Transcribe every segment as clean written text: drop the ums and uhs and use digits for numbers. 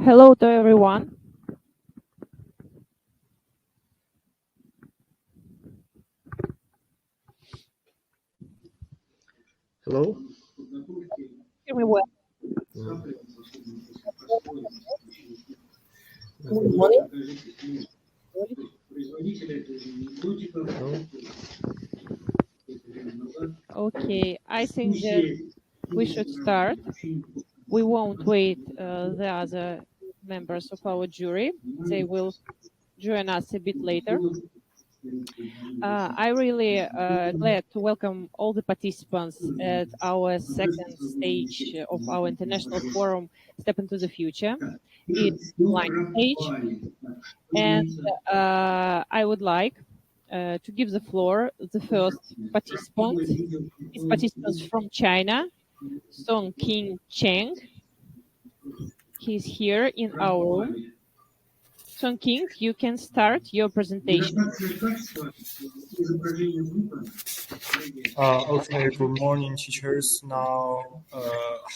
Hello to everyone. Hello. Hear me well. Good morning. Okay, I think that we should start. We won't wait the other members of our jury. They will join us a bit later. I really glad to welcome all the participants at our second stage of our international forum, Step into the Future. It's online stage. And I would like to give the floor the first participant. It's participants from China, Song King Cheng. He's here in our room. Song King, you can start your presentation. Okay, good morning, teachers. Now,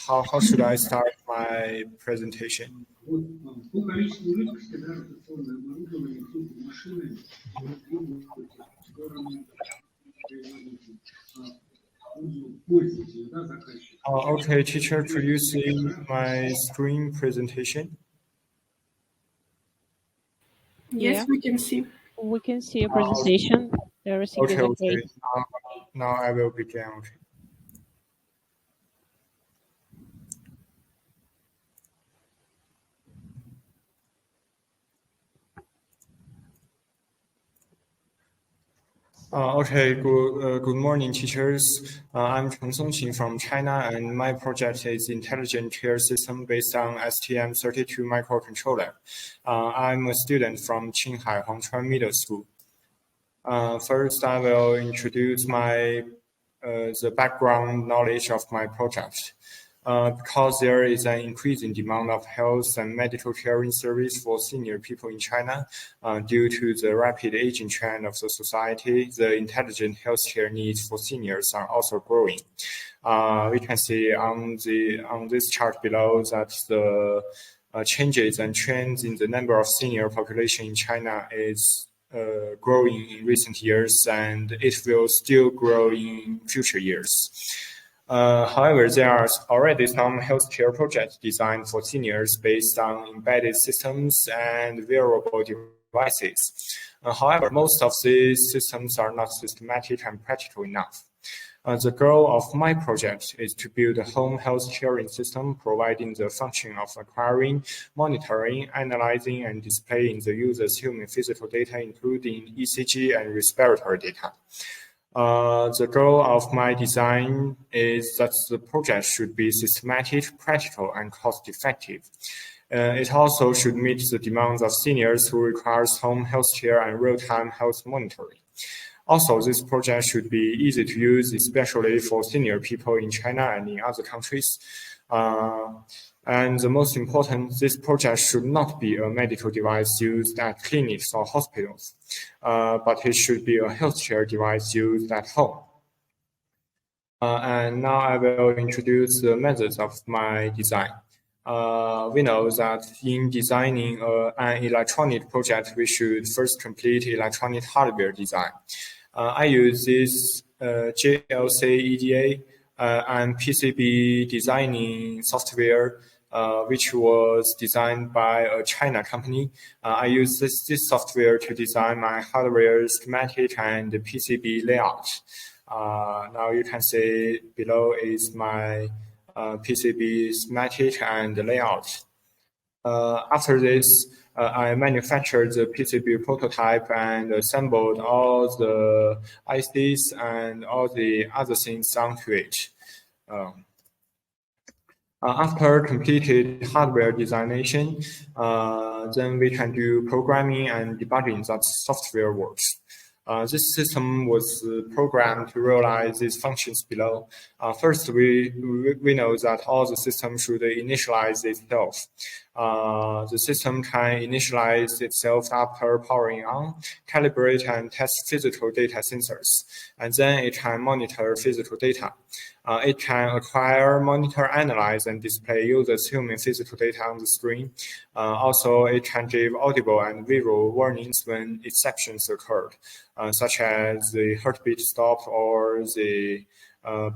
how should I start my presentation? Okay, teacher, could you see my screen presentation? Yes, we can see. We can see your presentation. Everything is okay. Now I will begin. Okay. Good morning, teachers. I'm Cheng Songqing from China, and my project is Intelligent Care System based on STM32 microcontroller. I'm a student from Qinghai Huangchuan Middle School. First, I will introduce the background knowledge of my project. Because there is an increasing demand of health and medical caring service for senior people in China, due to the rapid aging trend of the society, the intelligent healthcare needs for seniors are also growing. We can see on this chart below that the changes and trends in the number of senior population in China is growing in recent years, and it will still grow in future years. However, there are already some healthcare projects designed for seniors based on embedded systems and wearable devices. However, most of these systems are not systematic and practical enough. The goal of my project is to build a home health caring system providing the function of acquiring, monitoring, analyzing, and displaying the user's human physical data, including ECG and respiratory data. The goal of my design is that the project should be systematic, practical, and cost-effective. It also should meet the demands of seniors who require home health care and real-time health monitoring. Also, this project should be easy to use, especially for senior people in China and in other countries. And the most important, this project should not be a medical device used at clinics or hospitals, but it should be a healthcare device used at home. And now I will introduce the methods of my design. We know that in designing an electronic project, we should first complete electronic hardware design. I use this JLC EDA and PCB designing software, which was designed by a China company. I use this software to design my hardware schematic and PCB layout. Now you can see below is my PCB schematic and layout. After this, I manufactured the PCB prototype and assembled all the ICs and all the other things onto it. After completed hardware designation, then we can do programming and debugging that software works. This system was programmed to realize these functions below. First, we know that all the system should initialize itself. The system can initialize itself after powering on, calibrate and test physical data sensors, and then it can monitor physical data. It can acquire, monitor, analyze, and display users' human physical data on the screen. Also, it can give audible and visual warnings when exceptions occurred, such as the heartbeat stopped or the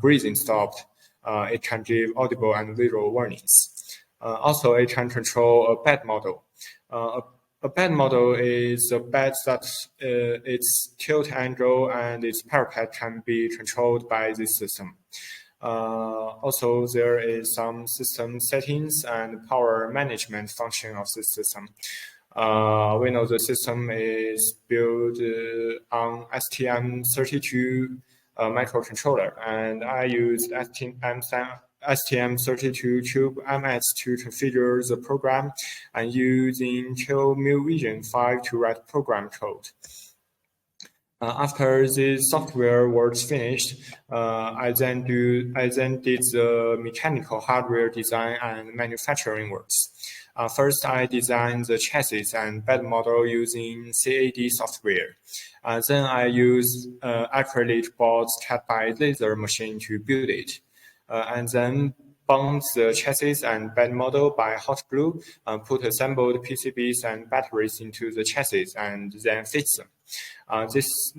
breathing stopped. It can give audible and visual warnings. Also, it can control a bed model. A bed model is a bed that its tilt angle and its parapet can be controlled by this system. Also, there is some system settings and power management function of this system. We know the system is built on STM32 microcontroller, and I used STM32 Cube MS to configure the program and using Vision 5 to write program code. After the software was finished, I then did the mechanical hardware design and manufacturing works. First, I designed the chassis and bed model using CAD software. Then I used acrylic boards cut by laser machine to build it. And then bound the chassis and bed model by hot glue, put assembled PCBs and batteries into the chassis, and then fix them. This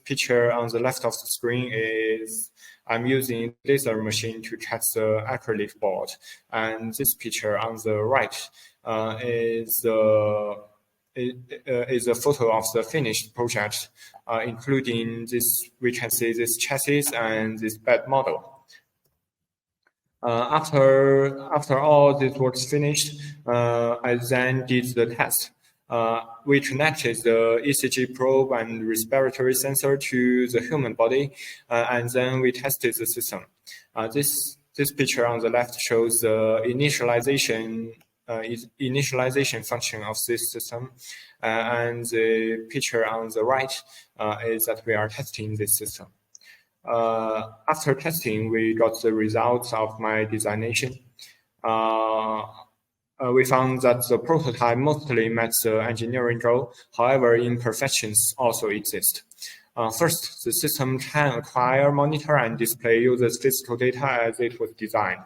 picture on the left of the screen is I'm using laser machine to cut the acrylic board, and this picture on the right is a photo of the finished project, including this. We can see this chassis and this bed model. After all this was finished, I then did the test. We connected the ECG probe and respiratory sensor to the human body, and then we tested the system. This picture on the left shows the initialization function of this system, and the picture on the right is that we are testing this system. After testing, we got the results of my designation. We found that the prototype mostly met the engineering goal. However, imperfections also exist. First, the system can acquire, monitor, and display users' physical data as it was designed.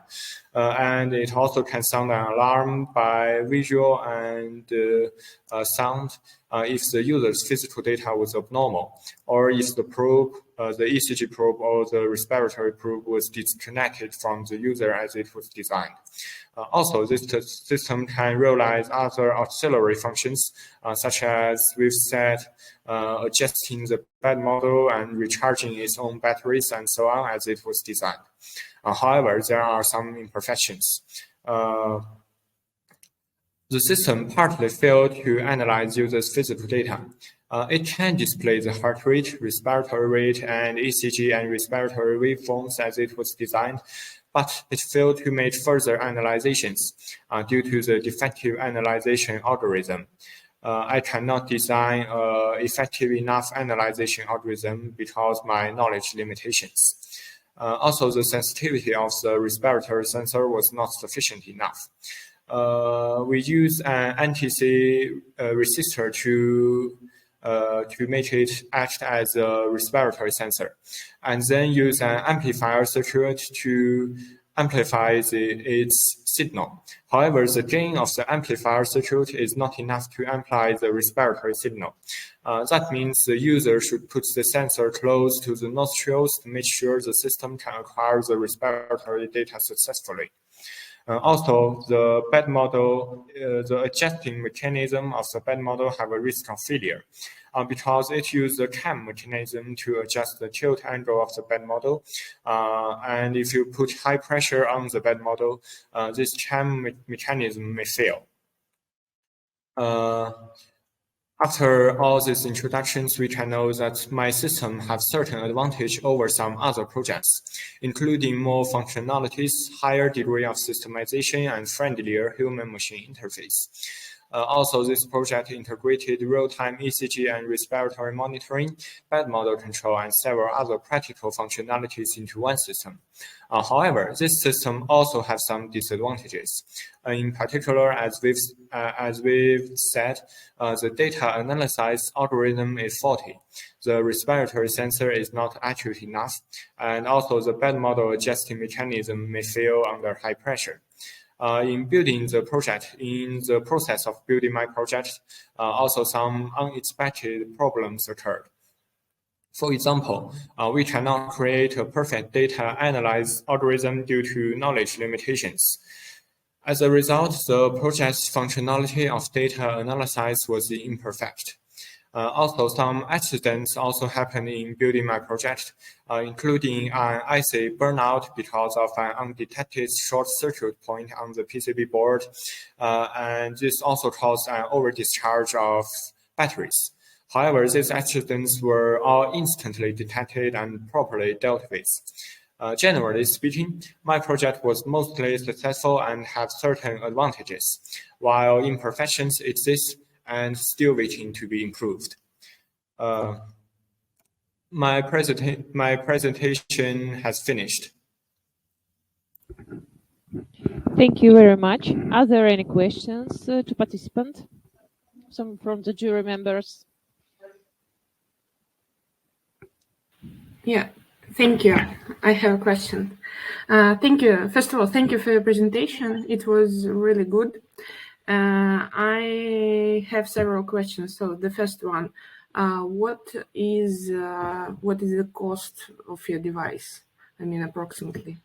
And it also can sound an alarm by visual and sound if the user's physical data was abnormal, or if the probe, the ECG probe or the respiratory probe was disconnected from the user as it was designed. Also, this system can realize other auxiliary functions, such as we've said, adjusting the bed model and recharging its own batteries and so on as it was designed. However, there are some imperfections. The system partly failed to analyze users' physical data. It can display the heart rate, respiratory rate, and ECG and respiratory waveforms as it was designed, but it failed to make further analyzations due to the defective analyzation algorithm. I cannot design an effective enough analyzation algorithm because of my knowledge limitations. Also, the sensitivity of the respiratory sensor was not sufficient enough. We use an NTC resistor to make it act as a respiratory sensor, and then use an amplifier circuit to amplify its signal. However, the gain of the amplifier circuit is not enough to amplify the respiratory signal. That means the user should put the sensor close to the nostrils to make sure the system can acquire the respiratory data successfully. Also, the bed model, the adjusting mechanism of the bed model have a risk of failure because it uses the cam mechanism to adjust the tilt angle of the bed model. And if you put high pressure on the bed model, this cam mechanism may fail. After all these introductions, we can know that my system has certain advantage over some other projects, including more functionalities, higher degree of systemization, and friendlier human-machine interface. Also, this project integrated real-time ECG and respiratory monitoring, bed model control, and several other practical functionalities into one system. However, this system also has some disadvantages. In particular, as we've said, the data analysis algorithm is faulty. The respiratory sensor is not accurate enough, and also the bed model adjusting mechanism may fail under high pressure. In the process of building my project, also some unexpected problems occurred. For example, we cannot create a perfect data analysis algorithm due to knowledge limitations. As a result, the project's functionality of data analysis was imperfect. Also, some accidents also happened in building my project, including an IC burnout because of an undetected short circuit point on the PCB board, and this also caused an overdischarge of batteries. However, these accidents were all instantly detected and properly dealt with. Generally speaking, my project was mostly successful and have certain advantages, while imperfections exist and still waiting to be improved. My presentation has finished. Thank you very much. Are there any questions to participants? Some from the jury members? Yeah, thank you. I have a question. Thank you. First of all, thank you for your presentation. It was really good. I have several questions. So the first one, what is the cost of your device? I mean, approximately.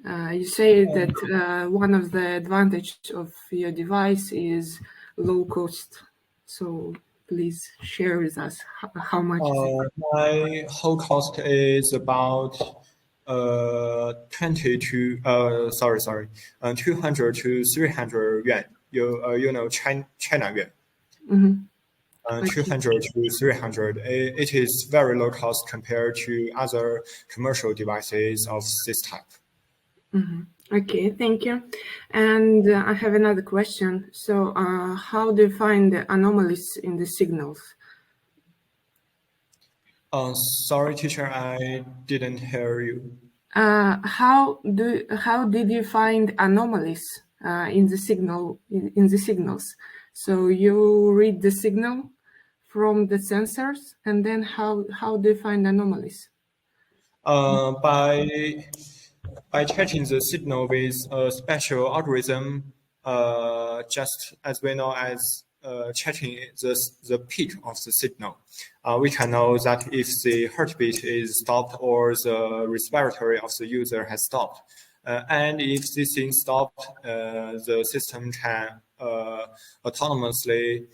You say that one of the advantages of your device is low cost. So please share with us how much is it? My whole cost is about 200 to 300 yuan. You know China yuan. Mm-hmm. 200 to 300. It is very low cost compared to other commercial devices of this type. Mm-hmm. Okay, thank you. And I have another question. So, how do you find the anomalies in the signals? Sorry, teacher, I didn't hear you. How did you find anomalies in the signals? So you read the signal from the sensors, and then how do you find anomalies? By checking the signal with a special algorithm, just as we know as checking the peak of the signal, we can know that if the heartbeat is stopped or the respiratory of the user has stopped. And if this thing stopped, the system can autonomously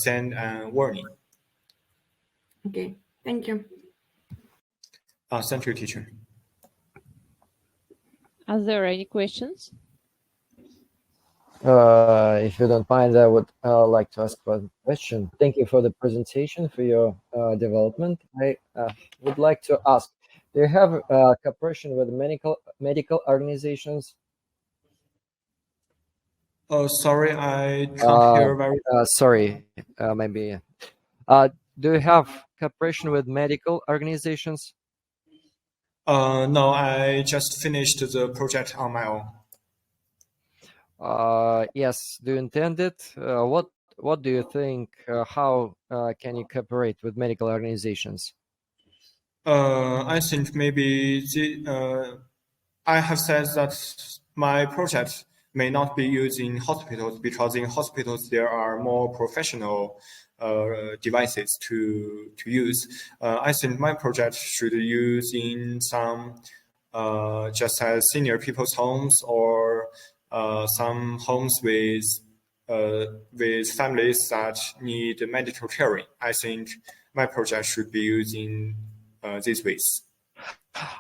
send a warning. Okay, thank you. Thank you, teacher. Are there any questions? If you don't mind, I would like to ask one question. Thank you for the presentation, for your development. I would like to ask, do you have cooperation with medical organizations? Sorry, I can't hear very well. Sorry, maybe. Do you have cooperation with medical organizations? No, I just finished the project on my own. Yes. Do you intend it? What do you think? How can you cooperate with medical organizations? I think maybe I have said that my project may not be used in hospitals because in hospitals there are more professional devices to use. I think my project should use in some just as senior people's homes or some homes with families that need medical caring. I think my project should be used in these ways.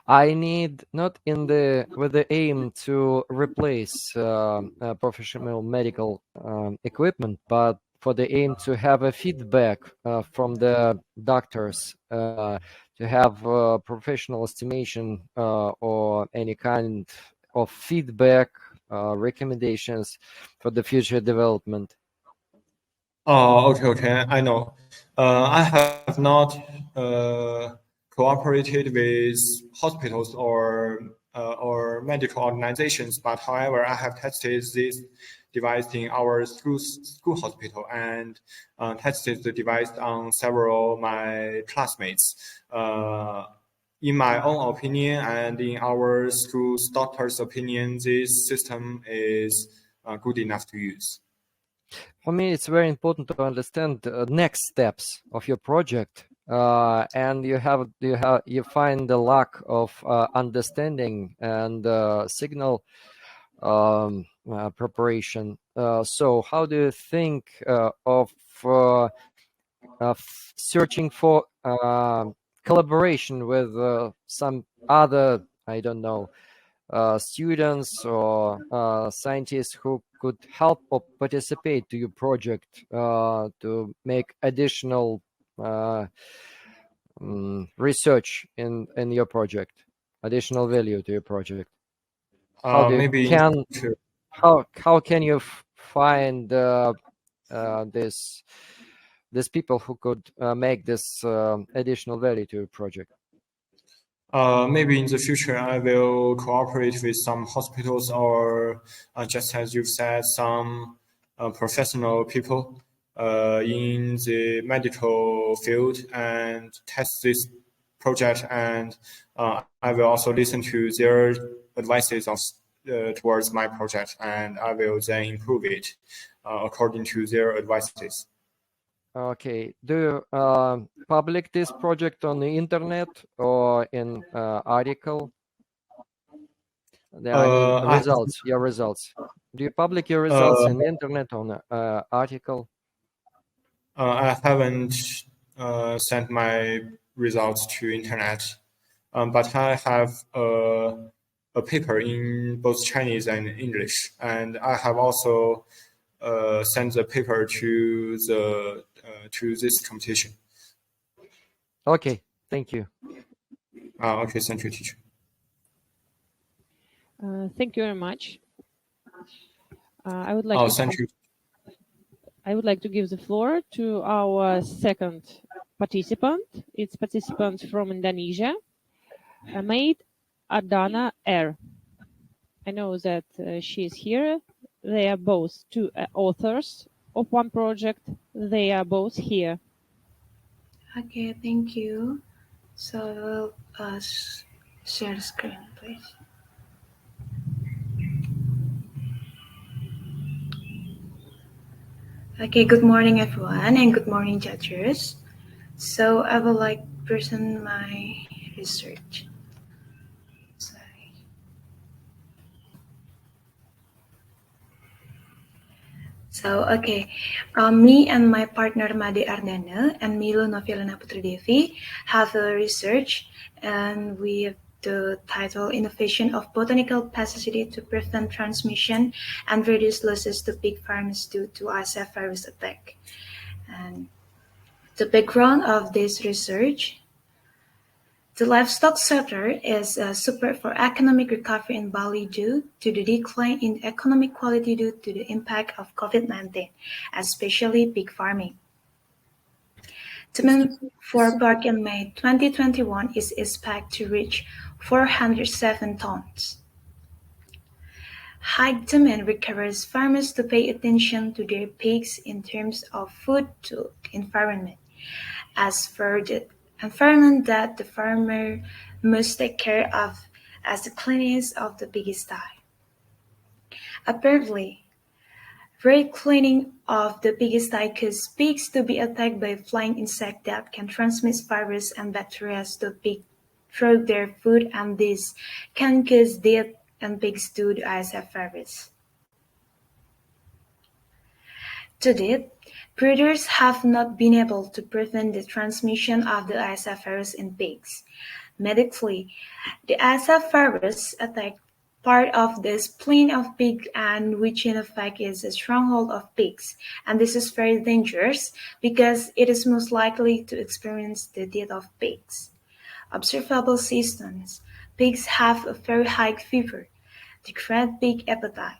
I need not with the aim to replace professional medical equipment, but for the aim to have a feedback from the doctors, to have professional estimation or any kind of feedback recommendations for the future development? Oh, okay, I know. I have not cooperated with hospitals or medical organizations, but however, I have tested this device in our school hospital and tested the device on several of my classmates. In my own opinion and in our school's doctor's opinion, this system is good enough to use. For me, it's very important to understand the next steps of your project, and you find the lack of understanding and signal preparation. So, how do you think of searching for collaboration with some other, I don't know, students or scientists who could help or participate to your project to make additional research in your project, additional value to your project? How do you Maybe can how can you find these people who could make this additional value to your project? maybe in the future, I will cooperate with some hospitals or, just as you've said, some professional people in the medical field and test this project. And I will also listen to their advices towards my project, and I will then improve it according to their advices. Okay. Do you public this project on the internet or in article? I mean, results, your results. Do you public your results in the internet on article? I haven't sent my results to internet, but I have a paper in both Chinese and English, and I have also sent the paper to this competition. Okay, thank you. Okay, thank you, teacher. Thank you very much. I would like Oh, to thank you. I would like to give the floor to our second participant. It's participant from Indonesia, Maid Adana R. I know that she is here. They are both two authors of one project. They are both here. Okay, thank you. So share the screen, please. Okay, good morning everyone and good morning judges. So I would like to present my research. Sorry. So, okay, me and my partner Made Ardana and Milo Novelana Putridevi have a research, and we have the title Innovation of Botanical Pesticide to Prevent Transmission and Reduce Losses to Pig Farms Due to ISF Virus Attack. And the background of this research: the livestock sector is super for economic recovery in Bali due to the decline in economic quality due to the impact of COVID-19, especially pig farming. Demand for pork in May 2021 is expected to reach 407 tons. High demand requires farmers to pay attention to their pigs in terms of food to environment. As for the environment that the farmer must take care of as the cleanliness of the pigsty. Apparently, great cleaning of the pigsty causes pigs to be attacked by flying insects that can transmit virus and bacteria to pigs through their food, and this can cause death in pigs due to ISF virus. To date, breeders have not been able to prevent the transmission of the ISF virus in pigs. Medically, the ISF virus attacks part of the spleen of pig, and which in effect is a stronghold of pigs, and this is very dangerous because it is most likely to experience the death of pigs. Observable symptoms: pigs have a very high fever, decreased pig appetite,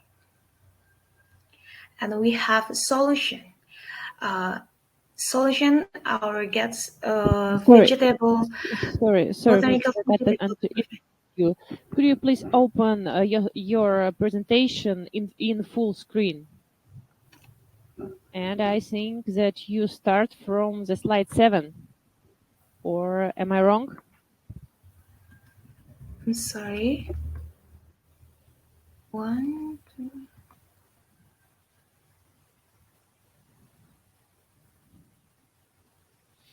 And we have solution. Solution our gets Sorry. vegetable. Sorry, Botanical Mr. Patton, and to interrupt you, could you please open your presentation in full screen? And I think that you start from the slide 7. Or am I wrong? I'm sorry. 1, 2.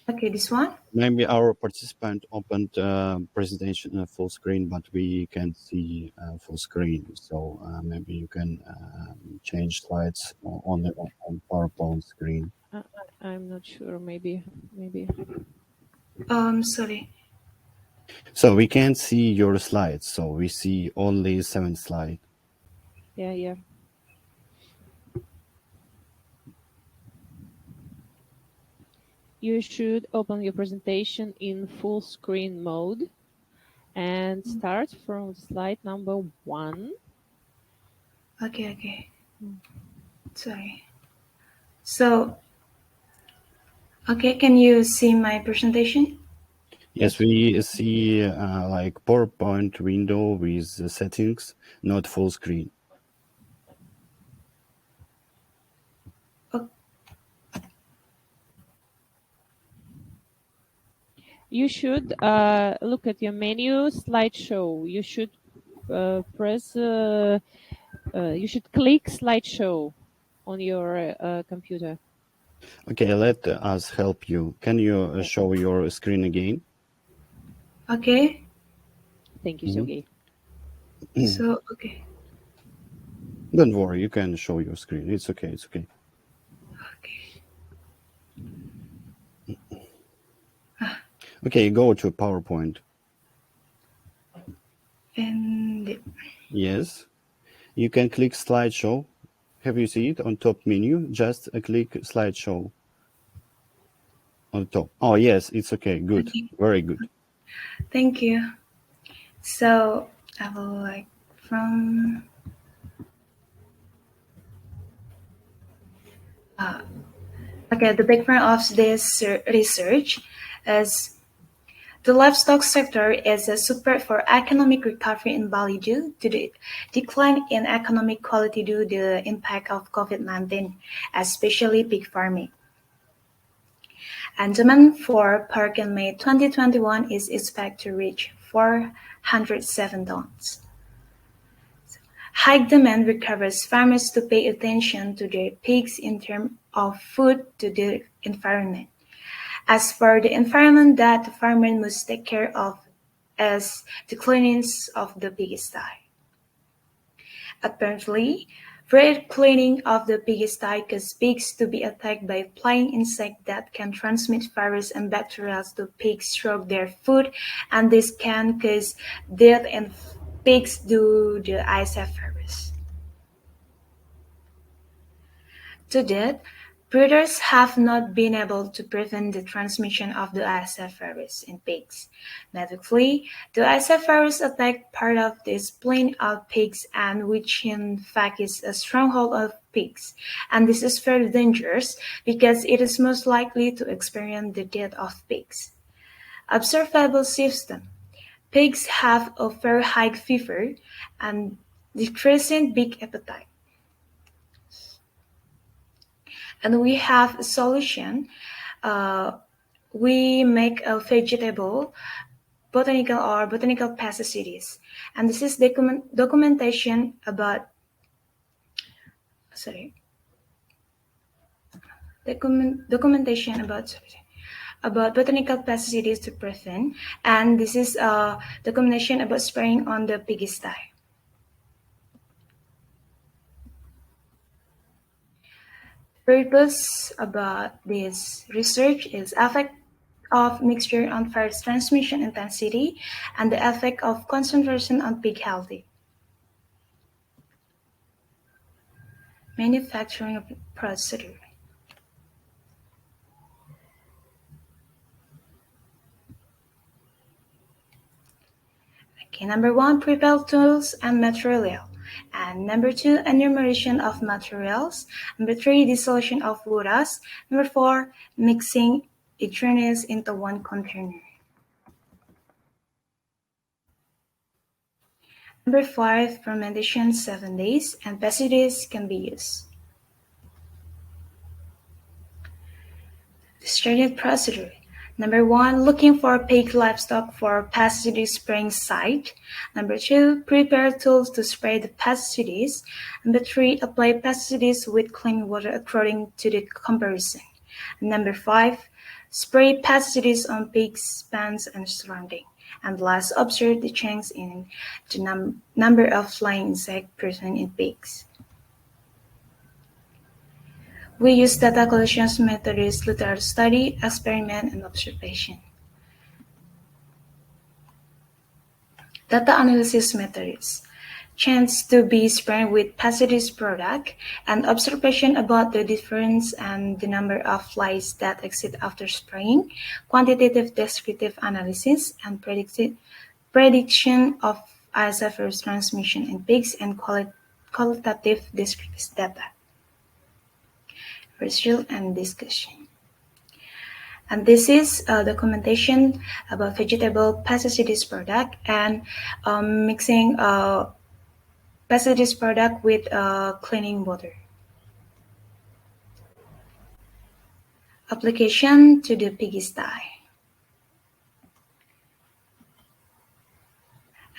Okay, this one. Maybe our participant opened presentation in a full screen, but we can't see full screen. So maybe you can change slides on the PowerPoint screen. I'm not sure. Maybe. Sorry. So we can't see your slides. So we see only 7 slides. Yeah. You should open your presentation in full screen mode and start from slide number 1. Okay. Sorry. So, okay, can you see my presentation? Yes, we see like PowerPoint window with the settings, not full screen. You should look at your menu slideshow. You should press. You should click slideshow on your computer. Okay, let us help you. Can you show your screen again? Okay. Thank you, Sergey. So, okay. Don't worry, you can show your screen. It's okay. Okay. Okay, go to PowerPoint. And Yes. You can click slideshow. Have you seen it on top menu? Just click slideshow on top. Oh, yes, it's okay. Good. Okay. Very good. Thank you. So, I will like from okay, the background of this research is the livestock sector is a support for economic recovery in Bali due to the decline in economic quality due to the impact of COVID-19, especially pig farming. And demand for pork in May 2021 is expected to reach 407 tons. High demand requires farmers to pay attention to their pigs in terms of food to the environment. As for the environment that the farmer must take care of is the cleanliness of the pigsty. Apparently, frequent cleaning of the pigsty causes pigs to be attacked by flying insects that can transmit virus and bacteria to pigs through their food, and this can cause death in pigs due to the ISF virus. To date, breeders have not been able to prevent the transmission of the ISF virus in pigs. Medically, the ISF virus attacked part of the spleen of pigs, and which in fact is a stronghold of pigs. And this is very dangerous because it is most likely to experience the death of pigs. Observable system. Pigs have a very high fever and decreasing big appetite. And we have a solution. We make a vegetable botanical pesticides, and this is documentation about documentation about botanical pesticides to prevent, and this is documentation about spraying on the pigsty. Purpose about this research is effect of mixture on virus transmission intensity and the effect of concentration on pig health. Manufacturing procedure. Okay, number 1, prepare tools and material. And number 2, enumeration of materials. Number 3, dissolution of wodas. Number 4, mixing each into one container. Number 5, fermentation 7 days, and pesticides can be used. The starting procedure. Number 1, looking for pig livestock for pesticide spraying site. Number 2, prepare tools to spray the pesticides. Number 3, apply pesticides with clean water according to the comparison. Number 5, spray pesticides on pigs, pens, and surrounding. And last, observe the change in the number of flying insect present in pigs. We use data collection methods, literal study, experiment, and observation. Data analysis methods. Chance to be sprayed with pesticide product, and observation about the difference and the number of flies that exit after spraying, quantitative descriptive analysis, and prediction of ISF virus transmission in pigs, and qualitative descriptive data. Result and discussion. And this is documentation about vegetable pesticides product and mixing pesticides product with cleaning water. Application to the pigsty.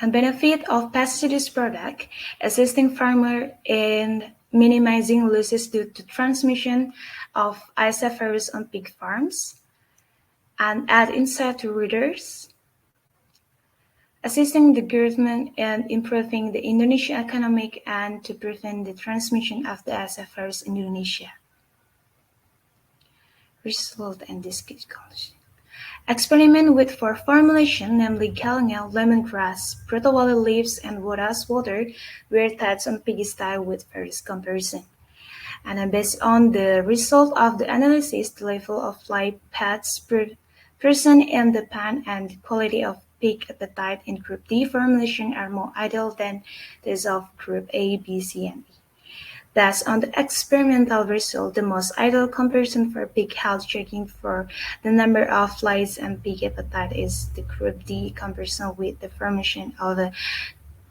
And benefit of pesticides product, assisting farmer in minimizing losses due to transmission of ISF virus on pig farms, and add insight to readers, assisting the government in improving the Indonesian economic and to prevent the transmission of the ISF virus in Indonesia. Result and discussion. Experiment with for formulation, namely galangal, lemongrass, protowali leaves, and wodas water were tested on pigsty with various comparison. And based on the result of the analysis, the level of fly paths per person in the pan and the quality of pig appetite in Group D formulation are more ideal than those of Group A, B, C, and E. Thus, on the experimental result, the most ideal comparison for pig health checking for the number of flies and pig appetite is the Group D comparison with the formation of the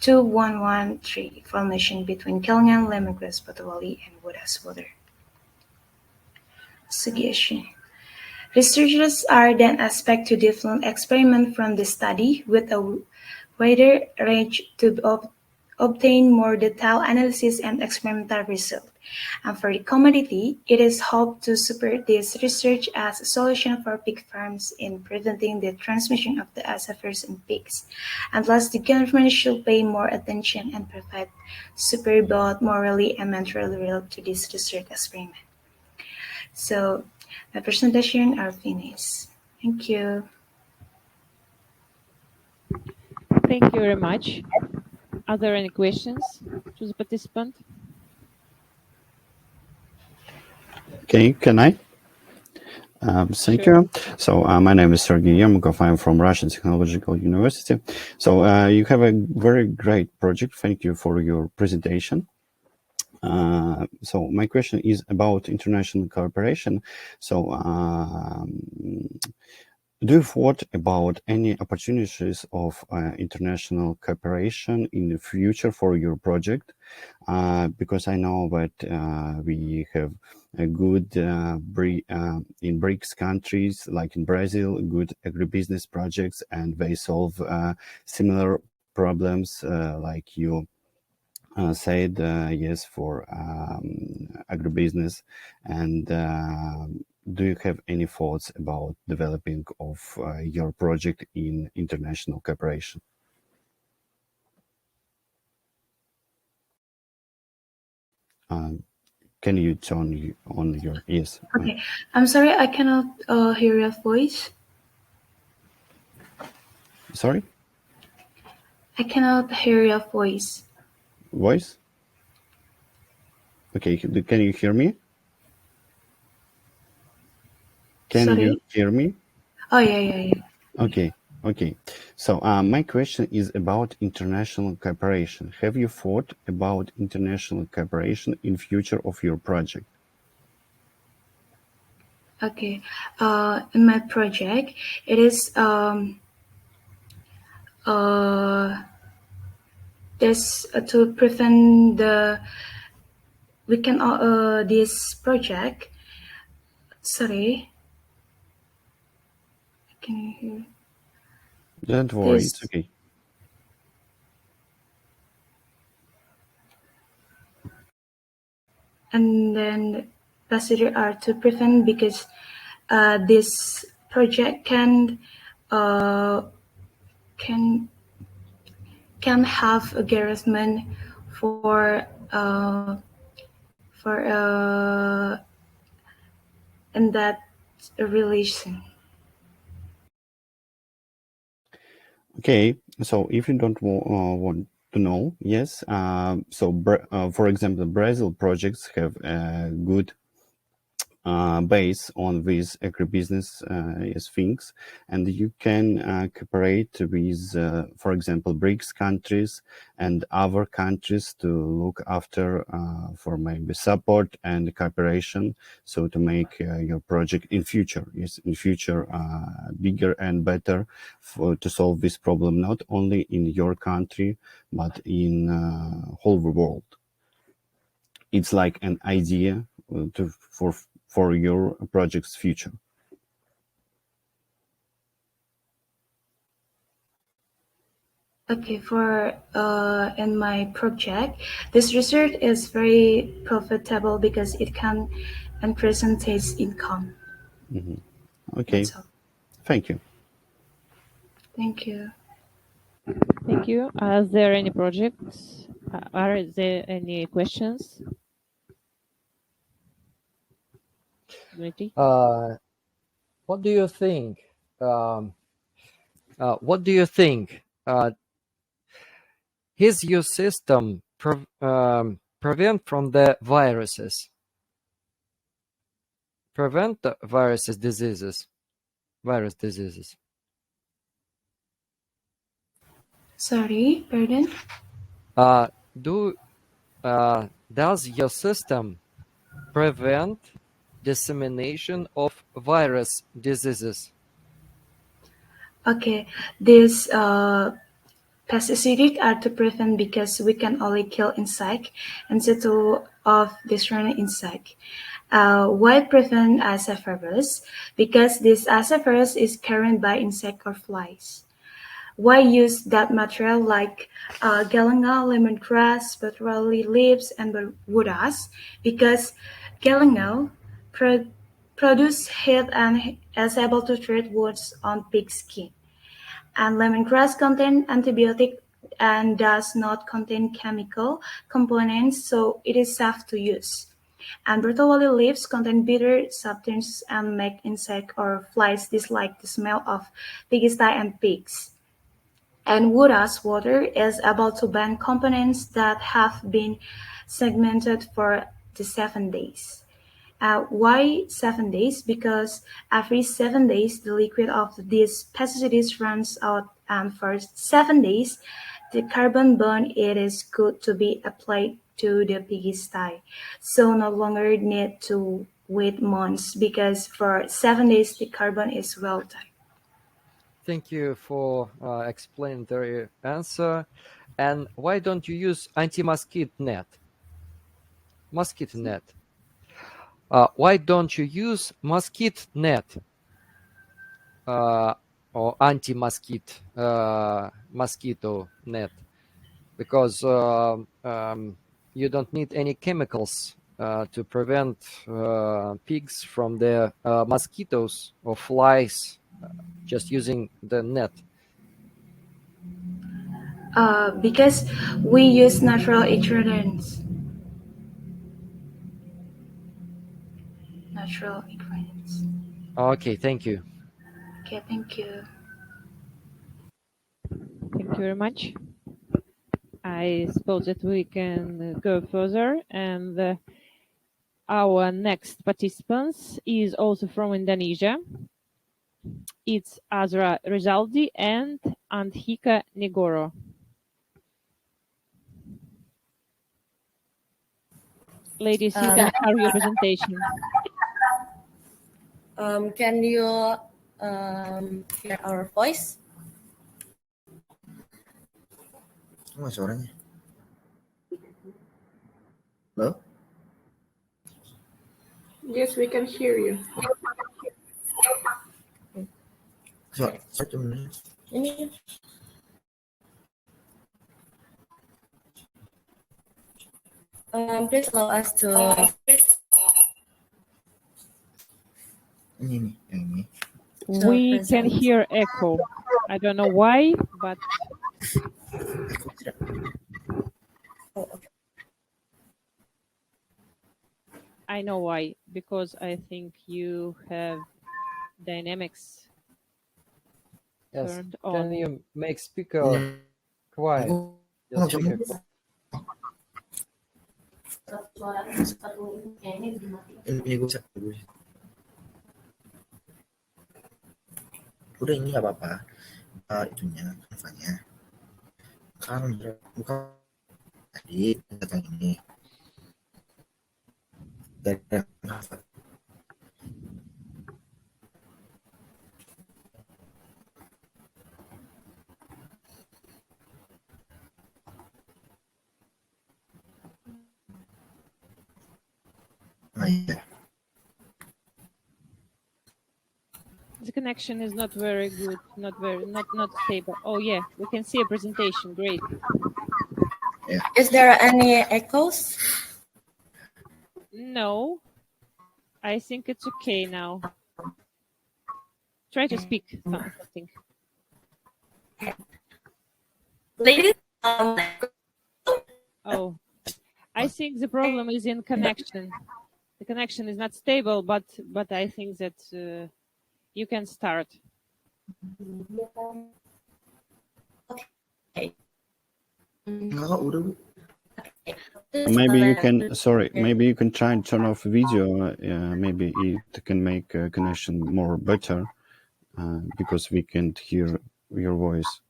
2113 formation between galangal, lemongrass, potawali, and wodas water. Suggestion. Researchers are then asked to develop experiment from the study with a wider range to obtain more detailed analysis and experimental result. And for the commodity, it is hoped to support this research as a solution for pig farms in preventing the transmission of the ISF virus in pigs. And last, the government should pay more attention and provide support both morally and materially to this research experiment. So, my presentation are finished. Thank you. Thank you very much. Are there any questions to the participant? Okay, can I? Thank Sure. you. So my name is Sergey Yermakov. I'm from Russian Technological University. So you have a very great project. Thank you for your presentation. So my question is about international cooperation. So do you thought about any opportunities of international cooperation in the future for your project? Because I know that we have a good in BRICS countries, like in Brazil, good agribusiness projects, and they solve similar problems like you said, yes, for agribusiness. And do you have any thoughts about developing of your project in international cooperation? Can you turn on your ears? Okay, I'm sorry, I cannot hear your voice. Sorry? I cannot hear your voice. Voice? Okay, can you hear me? Can Sorry? you hear me? Oh, yeah. Okay. Okay, so my question is about international cooperation. Have you thought about international cooperation in future of your project? Okay. In my project, it is this to prevent the we can this project. Sorry, can you hear Don't worry, it's this? okay. And then procedure are to prevent because this project uh, can can have a harassment for for in that relation. Okay, so if you don't want to know, yes. So for example, Brazil projects have a good base on these agribusiness things, and you can cooperate with, for example, BRICS countries and other countries to look after for maybe support and cooperation, so to make your project in future, yes, in future bigger and better to solve this problem not only in your country but in whole world. It's like an idea for your project's future. Okay, for in my project, this research is very profitable because it can increase its income. Okay, That's all. thank you. Thank you. Thank you. Are there any projects? Are there any questions? Community? What do you think? What do you think? Is your system prevent from the viruses? Prevent the virus diseases? Sorry, pardon. Does your system prevent dissemination of virus diseases? Okay, this pesticides are to prevent because we can only kill insect instead of destroying insect. Why prevent ascavirus? Because this ascavirus is carried by insect or flies. Why use that material like galangal, lemongrass, petroli leaves, and wood ash? Because galangal produce heat and is able to treat wounds on pig skin. And lemongrass contains antibiotic and does not contain chemical components, so it is safe to use. And petroli leaves contain bitter substances and make insect or flies dislike the smell of pigsty and pigs. And wood ash water is able to ban components that have been segmented for the 7 days. Why 7 days? Because every 7 days the liquid of these pesticides runs out, and for 7 days the carbon bond it is good to be applied to the pigsty. So no longer need to wait months because for 7 days the carbon is well tight. Thank you for explaining the answer. And why don't you use anti-mosquito net? Mosquito net. Why don't you use mosquito net or mosquito net? Because you don't need any chemicals to prevent pigs from the mosquitoes or flies, just using the net. Because we use natural ingredients. Natural ingredients. Okay, thank you. Okay, thank you. Thank you very much. I suppose that we can go further, and our next participant is also from Indonesia. It's Azra Rizaldi and Andhika Negoro. Ladies, you can start your presentation. Can you hear our voice? Mana suaranya? Halo? Yes, we can hear you. Suara cuma Ini. Please allow us to. ini nih, yang ini. We can present. hear echo. I don't know why, but Aku tidak. Oh, okay. I know why. Because I think you have dynamics Yes. turned Can on. you make speaker quiet? Your Aku speaker. ini gue bisa. Udah ini nggak apa-apa. Itunya, kanvanya. Kan bukan tadi datang ini. Dari kanva. Nah, iya. The connection is not very good, not stable. Oh yeah, we can see a presentation. Great. Is there any echoes? No, I think it's okay now. Try to speak something. Ladies, Oh, I think the problem is in connection. The connection is not stable, but I think that you can start. Nggak, udah Bu. Maybe you can. Sorry. Maybe you can try and turn off video. Maybe it can make connection more better because we can't hear your voice.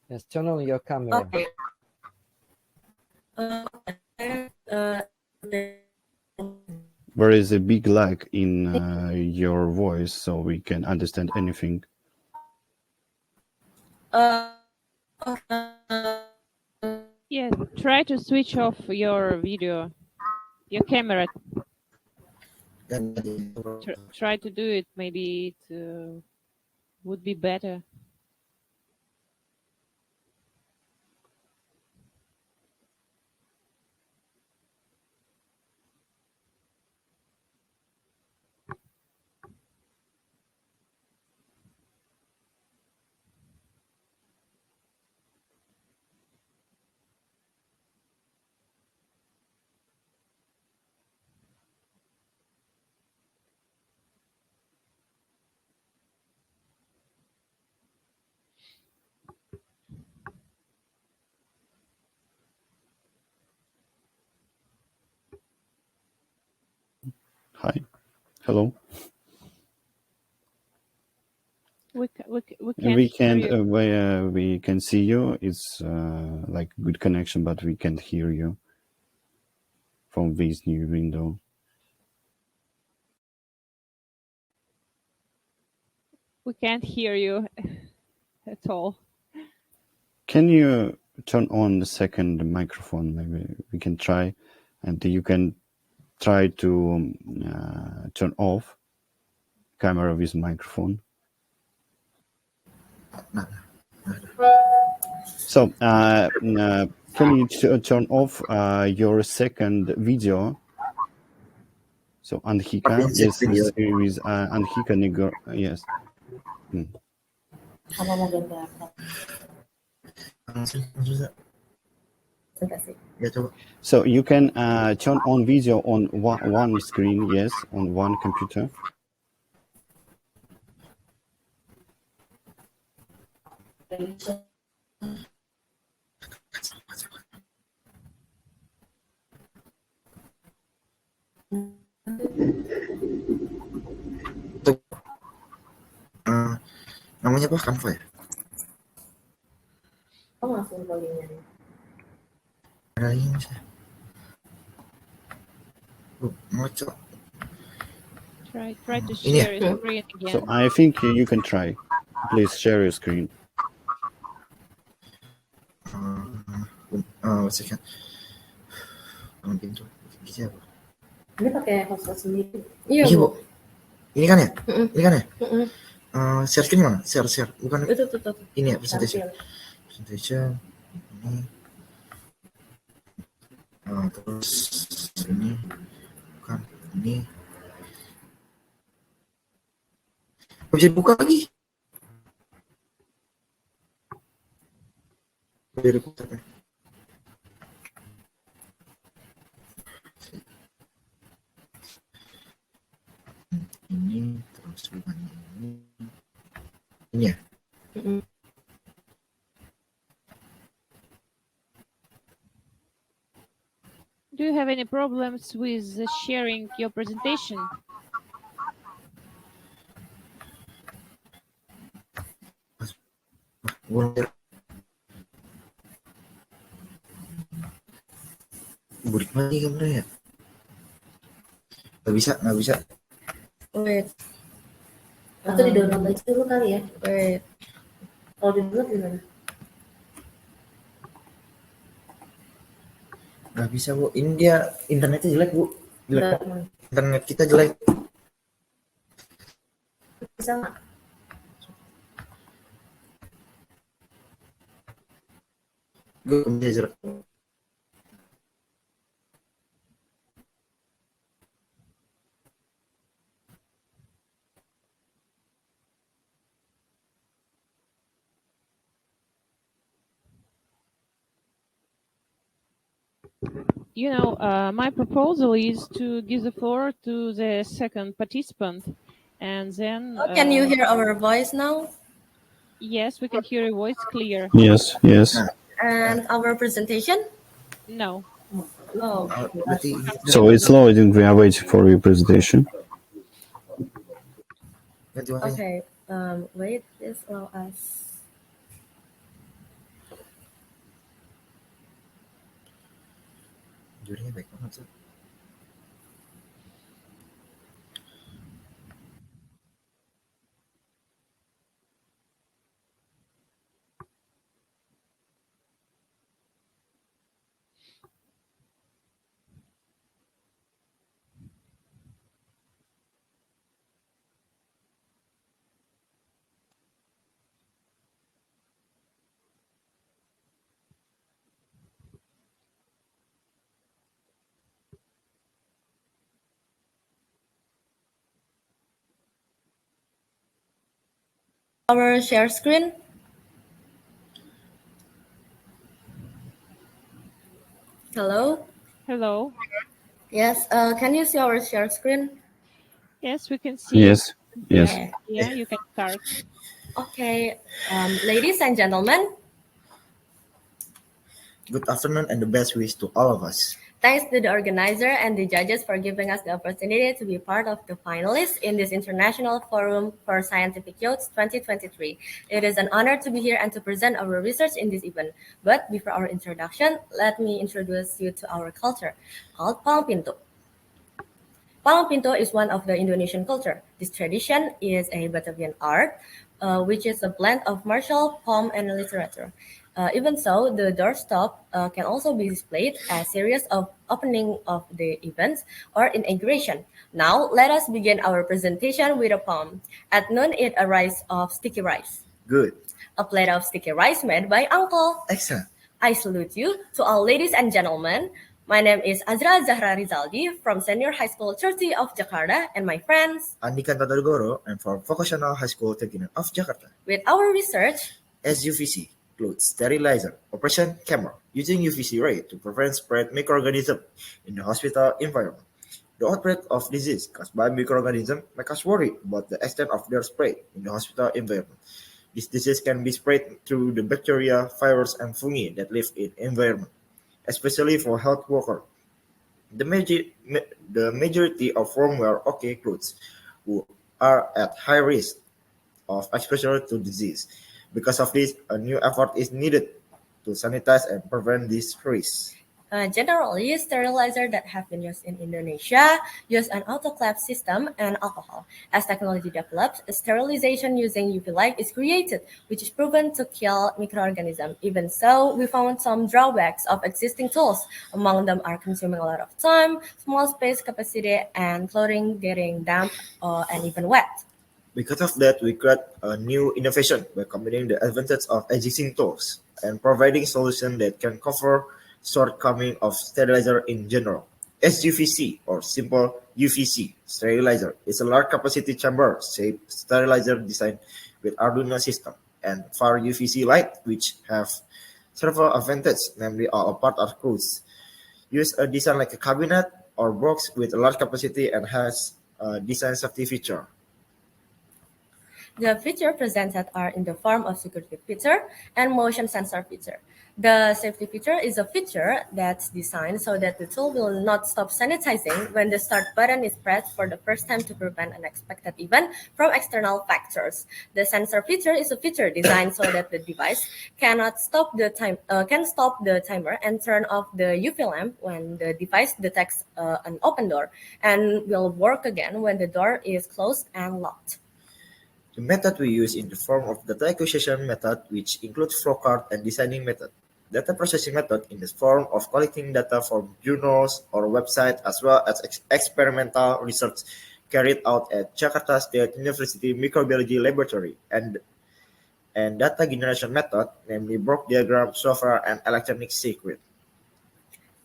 Yes. Turn on your camera. Okay. There is a big lag in your voice, so we can understand anything. Yes, try to switch off your video, your camera. Dan Try to do it. Maybe it would be better. Hi. Hello. We can't We hear can you. we can see you. It's like good connection, but we can't hear you from this new window. We can't hear you at all. Can you turn on the second microphone? Maybe we can try, and you can try to turn off camera with microphone. So can you turn off your second video? So Andhika, yes, video. with Andhika Negro, yes. Apa mau ganti apa? langsung juga. Sebentar sih. Ya coba. So you can turn on video on one screen, yes, on one computer. namanya apa? Canva ya? Oh, langsung ke linknya. Ada lagi mas ya? Ngocok. Try to Ini ya? share your screen So again. I think you can try. Please share your screen. One second. Pintu. Gitu ya, Bu? Ini pakai hotspot sendiri. Iya, Bu. Ini kan ya? Mm-mm. Ini kan ya? Mm-mm. Share screen mana? Share. Bukan Itu. ini ya, presentation. Tampil. Presentation. Ini. Terus ini. Bukan. Ini. Nggak bisa dibuka lagi. Dari putar ya. Ini terus bukan ini. Ini ya? Mm-mm. Do you have any problems with sharing your presentation? Burik lagi kameranya. Nggak bisa. Wait. Atau di-download aja dulu kali ya. Wait. Kalau di-download gimana? Nggak bisa, Bu. Ini dia internetnya jelek, Bu. Jelek. Internet kita jelek. Bisa nggak? Gue bisa jelek. My proposal is to give the floor to the second participant, and then. Can you hear our voice now? Yes, we can hear your voice clear. Yes. And our presentation? No. No. Berarti So it's loading. We are waiting for your presentation. ganti makanya. Okay. Wait. This allow us. Jurinya baik banget, sih. Our share screen? Hello? Hello. Yes, can you see our share screen? Yes, we can see. Yes. Yeah, you can start. Okay, ladies and gentlemen, Good afternoon and the best wish to all of us. thanks to the organizer and the judges for giving us the opportunity to be part of the finalists in this International Forum for Scientific Youth 2023. It is an honor to be here and to present our research in this event. But before our introduction, let me introduce you to our culture called Palang Pintu. Palang Pintu is one of the Indonesian culture. This tradition is a Batavian art, which is a blend of martial, poem, and literature. Even so, the doorstop can also be displayed as series of opening of the events or inauguration. Now, let us begin our presentation with a poem. At noon, it a rice of sticky rice. Good. A plate of sticky rice made by Uncle. Excellent. I salute you to all ladies and gentlemen. My name is Azra Zahra Rizaldi from Senior High School 30 of Jakarta and my friends. Andika Tadagoro and from Vocational High School 39 of Jakarta. With our research, SUVC, cloth sterilizer, operation camera, using UVC ray to prevent spread microorganism in the hospital environment. The outbreak of disease caused by microorganisms make us worry about the extent of their spread in the hospital environment. This disease can be spread through the bacteria, virus, and fungi that live in environment, especially for health workers. The majority of whom wear OK clothes who are at high risk. of exposure to disease. Because of this, a new effort is needed to sanitize and prevent these risks. Generally, sterilizer that have been used in Indonesia use an autoclave system and alcohol. As technology develops, sterilization using UV light is created, which is proven to kill microorganisms. Even so, we found some drawbacks of existing tools. Among them are consuming a lot of time, small space capacity, and clothing getting damp and even wet. Because of that, we create a new innovation by combining the advantage of existing tools and providing solutions that can cover shortcomings of sterilizer in general. SUVC, or simple UVC sterilizer, is a large capacity chamber shaped sterilizer designed with Arduino system and far UVC light, which have several advantages, namely all apart are closed. Use a design like a cabinet or box with a large capacity and has a design safety feature. The features presented are in the form of security feature and motion sensor feature. The safety feature is a feature that's designed so that the tool will not stop sanitizing when the start button is pressed for the first time to prevent unexpected event from external factors. The sensor feature is a feature designed so that the device can stop the timer and turn off the UV lamp when the device detects an open door, and will work again when the door is closed and locked. The method we use in the form of data acquisition method, which includes flowchart and designing method. Data processing method in the form of collecting data from journals or websites, as well as experimental research carried out at Jakarta State University Microbiology Laboratory, and data generation method, namely block diagram, software, and electronic circuit.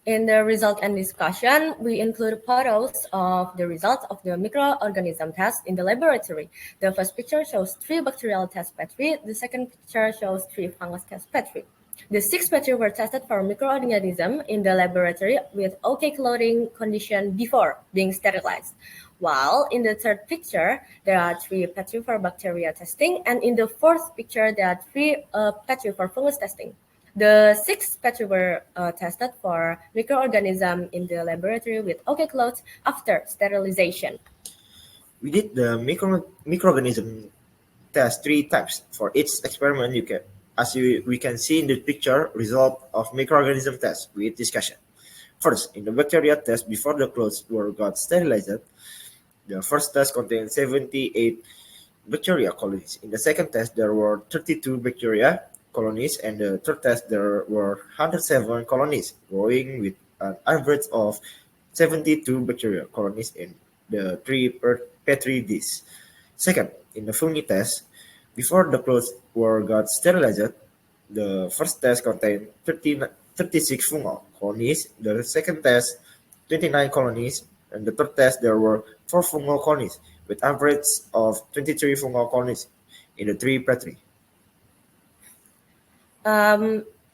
In the result and discussion, we include photos of the results of the microorganism test in the laboratory. The first picture shows 3 bacterial test petri. The second picture shows 3 fungus test petri. The 6 petri were tested for microorganism in the laboratory with OK clothing condition before being sterilized. While in the third picture, there are 3 petri for bacteria testing, and in the fourth picture, there are 3 petri for fungus testing. The 6 petri were tested for microorganism in the laboratory with OK cloth after sterilization. We did the microorganism test 3 times. For each experiment, we can see in the picture result of microorganism test with discussion. First, in the bacteria test before the clothes got sterilized, the first test contained 78 bacteria colonies. In the second test, there were 32 bacteria colonies, and the third test there were 107 colonies, growing with an average of 72 bacteria colonies in the 3 petri dishes. Second, in the fungi test, before the clothes got sterilized, the first test contained 36 fungal colonies, the second test 29 colonies, and the third test there were 4 fungal colonies, with average of 23 fungal colonies in the 3 petri.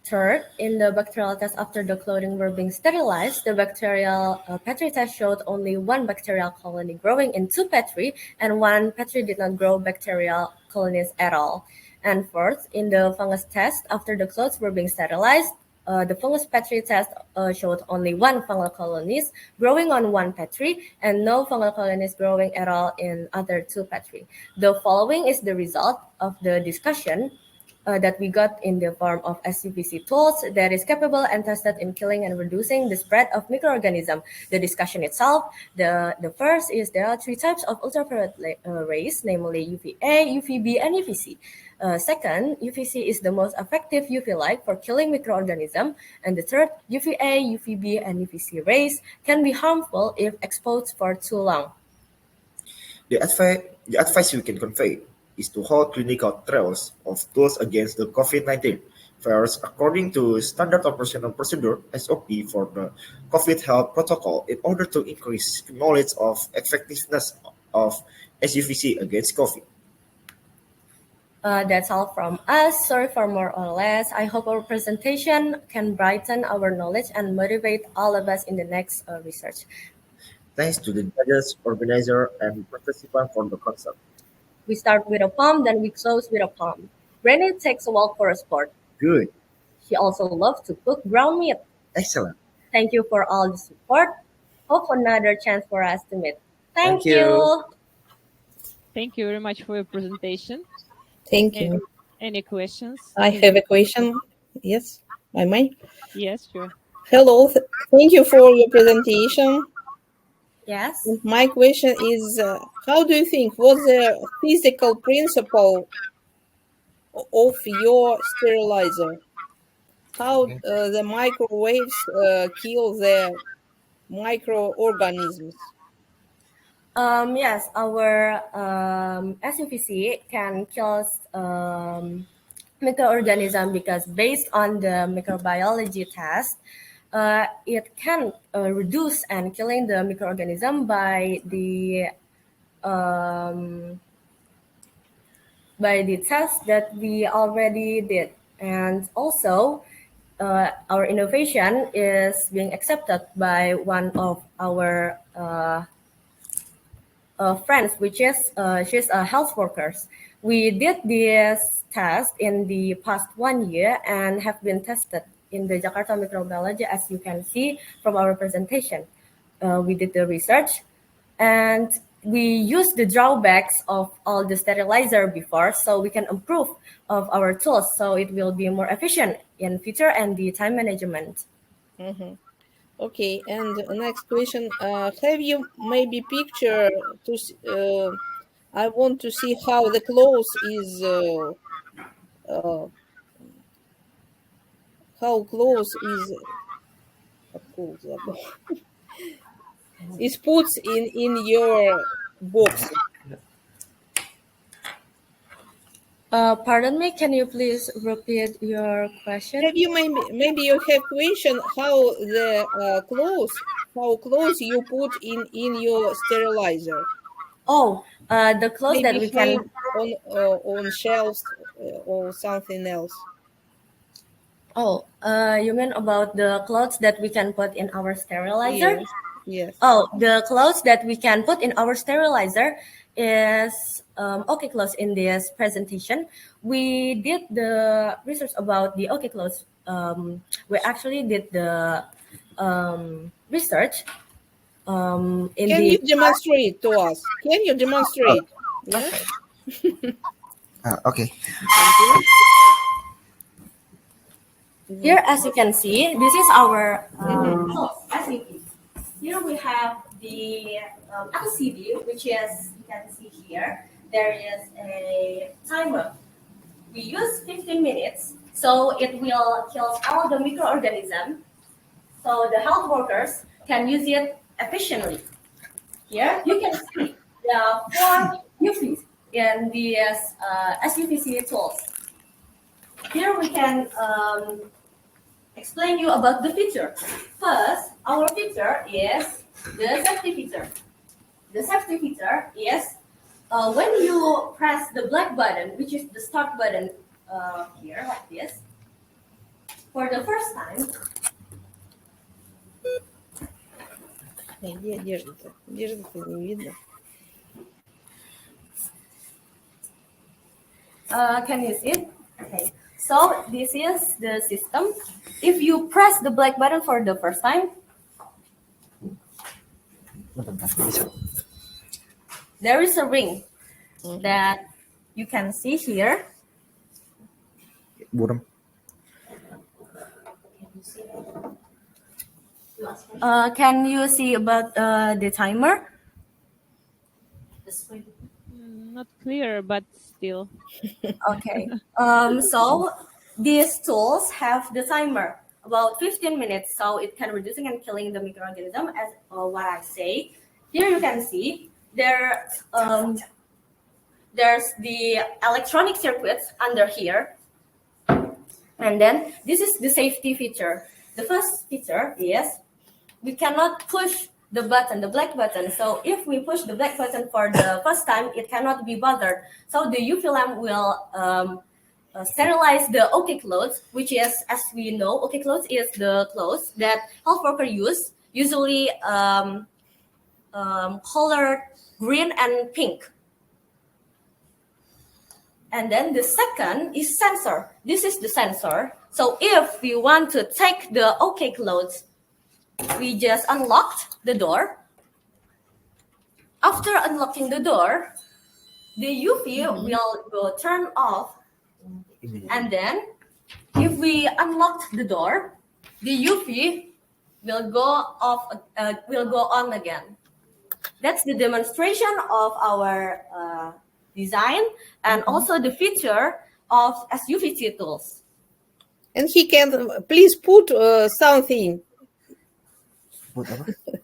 Third, in the bacterial test after the clothing were being sterilized, the bacterial petri test showed only 1 bacterial colony growing in 2 petri, and 1 petri did not grow bacterial colonies at all. And fourth, in the fungus test after the clothes were being sterilized, the fungus petri test showed only 1 fungal colonies growing on 1 petri, and no fungal colonies growing at all in other 2 petri. The following is the result of the discussion that we got in the form of SUVC tools that is capable and tested in killing and reducing the spread of microorganisms. The discussion itself, the first is there are 3 types of ultraviolet rays, namely UVA, UVB, and UVC. Second, UVC is the most effective UV light for killing microorganisms. And the third, UVA, UVB, and UVC rays can be harmful if exposed for too long. The advice we can convey is to hold clinical trials of tools against the COVID-19 virus according to standard operational procedure (SOP) for the COVID health protocol in order to increase knowledge of effectiveness of SUVC against COVID. That's all from us. Sorry for more or less. I hope our presentation can brighten our knowledge and motivate all of us in the next research. Thanks to the judges, organizer, and participants for the concept. We start with a poem, then we close with a poem. Renee takes a walk for a sport. Good. She also loves to cook ground meat. Excellent. Thank you for all the support. Hope another chance for us to meet. Thank you. you. Thank you very much for your presentation. Thank you. Any questions? I have a question. Yes, I may. Yes, sure. Hello. Thank you for your presentation. Yes. And my question is, how do you think was the physical principle of your sterilizer? How the microwaves kill the microorganisms? Yes, our SUVC can kill microorganism because based on the microbiology test, it can reduce and killing the microorganism by the test that we already did. And also, our innovation is being accepted by one of our friends, which is she's a health worker. We did this test in the past 1 year and have been tested in the Jakarta microbiology, as you can see from our presentation. We did the research and we used the drawbacks of all the sterilizer before, so we can improve of our tools so it will be more efficient in future and the time management. Mm-hmm. Okay, and the next question, have you maybe picture to I want to see how the clothes is how clothes is put in your box. Pardon me, can you please repeat your question? Have you maybe you have question how the clothes you put in your sterilizer? Oh, the clothes Maybe that we can on shelves or something else. Oh, you mean about the clothes that we can put in our sterilizer? Yes. Yes. Oh, the clothes that we can put in our sterilizer is OK clothes in this presentation. We did the research about the OK clothes. We actually did the research in Can the... you demonstrate to us? Can you demonstrate? Yes. Okay. Thank you. Here, as you can see, this is our clothes, SUV. Here we have the LCD, which is, you can see here, there is a timer. We use 15 minutes, so it will kill all the microorganisms, so the health workers can use it efficiently. Here, you can see the 4 UVs in these SUVC tools. Here we can explain you about the feature. First, our feature is the safety feature. The safety feature is when you press the black button, which is the start button here, like this, for the first time, can you see it? Okay. So this is the system. If you press the black button for the first time, there is a ring that you can see here. Can you see about the timer? Not clear, but still. Okay. So these tools have the timer about 15 minutes, so it can reducing and killing the microorganism. As what I say, here you can see there's the electronic circuits under here, and then this is the safety feature. The first feature is we cannot push the button, the black button. So if we push the black button for the first time, it cannot be bothered. So the UV lamp will sterilize the OK clothes, which is, as we know, OK clothes is the clothes that health workers use, usually colored green and pink. And then the second is sensor. This is the sensor. So if we want to take the OK clothes, we just unlocked the door. After unlocking the door, the UV will go turn off, and then if we unlock the door, the UV will go off, will go on again. That's the demonstration of our design and also the feature of SUVC tools. And he can please put something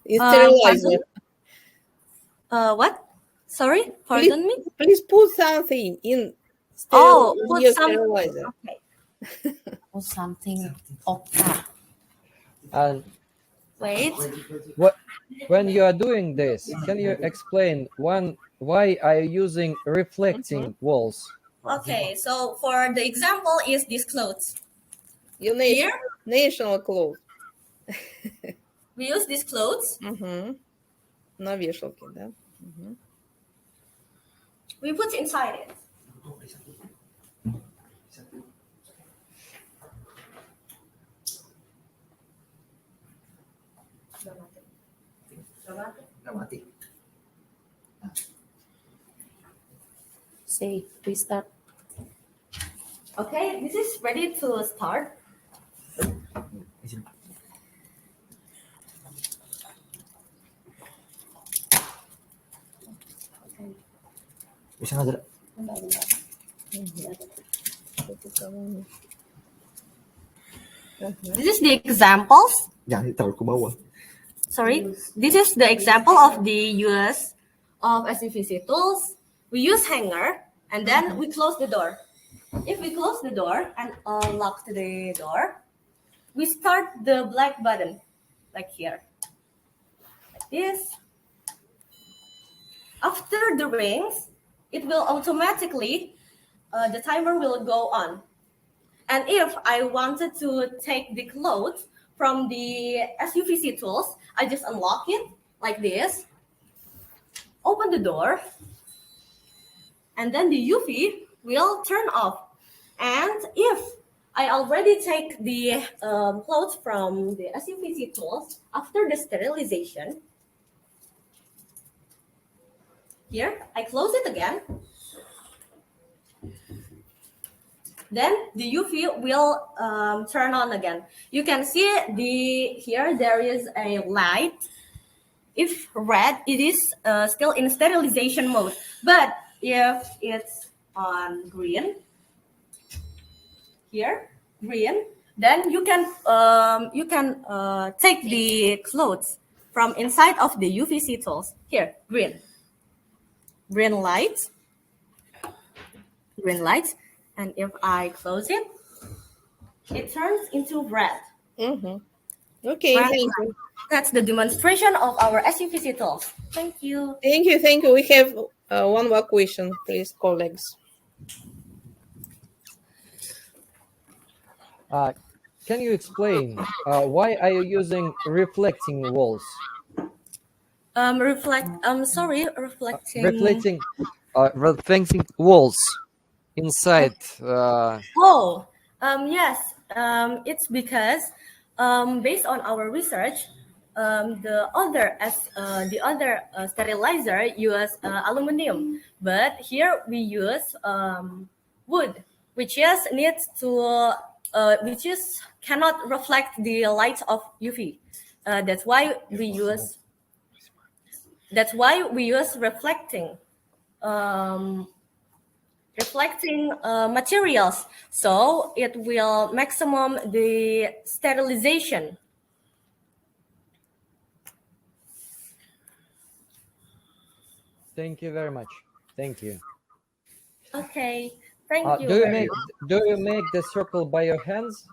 in sterilizer. What? Sorry, pardon me. Please put something in Put your some. sterilizer. Okay. Put something. Okay. And Wait. when you are doing this, can you explain why are you using reflecting walls? Okay, so for the example is these clothes. Your Here national clothes. we use these clothes. На вешалке, да? We put inside it. Say, restart. Okay, this is ready to start. This is the examples. Sorry, this is the example of the use of SUVC tools. We use hanger and then we close the door. If we close the door and unlock the door, we start the black button, like here, like this. After the rings, it will automatically, the timer will go on. And if I wanted to take the clothes from the SUVC tools, I just unlock it like this, open the door, and then the UV will turn off. And if I already take the clothes from the SUVC tools after the sterilization, here, I close it again. Then the UV will turn on again. You can see here there is a light. If red, it is still in sterilization mode. But if it's on green, here, green, then you can take the clothes from inside of the UVC tools. Here, green light. And if I close it, it turns into red. Okay, Red thank you. That's the demonstration of our SUVC tools. Thank you. Thank you. We have one more question, please, colleagues. Can you explain why are you using reflecting walls? Reflecting walls inside. Yes. It's because based on our research, the other sterilizer use aluminum, but here we use wood, which cannot reflect the light of UV. That's why we use reflecting materials, so it will maximum the sterilization. Thank you very much. Thank you. Okay, thank you. Do you make the circle by your hands?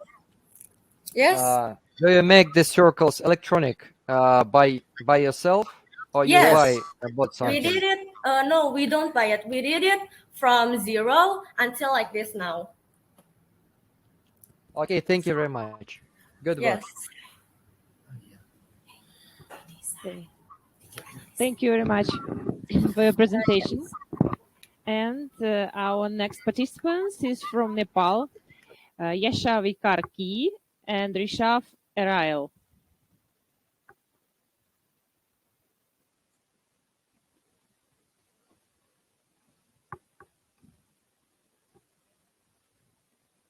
Yes. Do you make the circles electronic by yourself, or you buy something? We did it. No, we don't buy it. We did it from zero until like this now. Okay, thank you very much. Good work. Thank you very much for your presentation. And our next participants is from Nepal, Yashavi Karki and Rishav Erail.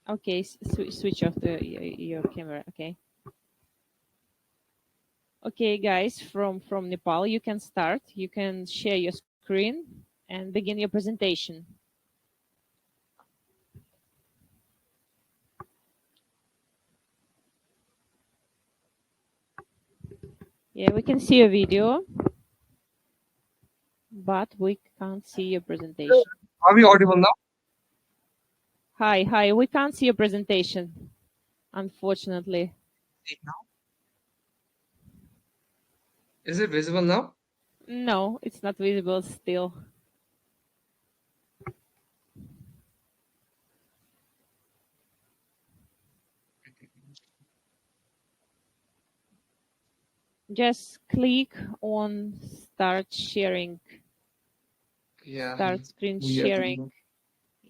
Okay, switch off your camera. Okay. Okay, guys, from Nepal, you can start. You can share your screen and begin your presentation. Yeah, we can see your video, but we can't see your presentation. Are we audible now? Hi, we can't see your presentation, unfortunately. Now? Is it visible now? No, it's not visible still. Just click on start sharing. Yeah. Start screen we have to sharing do-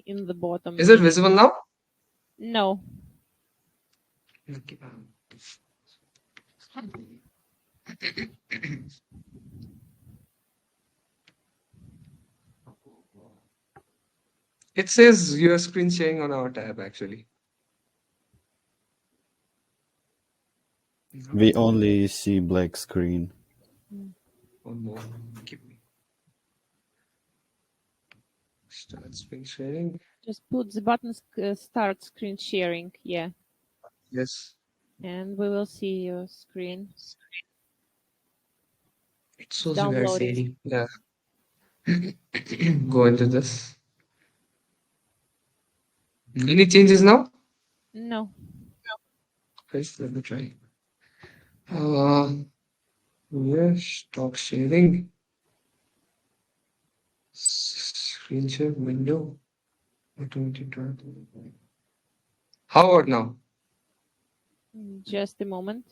in the bottom. Is it menu. visible now? No. Okay. It says your screen sharing on our tab actually. We only see black screen. One more. Give me. Start screen sharing. Just put the button start screen sharing. Yeah. Yes. And we will see your screen. It shows Downloading. Yeah. Go into this. Any changes now? No. Guys, let me try. Yes, stop sharing. Screen share window. Automated turn. How about now? Just a moment.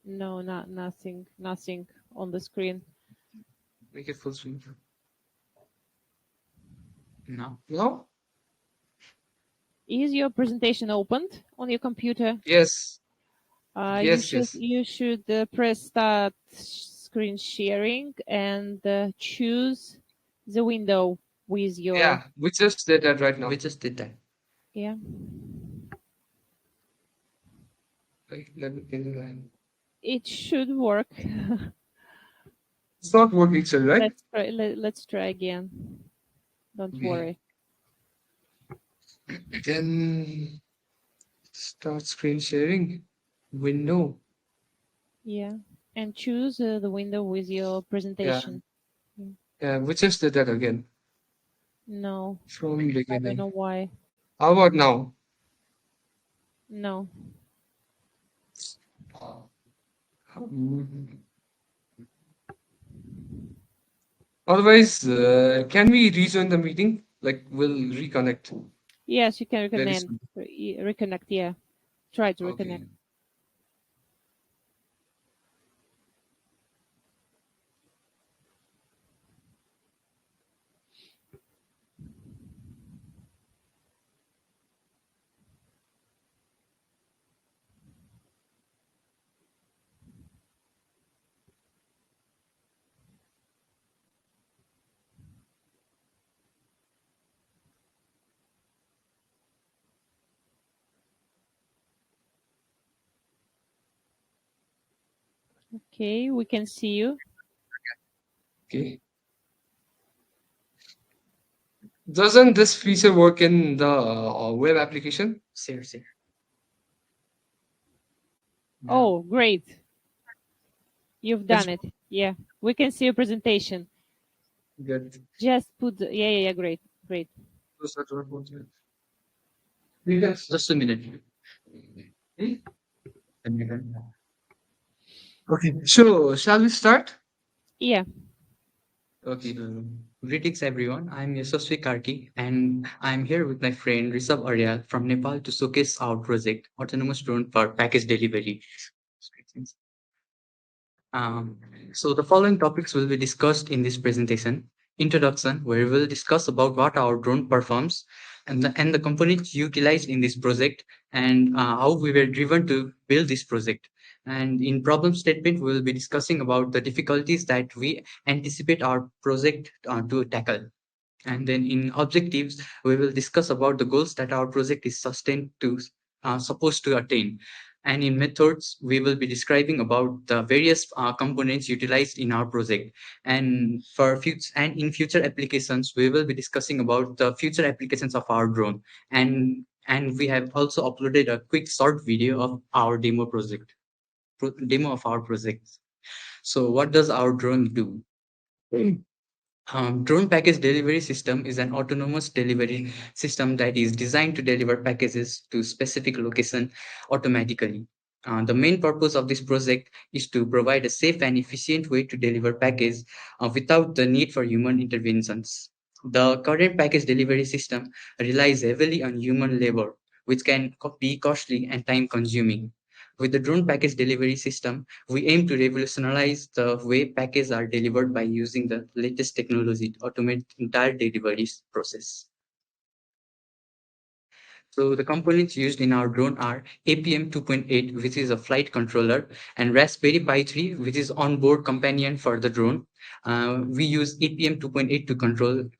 No, nothing on the screen. Make it full screen. No? Is your presentation opened on your computer? Yes. Yes, You should press start screen sharing and choose the window with your. Yeah, we just did that right now. We just did that. Yeah. Wait, let me get the line. It should work. It's not working still, right? Let's try again. Don't Okay. worry. Then start screen sharing window. Yeah. And choose the window with your presentation. Yeah, we just did that again. No. From I beginning. don't know why. How about now? No. Otherwise, can we rejoin the meeting? Like, we'll reconnect. Yes, you can Very reconnect. Reconnect. Yeah. Try to reconnect. Okay. Okay, we can see you. Okay. Doesn't this feature work in the web application? Seriously. Oh, great. You've done it. Yeah. We can see your presentation. Good. Just put yeah, great. Just a minute. Okay, so shall we start? Yeah. Okay. Greetings, everyone. I'm Yashasvi Karki, and I'm here with my friend Rishabh Aryal from Nepal to showcase our project, Autonomous Drone for Package Delivery. Um, so the following topics will be discussed in this presentation. Introduction, where we will discuss about what our drone performs and the components utilized in this project and how we were driven to build this project. And in problem statement, we will be discussing about the difficulties that we anticipate our project to tackle. And then in objectives, we will discuss about the goals that our project is supposed to attain. And in methods, we will be describing about the various components utilized in our project. And in future applications, we will be discussing about the future applications of our drone. And we have also uploaded a quick short video of our demo of our project. So what does our drone do? Drone package delivery system is an autonomous delivery system that is designed to deliver packages to specific location automatically. The main purpose of this project is to provide a safe and efficient way to deliver package without the need for human interventions. The current package delivery system relies heavily on human labor, which can be costly and time consuming. With the drone package delivery system, we aim to revolutionize the way packages are delivered by using the latest technology to automate the entire delivery process. So the components used in our drone are APM 2.8, which is a flight controller, and Raspberry Pi 3, which is onboard companion for the drone. We use APM 2.8 to control,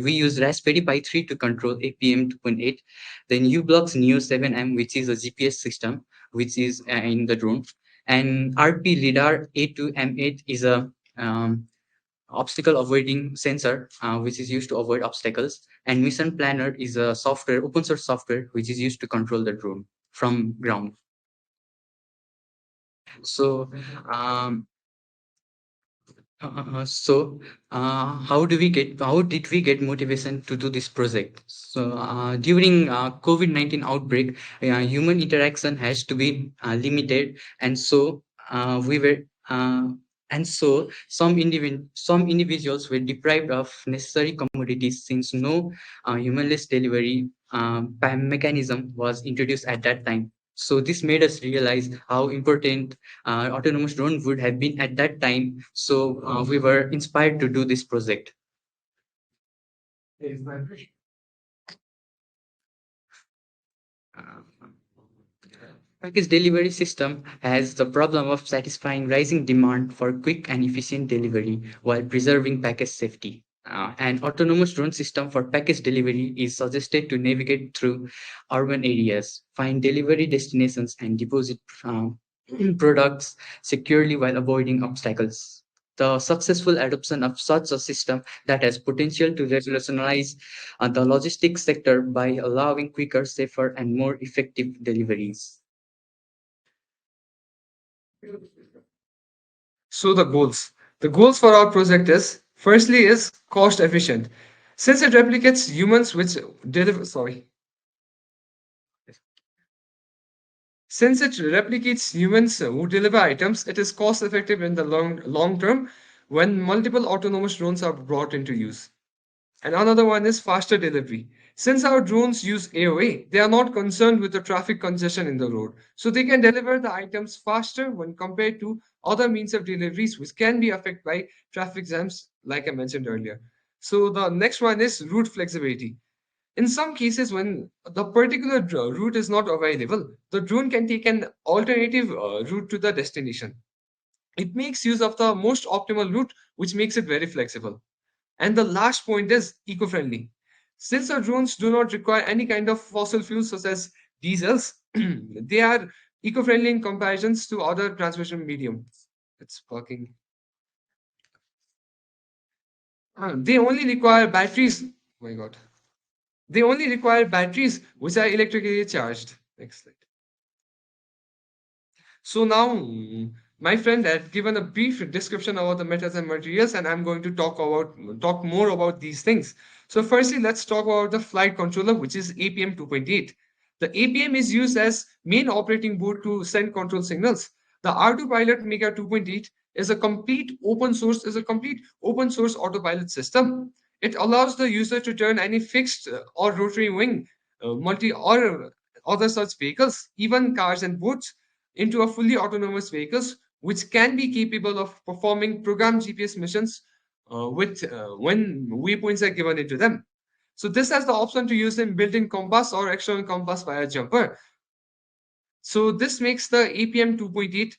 we use Raspberry Pi 3 to control APM 2.8. Then uBlox Neo 7M, which is a GPS system, which is in the drone. And RP LiDAR A2M8 is a obstacle avoiding sensor, which is used to avoid obstacles. And Mission Planner is a open source software, which is used to control the drone from ground. So, how did we get motivation to do this project? So, during COVID-19 outbreak, human interaction has to be limited, and so we were. And so some individuals were deprived of necessary commodities since no humanless delivery mechanism was introduced at that time. So this made us realize how important autonomous drone would have been at that time. So we were inspired to do this project. Package delivery system has the problem of satisfying rising demand for quick and efficient delivery while preserving package safety. An autonomous drone system for package delivery is suggested to navigate through urban areas, find delivery destinations, and deposit products securely while avoiding obstacles. The successful adoption of such a system that has potential to revolutionize the logistics sector by allowing quicker, safer, and more effective deliveries. So the goals for our project is firstly is cost efficient. Since it replicates humans which deliver, since it replicates humans who deliver items, it is cost effective in the long term when multiple autonomous drones are brought into use. And another one is faster delivery. Since our drones use AOA, they are not concerned with the traffic congestion in the road. So they can deliver the items faster when compared to other means of deliveries, which can be affected by traffic jams, like I mentioned earlier. So the next one is route flexibility. In some cases, when the particular route is not available, the drone can take an alternative route to the destination. It makes use of the most optimal route, which makes it very flexible. And the last point is eco-friendly. Since our drones do not require any kind of fossil fuels such as diesels, they are eco-friendly in comparisons to other transportation mediums. It's working. They only require batteries. Oh my God. They only require batteries which are electrically charged. Next slide. So now, my friend had given a brief description about the methods and materials, and I'm going to talk more about these things. So firstly, let's talk about the flight controller, which is APM 2.8. The APM is used as main operating board to send control signals. The R2 Pilot Maker 2.8 is a complete open source autopilot system. It allows the user to turn any fixed or rotary wing, multi or other such vehicles, even cars and boats, into a fully autonomous vehicles which can be capable of performing programmed GPS missions with when waypoints are given into them. So this has the option to use in built-in compass or external compass via jumper. So this makes the APM 2.8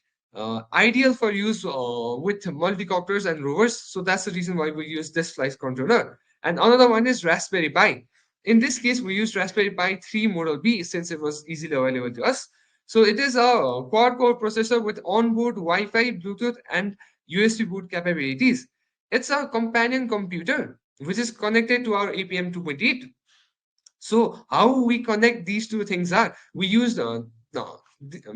ideal for use with multicopters and rovers. So that's the reason why we use this flight controller. And another one is Raspberry Pi. In this case, we used Raspberry Pi 3 Model B since it was easily available to us. So it is a quad-core processor with onboard Wi-Fi, Bluetooth, and USB boot capabilities. It's a companion computer which is connected to our APM 2.8. So how we connect these two things are we use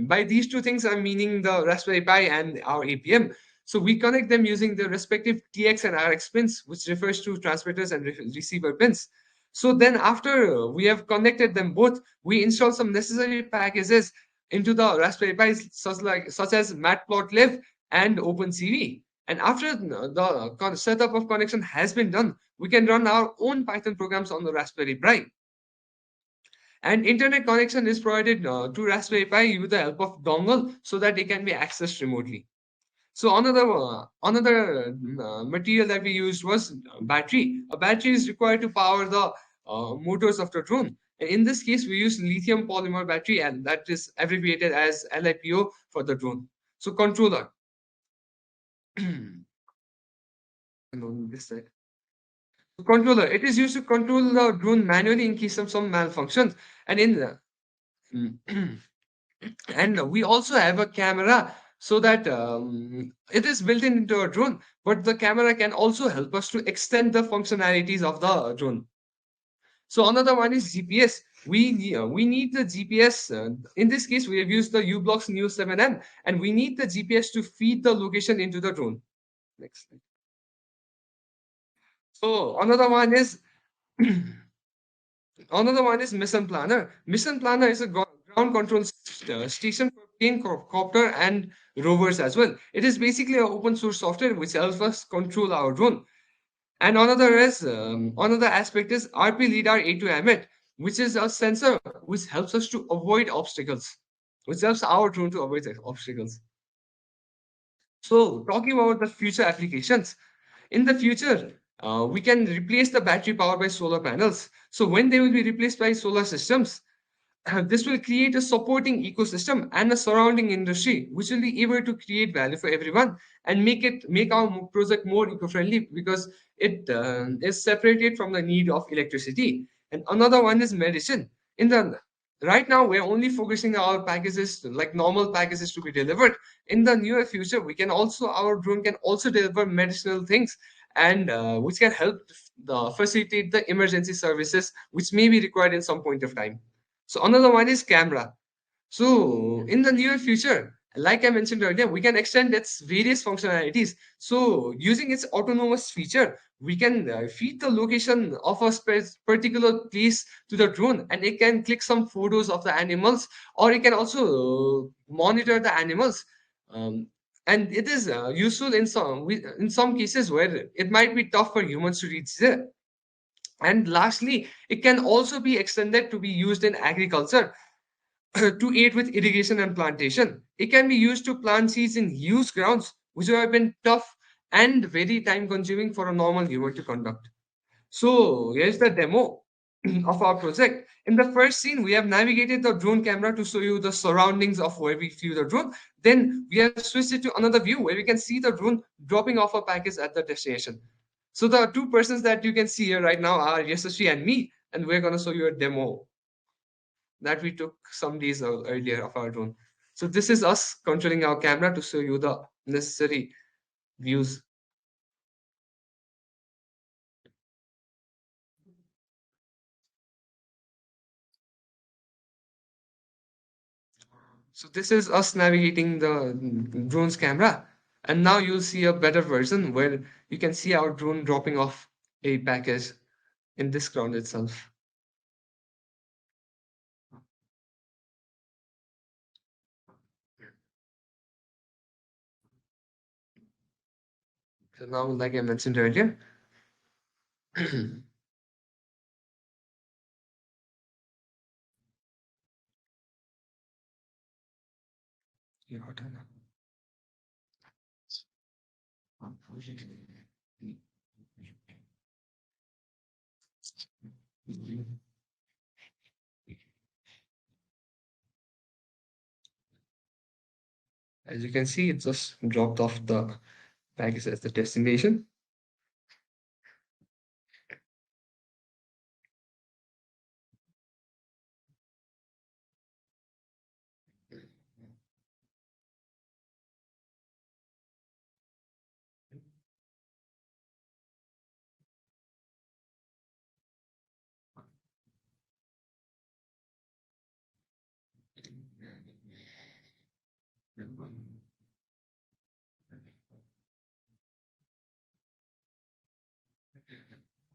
by these two things I'm meaning the Raspberry Pi and our APM. So we connect them using the respective TX and RX pins, which refers to transmitters and receiver pins. So then after we have connected them both, we install some necessary packages into the Raspberry Pi such as Matplotlib and OpenCV. And after the setup of connection has been done, we can run our own Python programs on the Raspberry Pi. And internet connection is provided to Raspberry Pi with the help of dongle so that it can be accessed remotely. So another material that we used was battery. A battery is required to power the motors of the drone. And in this case, we use lithium polymer battery, and that is abbreviated as LiPo for the drone. So controller. And on this side. Controller. It is used to control the drone manually in case of some malfunctions. And in the and we also have a camera so that it is built into a drone, but the camera can also help us to extend the functionalities of the drone. So another one is GPS. We need the GPS. In this case, we have used the uBlocks Neo 7M, and we need the GPS to feed the location into the drone. Next slide. So another one is Mission Planner. Mission Planner is a ground control station for plane, copter, and rovers as well. It is basically an open source software which helps us control our drone. And another aspect is RP LiDAR A2 Emmet, which is a sensor which helps us to avoid obstacles, which helps our drone to avoid obstacles. So talking about the future applications, in the future, we can replace the battery powered by solar panels. So when they will be replaced by solar systems, this will create a supporting ecosystem and a surrounding industry which will be able to create value for everyone and make our project more eco-friendly because it is separated from the need of electricity. And another one is medicine. In the right now we're only focusing our packages like normal packages to be delivered. In the near future, we can also our drone can also deliver medicinal things and which can help facilitate the emergency services which may be required in some point of time. So another one is camera. So in the near future, like I mentioned earlier, we can extend its various functionalities. So using its autonomous feature, we can feed the location of a particular place to the drone, and it can click some photos of the animals, or it can also monitor the animals. Um, and it is useful in some cases where it might be tough for humans to reach there. And lastly, it can also be extended to be used in agriculture to aid with irrigation and plantation. It can be used to plant seeds in huge grounds, which have been tough and very time consuming for a normal human to conduct. So here's the demo of our project. In the first scene, we have navigated the drone camera to show you the surroundings of where we flew the drone. Then we have switched it to another view where we can see the drone dropping off a package at the destination. So the two persons that you can see here right now are Yashasvi and me, and we're gonna show you a demo that we took some days earlier of our drone. So this is us controlling our camera to show you the necessary views. So this is us navigating the drone's camera. And now you'll see a better version where you can see our drone dropping off a package in this ground itself. So now, like I mentioned earlier, as you can see, it just dropped off the package at the destination.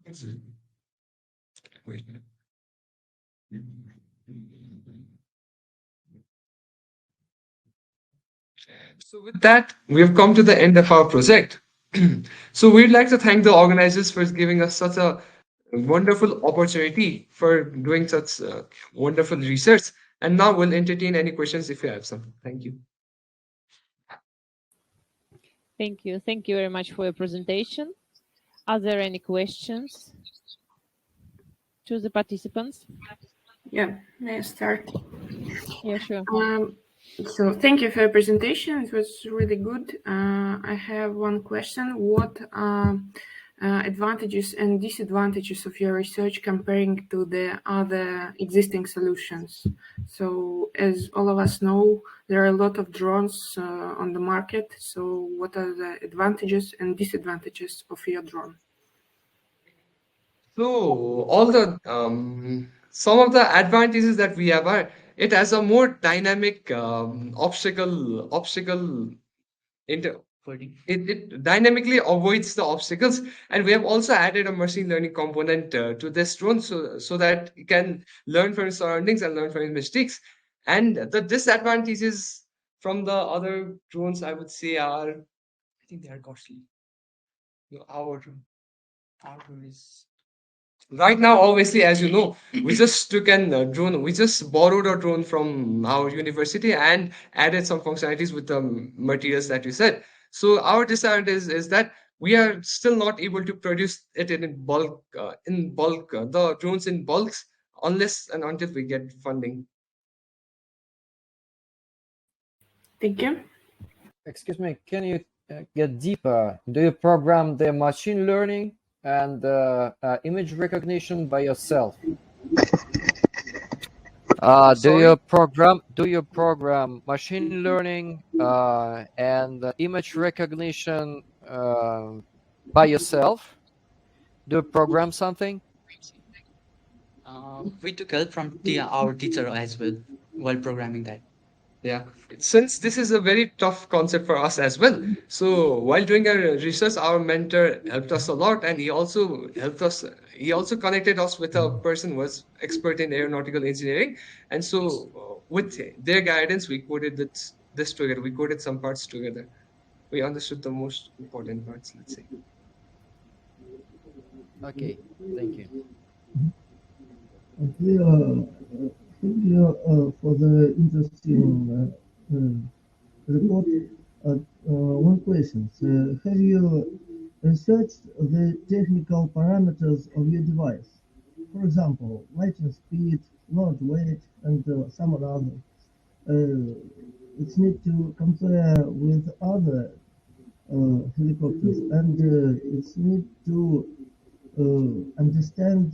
Wait a minute. So with that, we have come to the end of our project. So we'd like to thank the organizers for giving us such a wonderful opportunity for doing such wonderful research. And now we'll entertain any questions if you have some. Thank you. Thank you. Thank you very much for your presentation. Are there any questions to the participants? Yeah, may I start? Yeah, sure. So thank you for your presentation. It was really good. I have one question. What are advantages and disadvantages of your research comparing to the other existing solutions? So as all of us know, there are a lot of drones on the market. So what are the advantages and disadvantages of your drone? So all the some of the advantages that we have are it has a more dynamic obstacle inter it dynamically avoids the obstacles, and we have also added a machine learning component to this drone so that it can learn from its surroundings and learn from its mistakes. And the disadvantages from the other drones, I would say, are I think they are costly. Our drone is right now, obviously, as you know, we just took an drone. We just borrowed a drone from our university and added some functionalities with the materials that you said. So our disadvantage is that we are still not able to produce it in bulk. The drones in bulks, unless and until we get funding. Thank you. Excuse me, can you get deeper? Do you program the machine learning and image recognition by yourself? Do you program machine learning and image recognition by yourself? Do you program something? We took help from our teacher as well while programming that. Yeah, since this is a very tough concept for us as well. So while doing our research, our mentor helped us a lot, and he also helped us. He also connected us with a person who was expert in aeronautical engineering, and so with their guidance, we coded this together. We coded some parts together. We understood the most important parts, let's say. Okay, thank you. Thank you for the interesting report. One question. Have you researched the technical parameters of your device? For example, lighting speed, load weight, and some other. It's need to compare with other helicopters, and it's need to understand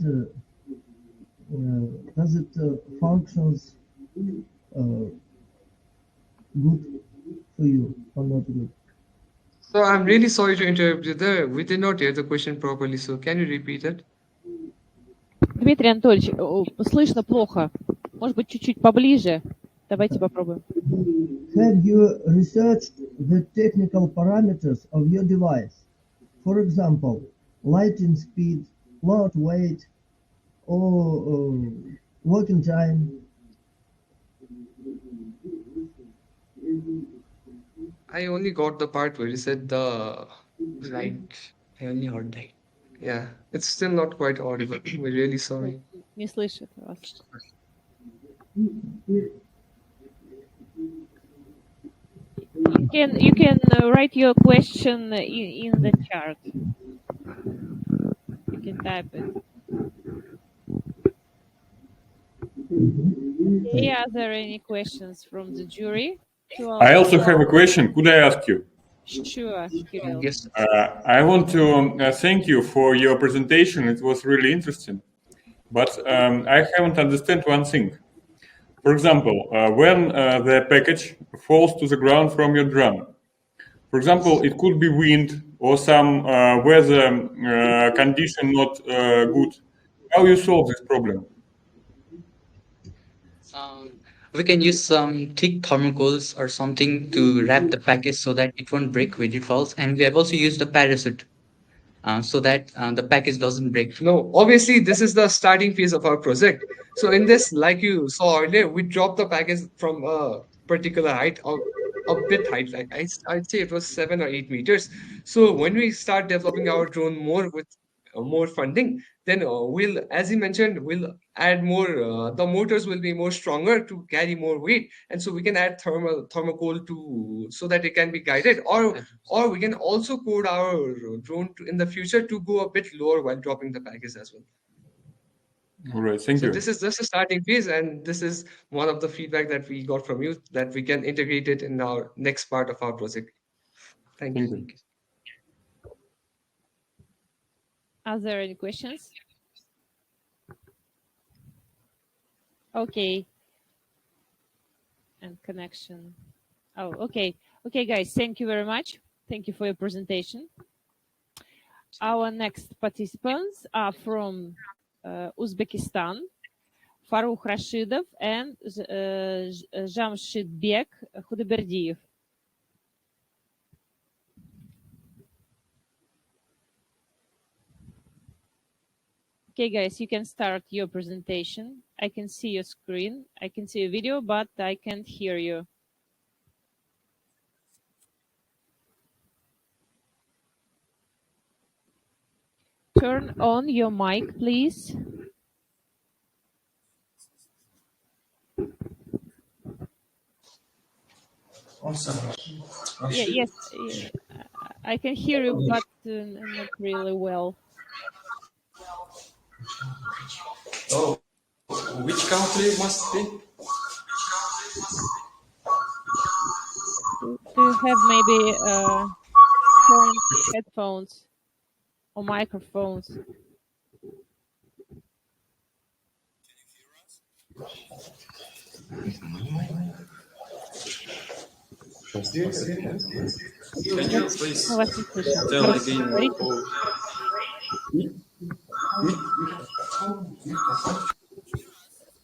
does it functions good for you or not good? So I'm really sorry to interrupt you there. We did not hear the question properly. So can you repeat it? Дмитрий Анатольевич, слышно плохо. Может быть, чуть-чуть поближе? Давайте попробуем. Have you researched the technical parameters of your device? For example, lighting speed, load weight, or working time? I only got the part where you said the light. I only heard that. Yeah, it's still not quite audible. We're really sorry. Не слышит вас. You can write your question in the chat. You can type it. Okay, are there any questions from the jury? I also have a question. Could I ask you? Sure, Kirill. Yes. I want to thank you for your presentation. It was really interesting. But I haven't understand one thing. For example, when the package falls to the ground from your drone, for example, it could be wind or some weather condition not good. How you solve this problem? We can use some thick thermocols or something to wrap the package so that it won't break when it falls. And we have also used a parachute. so that the package doesn't break? No, obviously, this is the starting phase of our project. So in this, like you saw earlier, we dropped the package from a particular height, or a bit height, like I'd say it was 7 or 8 meters. So when we start developing our drone more with more funding, then we'll, as you mentioned, we'll add more. The motors will be more stronger to carry more weight, and so we can add thermocol to so that it can be guided, or we can also code our drone in the future to go a bit lower while dropping the package as well. All right, thank So you. this is just a starting phase, and this is one of the feedback that we got from you, that we can integrate it in our next part of our project. Thank you. Thank you. Are there any questions? Okay. And connection. Oh, okay. Okay, guys, thank you very much. Thank you for your presentation. Our next participants are from Uzbekistan, Farukh Rashidov and Jamshidbek Khudberdiyev. Okay, guys, you can start your presentation. I can see your screen. I can see your video, but I can't hear you. Turn on your mic, please. Yes, I can hear you, but not really well. Oh, which country must be? Do you have maybe headphones or microphones? Can you please tell again?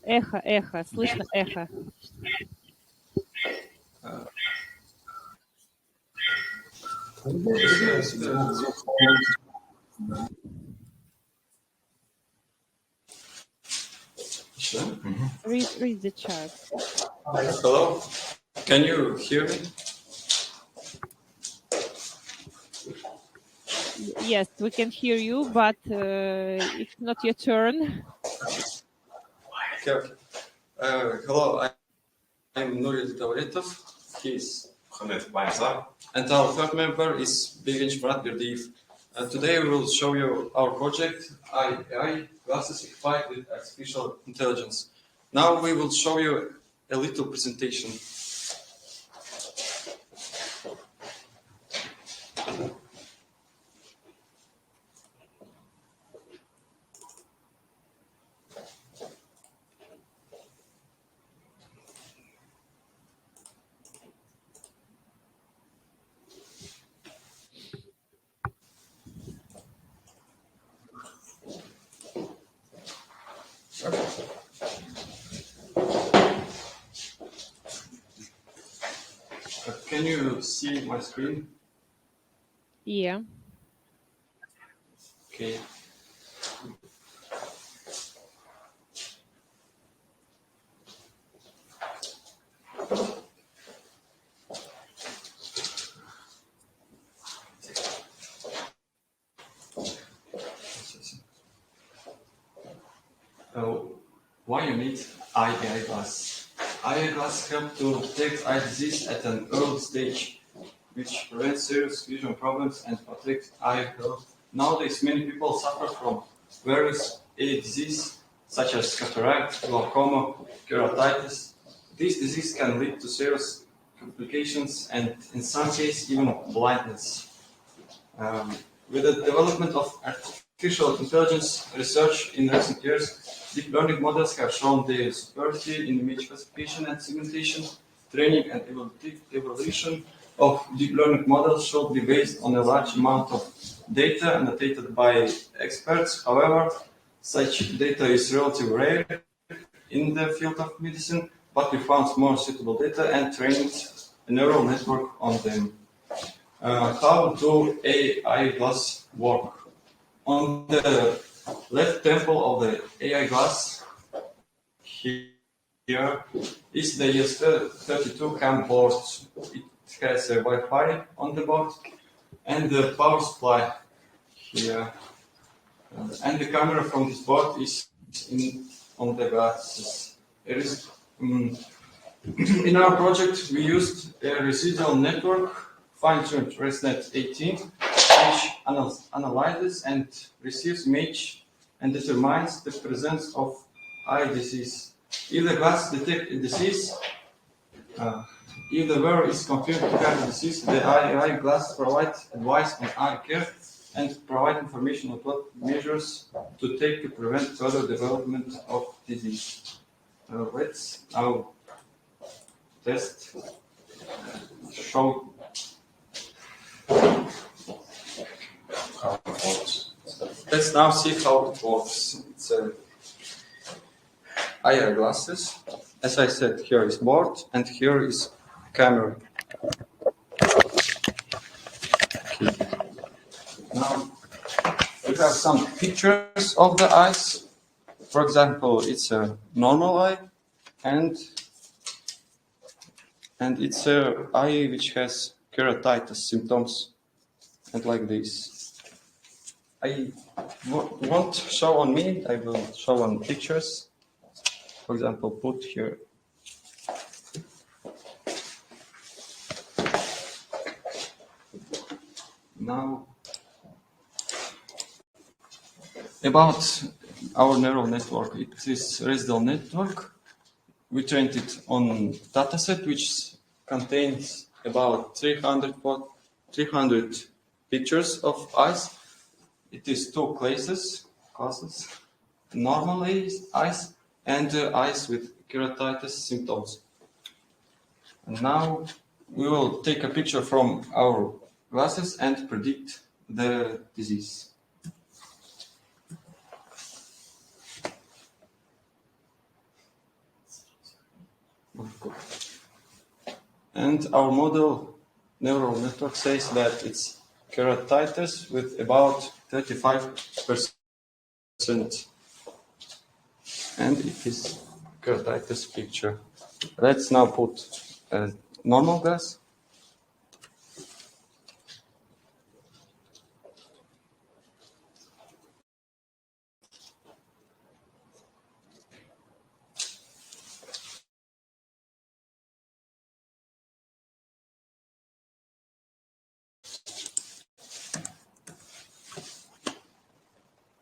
Эхо, слышно эхо. Read the chat. Hello, can you hear me? Yes, we can hear you, but it's not your turn. Okay. Hello, I'm Nuri Davletov. He's and our third member is Beginch Bratbirdiv. Today we will show you our project, AI glasses equipped with artificial intelligence. Now we will show you a little presentation. Can you see my screen? Yeah. Okay. Why you need eye glass? Eye glass help to detect eye disease at an early stage, which prevents serious vision problems and protect eye health. Nowadays, many people suffer from various eye disease, such as cataract, glaucoma, keratitis. This disease can lead to serious complications and, in some cases, even blindness. With the development of artificial intelligence research in recent years, deep learning models have shown their superiority in image classification and segmentation. Training and evaluation of deep learning models should be based on a large amount of data annotated by experts. However, such data is relatively rare in the field of medicine, but we found more suitable data and trained a neural network on them. How do AI glasses work? On the left temple of the AI glass, here is the ES32 cam board. It has a Wi-Fi on the board and the power supply here. And the camera from this board is on the glasses. There is, in our project, we used a residual network, fine-tuned ResNet 18, which analyzes and receives image and determines the presence of eye disease. If the glass detects a disease, if the wearer is confirmed to have a disease, the eye glass provides advice on eye care and provide information on what measures to take to prevent further development of disease. Let's now test, show how it works. Let's now see how it works. It's IR glasses. As I said, here is board and here is camera. Okay. Now we have some pictures of the eyes. For example, it's a normal eye and it's a eye which has keratitis symptoms and like this. I won't show on me, I will show on pictures. For example, put here. Now, about our neural network, it is residual network. We trained it on dataset which contains about 300 pictures of eyes. It is two classes, normal eyes and eyes with keratitis symptoms. And now we will take a picture from our glasses and predict the disease. And our model neural network says that it's keratitis with about 35%. And it is keratitis picture. Let's now put a normal glass.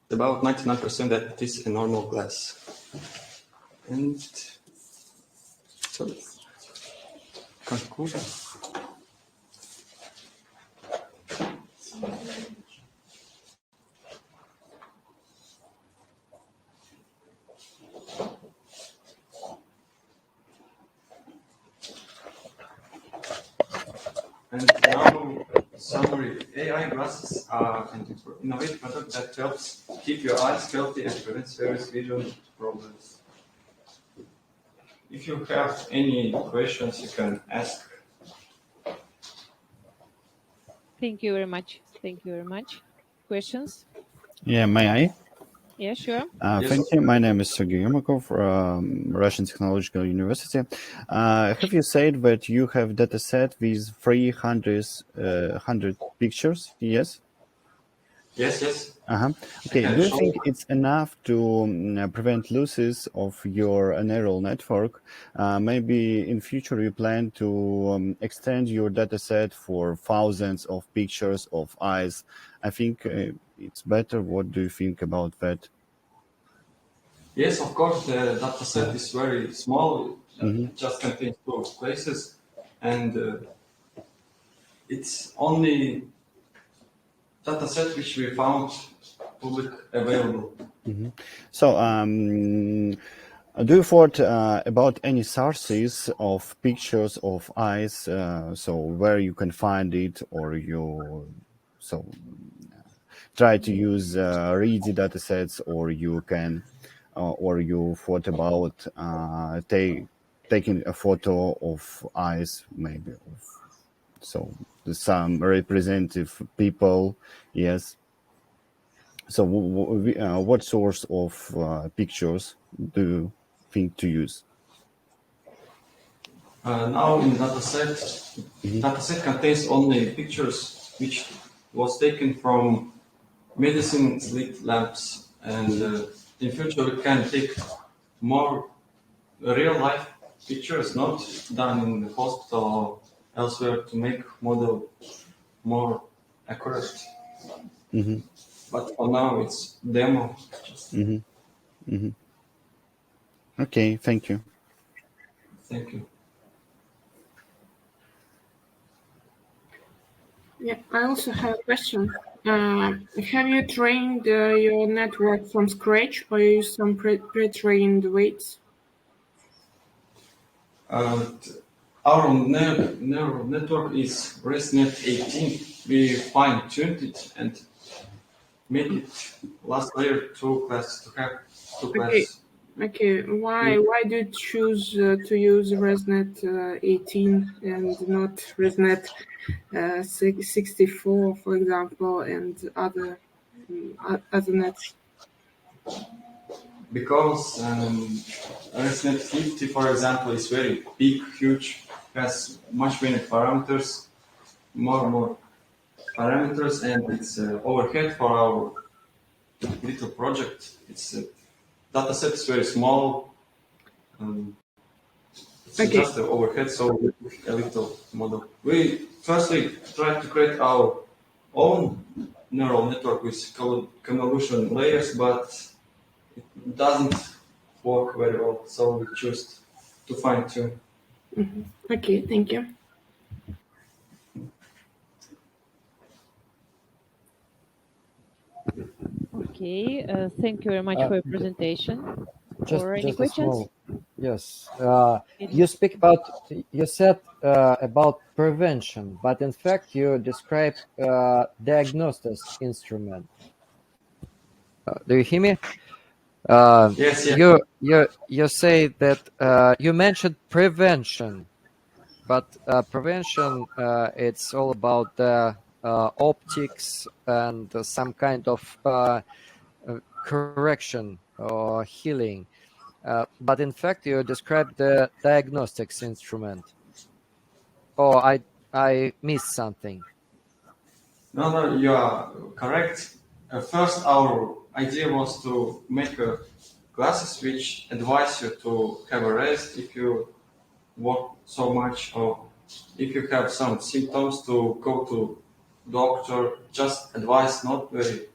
About 99% that it is a normal glass. And so, conclusion. And now, summary. AI glasses are an innovative product that helps keep your eyes healthy and prevents various vision problems. If you have any questions, you can ask. Thank you very much. Questions? Yeah, may I? Yeah, sure. Yes. Thank you. My name is Sergey Yermakov from Russian Technological University. Have you said that you have dataset with 300 pictures? Yes? Yes. Okay, do you think it's enough to prevent losses of your neural network? Maybe in future you plan to extend your dataset for thousands of pictures of eyes. I think it's better. What do you think about that? Yes, of course, the dataset is very small. It just contains two places, and it's only dataset which we found public available. So, do you thought about any sources of pictures of eyes? So where you can find it, or you try to use ready datasets, or you can, or you thought about taking a photo of eyes, maybe so some representative people, yes. So what source of pictures do you think to use? Now in dataset contains only pictures which was taken from medicine slit lamps, and in future we can take more real life pictures, not done in the hospital or elsewhere, to make model more accurate. But for now it's demo. Okay, thank you. Thank you. Yeah, I also have a question. Have you trained your network from scratch, or you use some pre-trained weights? Our neural network is ResNet 18. We fine-tuned it and made it last layer two classes to have two classes. Okay. Why do you choose to use ResNet 18 and not ResNet 64, for example, and other nets? Because ResNet 50, for example, is very big, huge, has much many parameters, more parameters, and it's overhead for our little project. It's data set is very small. It's just the overhead, so a little model. We firstly tried to create our own neural network with convolution layers, but it doesn't work very well, so we choose to fine tune. Okay, thank you. Okay, thank you very much for your presentation. Just Or any a questions? small, yes. You said about prevention, but in fact you described diagnostics instrument. Do you hear me? Yes. You say that you mentioned prevention, but prevention it's all about the optics and some kind of correction or healing. But in fact, you described the diagnostics instrument. Oh, I missed something. No, you are correct. First, our idea was to make glasses which advise you to have a rest if you work so much, or if you have some symptoms to go to doctor. Just advice, not very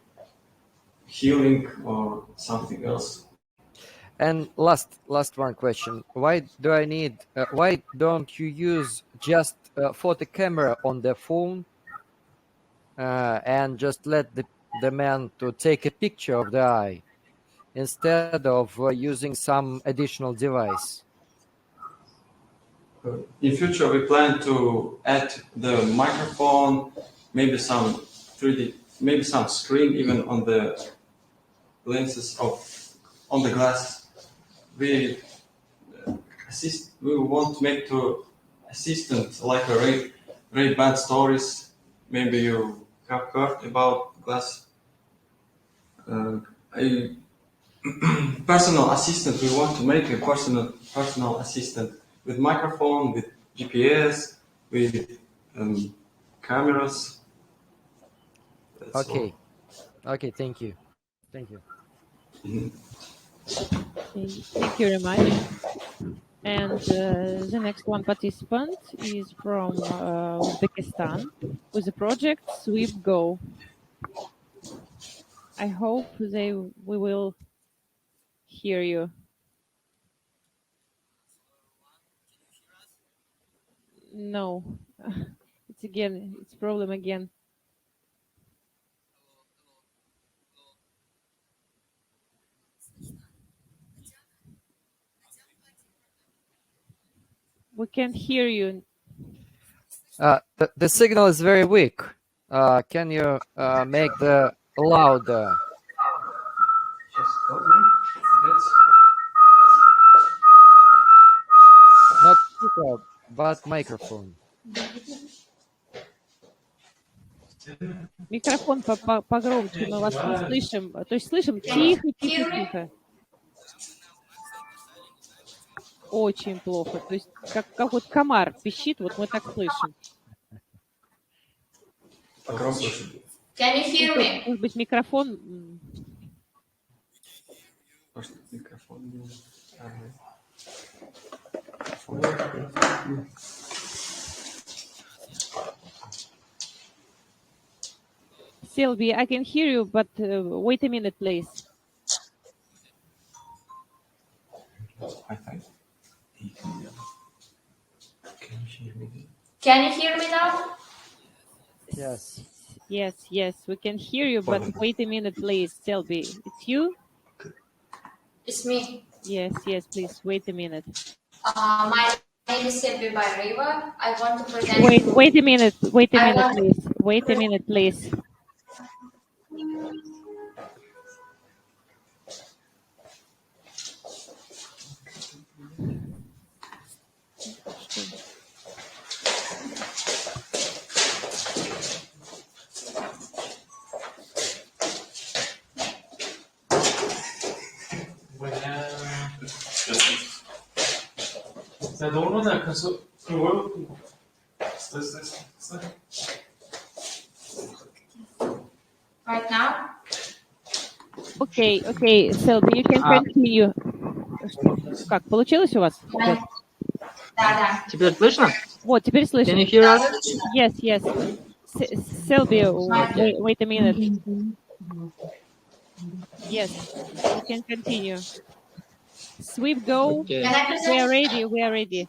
healing or something else. And last one question: Why do I need? Why don't you use just photo camera on the phone and just let the man to take a picture of the eye instead of using some additional device? In future, we plan to add the microphone, maybe some 3D, maybe some screen even on the lenses on the glass. We want to make to assistant like a Ray-Ban stories. Maybe you have heard about glass. A personal assistant. We want to make a personal assistant with microphone, with GPS, with cameras. That's Okay. Okay. Thank you. all. Okay, thank you very much. And the next one participant is from Uzbekistan with the project Sweep Go. I hope we will hear you. No, it's problem again. We can't hear you. The signal is very weak. Can you make the louder? Not speaker, but microphone. Микрофон погромче, мы вас не слышим. То есть слышим тихо, тихо, тихо. Очень плохо. То есть как вот комар пищит, вот мы так слышим. Can you hear me? Может быть, микрофон... Может, микрофон не... Sylvie, I can hear you, but wait a minute, please. Can you hear me now? Yes. Yes, we can hear you, but wait a minute, please, Sylvie. It's you? It's me. Yes, please, wait a minute. My name is Sylvie Bayreva. I want to present Wait a minute, please. Wait a minute, please. right now. Okay, Sylvie, you can continue. Как, получилось у вас? Да. Теперь слышно? Вот, теперь слышно. Can you hear us? Yes. Sylvie, wait a minute. Yes, you can continue. Swift, go. Okay. Can I present? We are ready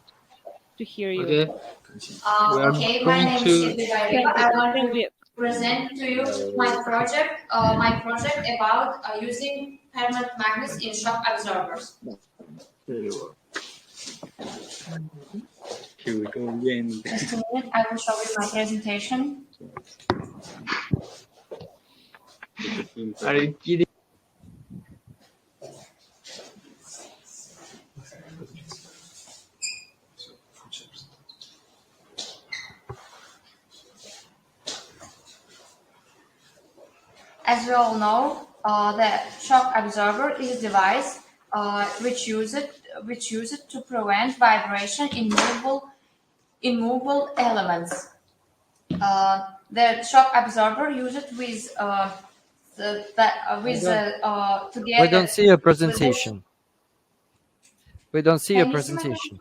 to hear you. Okay. Okay, my name is Sylvie Bayreva. I want to Sylvie. present to you my project about using permanent magnets in shock absorbers. Here we go again. Just a minute, I will show you my presentation. Are you kidding? As we all know, the shock absorber is a device which use it to prevent vibration in movable elements. The shock absorber use it with together. We don't see a presentation. We don't see a Can you see my presentation.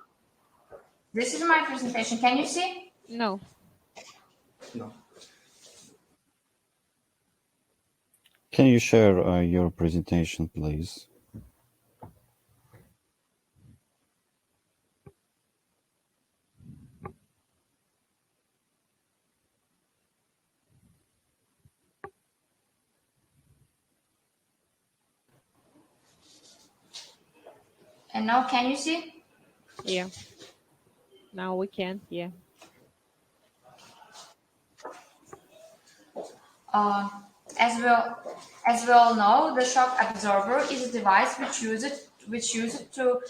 This is my presentation. Can you see? No. Can you share your presentation, please? And now can you see? Yeah. Now we can, yeah. As we all know, the shock absorber is a device which use it to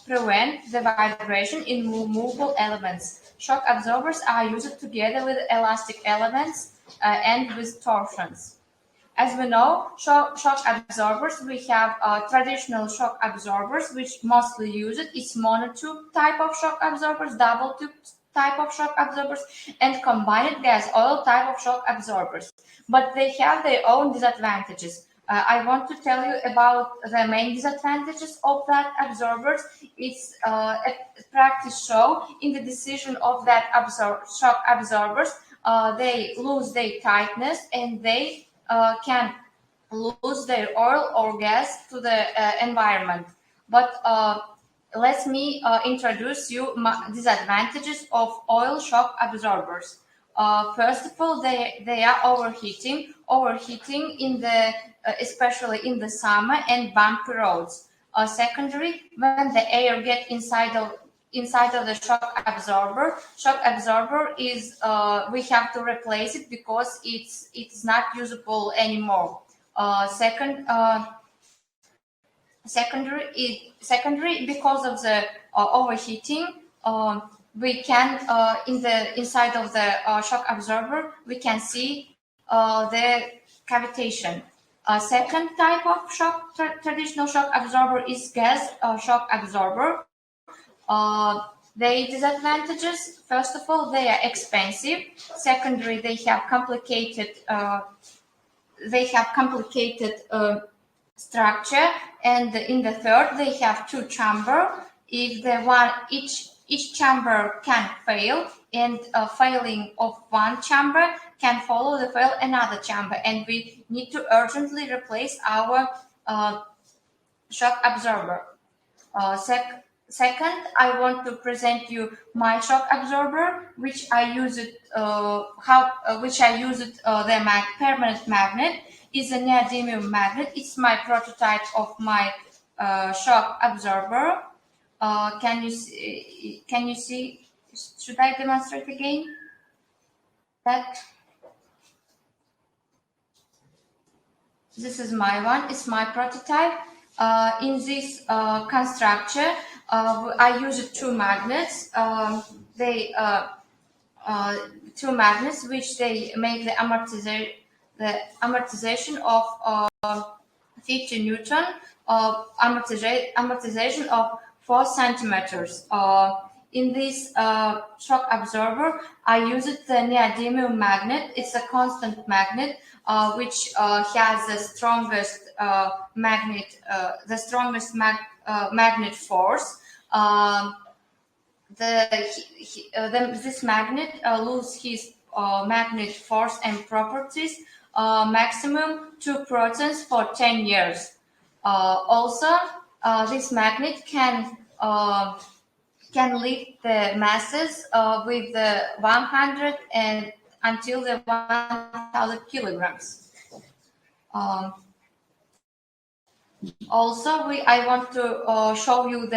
prevent the vibration in movable elements. Shock absorbers are used together with elastic elements and with torsions. As we know, shock absorbers, we have traditional shock absorbers, which mostly use it. It's monotube type of shock absorbers, double tube type of shock absorbers, and combined gas oil type of shock absorbers. But they have their own disadvantages. I want to tell you about the main disadvantages of that absorbers. It's a practice show in the decision of that shock absorbers. They lose their tightness and they can lose their oil or gas to the environment. But let me introduce you disadvantages of oil shock absorbers. First of all, they are overheating in the especially in the summer and bumpy roads. Secondary, when the air gets inside of the shock absorber is we have to replace it because it's not usable anymore. Secondary because of the overheating, we can in the inside of the shock absorber we can see the cavitation. Second type of traditional shock absorber is gas shock absorber. Their disadvantages: first of all, they are expensive. Secondly, they have complicated structure, and in the third, they have two chamber. If the one each chamber can fail, and failing of one chamber can follow the fail another chamber, and we need to urgently replace our shock absorber. Second, I want to present you my shock absorber, which I use it. The permanent magnet is a neodymium magnet. It's my prototype of my shock absorber. Can you see? Can you see? Should I demonstrate again? That this is my one. It's my prototype. In this constructor, I used two magnets. Two magnets which they make the amortization of 50 Newton, amortization of 4 centimeters. In this shock absorber, I used the neodymium magnet. It's a constant magnet which has the strongest magnet force. This magnet loses his magnet force and properties maximum 2 protons for 10 years. Also, this magnet can lift the masses with the 100 and until the 1,000 kilograms. Also, I want to show you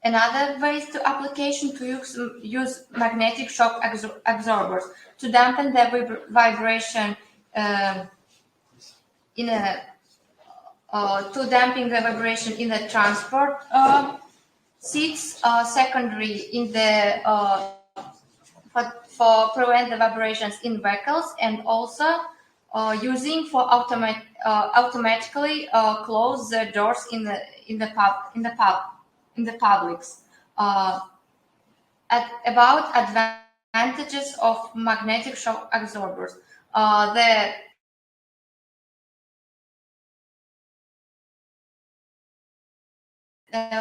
another ways to application to use magnetic shock absorbers to dampen the vibration to damping the vibration in the transport seats. Secondary in the for prevent the vibrations in vehicles, and also using for automatically close the doors in the publics. About advantages of magnetic shock absorbers.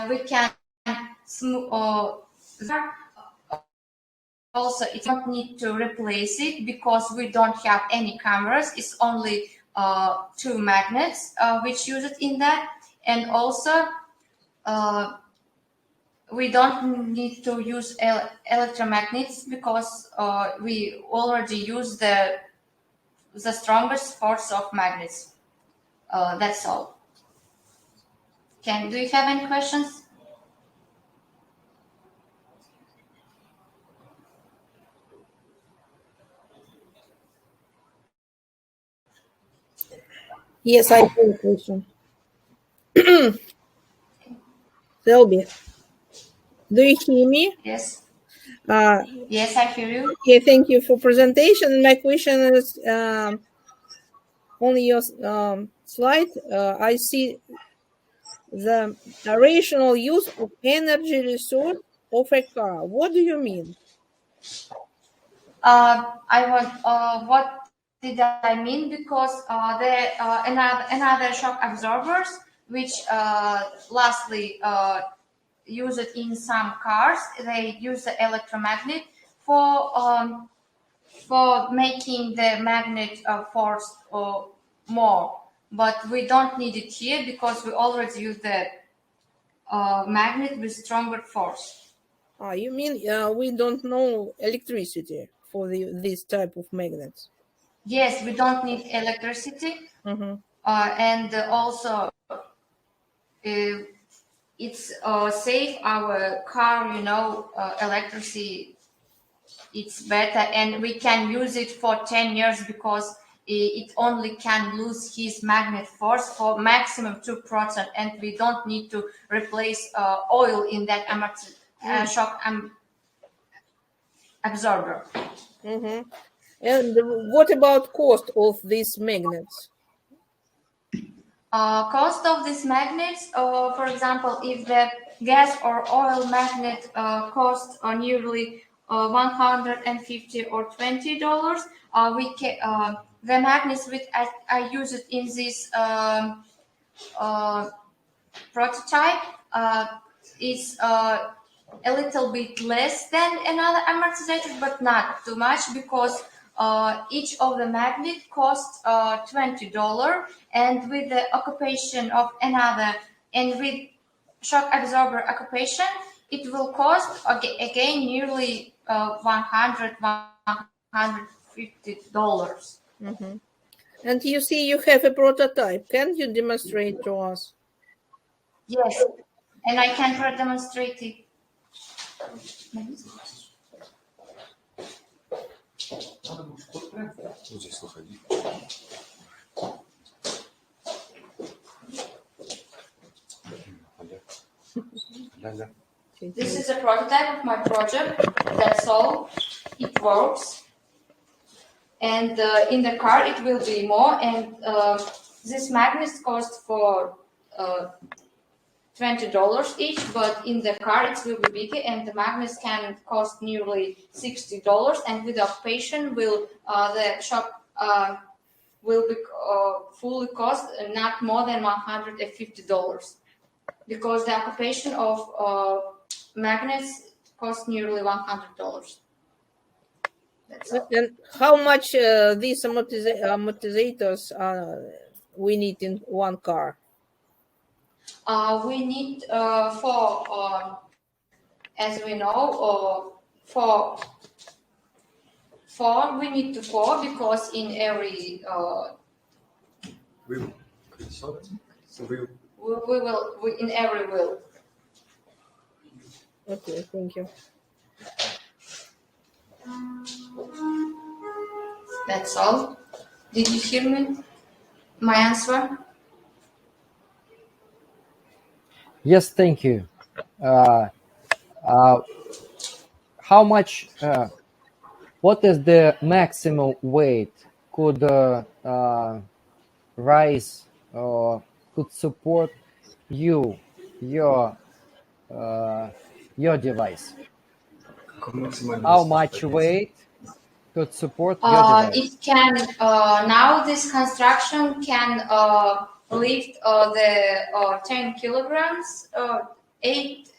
We can also, it don't need to replace it because we don't have any cameras. It's only 2 magnets which use it in that, and also we don't need to use electromagnets because we already use the strongest force of magnets. That's all. Do you have any questions? Yes, I have a question. Selby, do you hear me? Yes. Yes, I hear you. Okay, thank you for presentation. My question is on your slide. I see the rational use of energy resource of a car. What do you mean? What did I mean? Because there are another shock absorbers which lastly use it in some cars. They use the electromagnet for making the magnet force more, but we don't need it here because we already use the magnet with stronger force. You mean we don't know electricity for this type of magnets? Yes, we don't need electricity. Mm-hmm. And also it's save our car, electricity. It's better, and we can use it for 10 years because it only can lose his magnet force for maximum 2 protons, and we don't need to replace oil in that shock absorber. Mm-hmm. And what about cost of these magnets? Cost of these magnets, for example, if the gas or oil magnet costs nearly 150 or $20, the magnets which I used in this prototype is a little bit less than another amortizator, but not too much, because each of the magnet costs $20, and with the occupation of another, and with shock absorber occupation, it will cost again nearly $150. Mm-hmm. And you see, you have a prototype. Can you demonstrate to us? Yes, and I can demonstrate it. This is a prototype of my project. That's all. It works. And in the car it will be more. And this magnets cost for $20 each, but in the car it will be bigger, and the magnets can cost nearly $60. And with the occupation, the shop will be fully cost not more than $150, because the occupation of magnets cost nearly $100. And how much these amortizators we need in one car? We need as we know, four. We need to four, because in every in every wheel. Okay, thank you. That's all. Did you hear me? My answer? Yes, thank you. How much? What is the maximum weight could rise or could support your device? How much weight could support your device? It can now this construction can lift the 10 kilograms, 8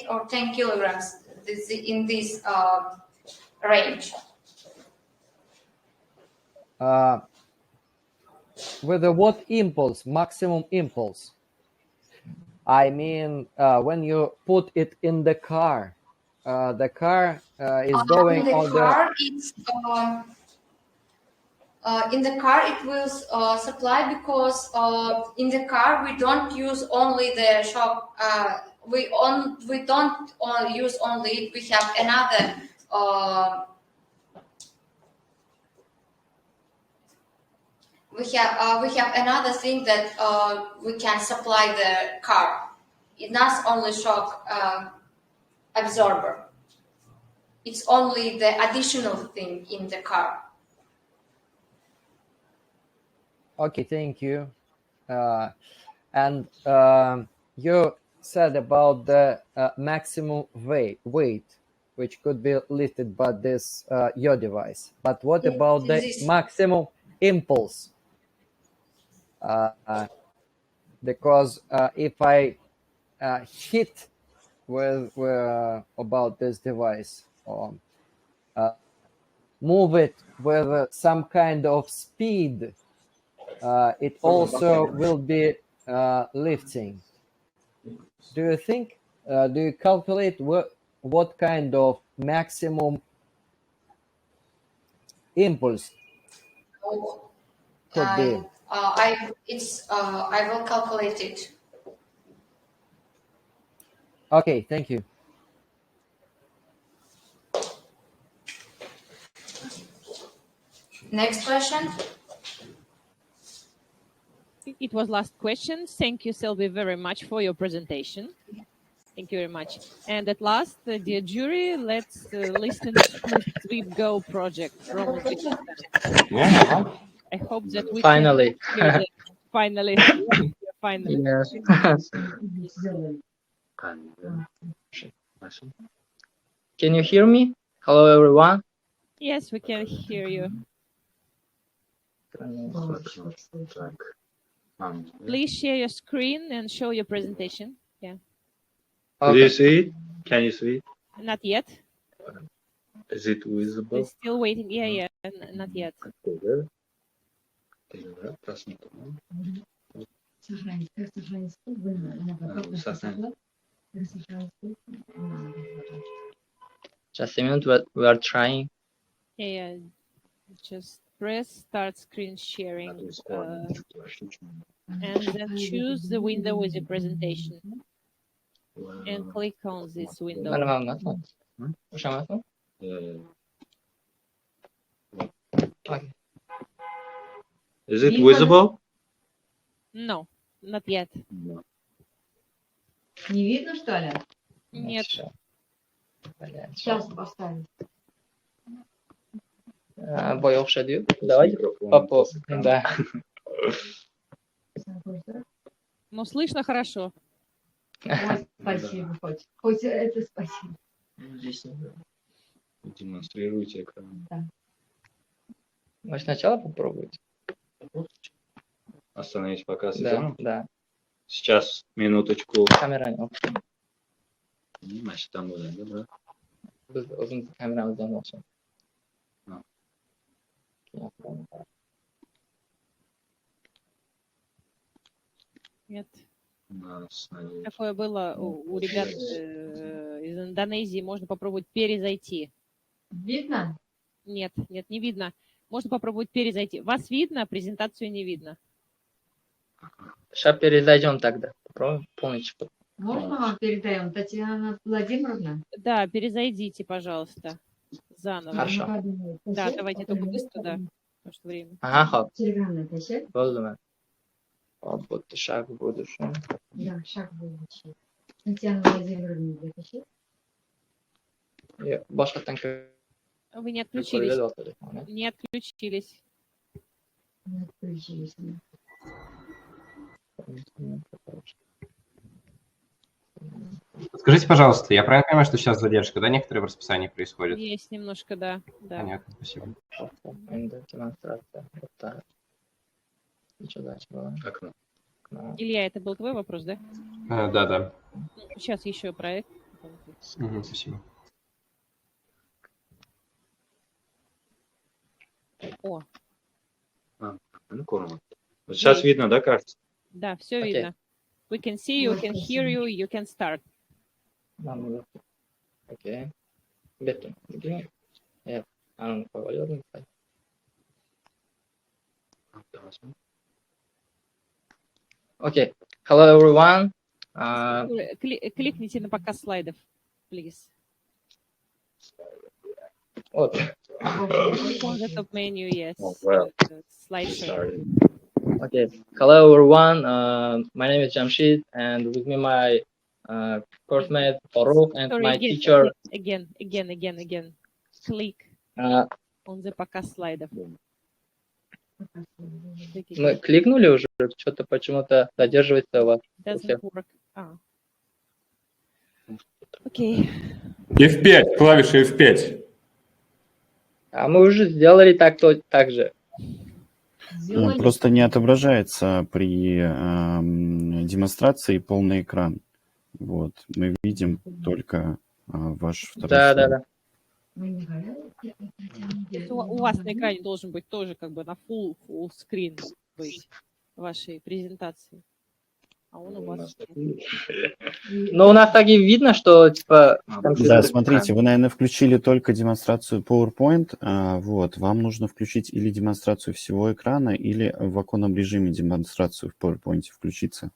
or 10 kilograms in this range. With what impulse, maximum impulse? I mean, when you put it in the car is going in the on car, it's in the car it will supply, because in the car we don't use only the shock. We don't use only it. We have another. We have another thing that we can supply the car. It's not only shock absorber. It's only the additional thing in the car. Okay, thank you. And you said about the maximum weight, which could be lifted by this your device. But what about the maximum impulse? Because if I hit with about this device, or move it with some kind of speed, it also will be lifting. Do you think? Do you calculate what kind of maximum impulse could be? I will calculate it. Okay, thank you. Next question. It was last question. Thank you, Sylvie, very much for your presentation. Thank you very much. And at last, dear jury, let's listen to Sweep Go project from Uzbekistan. I hope that we Finally. can hear them. Finally. Finally. Yes. Can you hear me? Hello, everyone. Yes, we can hear you. Please share your screen and show your presentation. Yeah. Do you see it? Can you see it? Not yet. Is it visible? We're still waiting. Yeah, not yet. Just a minute, we are trying. Yeah. Just press start screen sharing and then choose the window with your presentation and click on this window. Okay. Is it visible? No, not yet. No. Не видно, что ли? Нет. Сейчас поставим. Бой diyor. Давайте попробуем. Да. Но слышно хорошо. Ой, спасибо, хоть это спасибо. Демонстрируйте экран. Да. Вы сначала попробуйте. Остановить показ Да, экрана? да. Сейчас, минуточку. Камера yok. Значит, там будет, да? Biz uzun kameramızdan olsun. Нет. Такое было у ребят из Индонезии. Можно попробовать перезайти. Видно? Нет, не видно. Можно попробовать перезайти. Вас видно, а презентацию не видно. Сейчас перезайдем тогда. Попробуем полностью. Можно вам передаем, Татьяна Владимировна? Да, перезайдите, пожалуйста, заново. Хорошо. Да, давайте только быстро, да, потому что время. Aha, hop. Телеграммная кассета? Oldu mu? Bu şarkı budur şu an. Да, шаг будущий. Татьяна Владимировна, запиши. Başkattan Вы не отключились. Не отключились. Не отключились. Скажите, пожалуйста, я правильно понимаю, что сейчас задержка, да, некоторые в расписании происходят? Есть немножко, да. Понятно, спасибо. Окно. Илья, это был твой вопрос, да? Да. Сейчас еще проект. Спасибо. О. Вот сейчас видно, да, кажется? Да, все видно. We can see you, can hear you, you can start. Okay. Better. Yeah. Okay. Hello, everyone. Кликните на показ слайдов, please. Вот. On the top menu, yes. Slideshow. Okay. Hello, everyone. My name is Jamshid, and with me my course mate Farooq and Sorry, my again, teacher. Again. Click on the показ слайдов. Мы кликнули уже, что-то почему-то задерживается у вас. Doesn't work. Окей. F5, клавиша F5. А мы уже сделали так же. Просто не отображается при демонстрации полный экран. Вот. Мы видим только ваш второй слайд. Да. У вас на экране должен быть тоже как бы на full screen быть вашей презентации. А он у вас нет. Но у нас так и видно, что типа... Да, смотрите, вы, наверное, включили только демонстрацию PowerPoint. Вот, вам нужно включить или демонстрацию всего экрана, или в оконном режиме демонстрацию в PowerPoint включиться.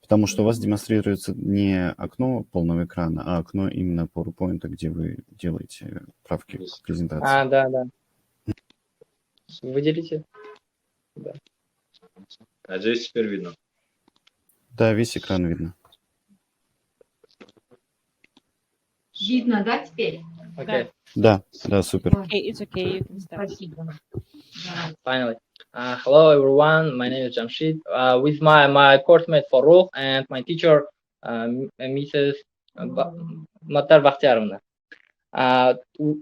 Потому что у вас демонстрируется не окно полного экрана, а окно именно PowerPoint, где вы делаете правки к презентации. Да. Выделите. Да. А здесь теперь видно. Да, весь экран видно. Видно, да, теперь? Okay. Да, супер. Okay, it's okay. You can start. Finally. Hello everyone, my name is Jamshid. With my course mate Farouk and my teacher, Mrs. Matar Bakhtiarovna.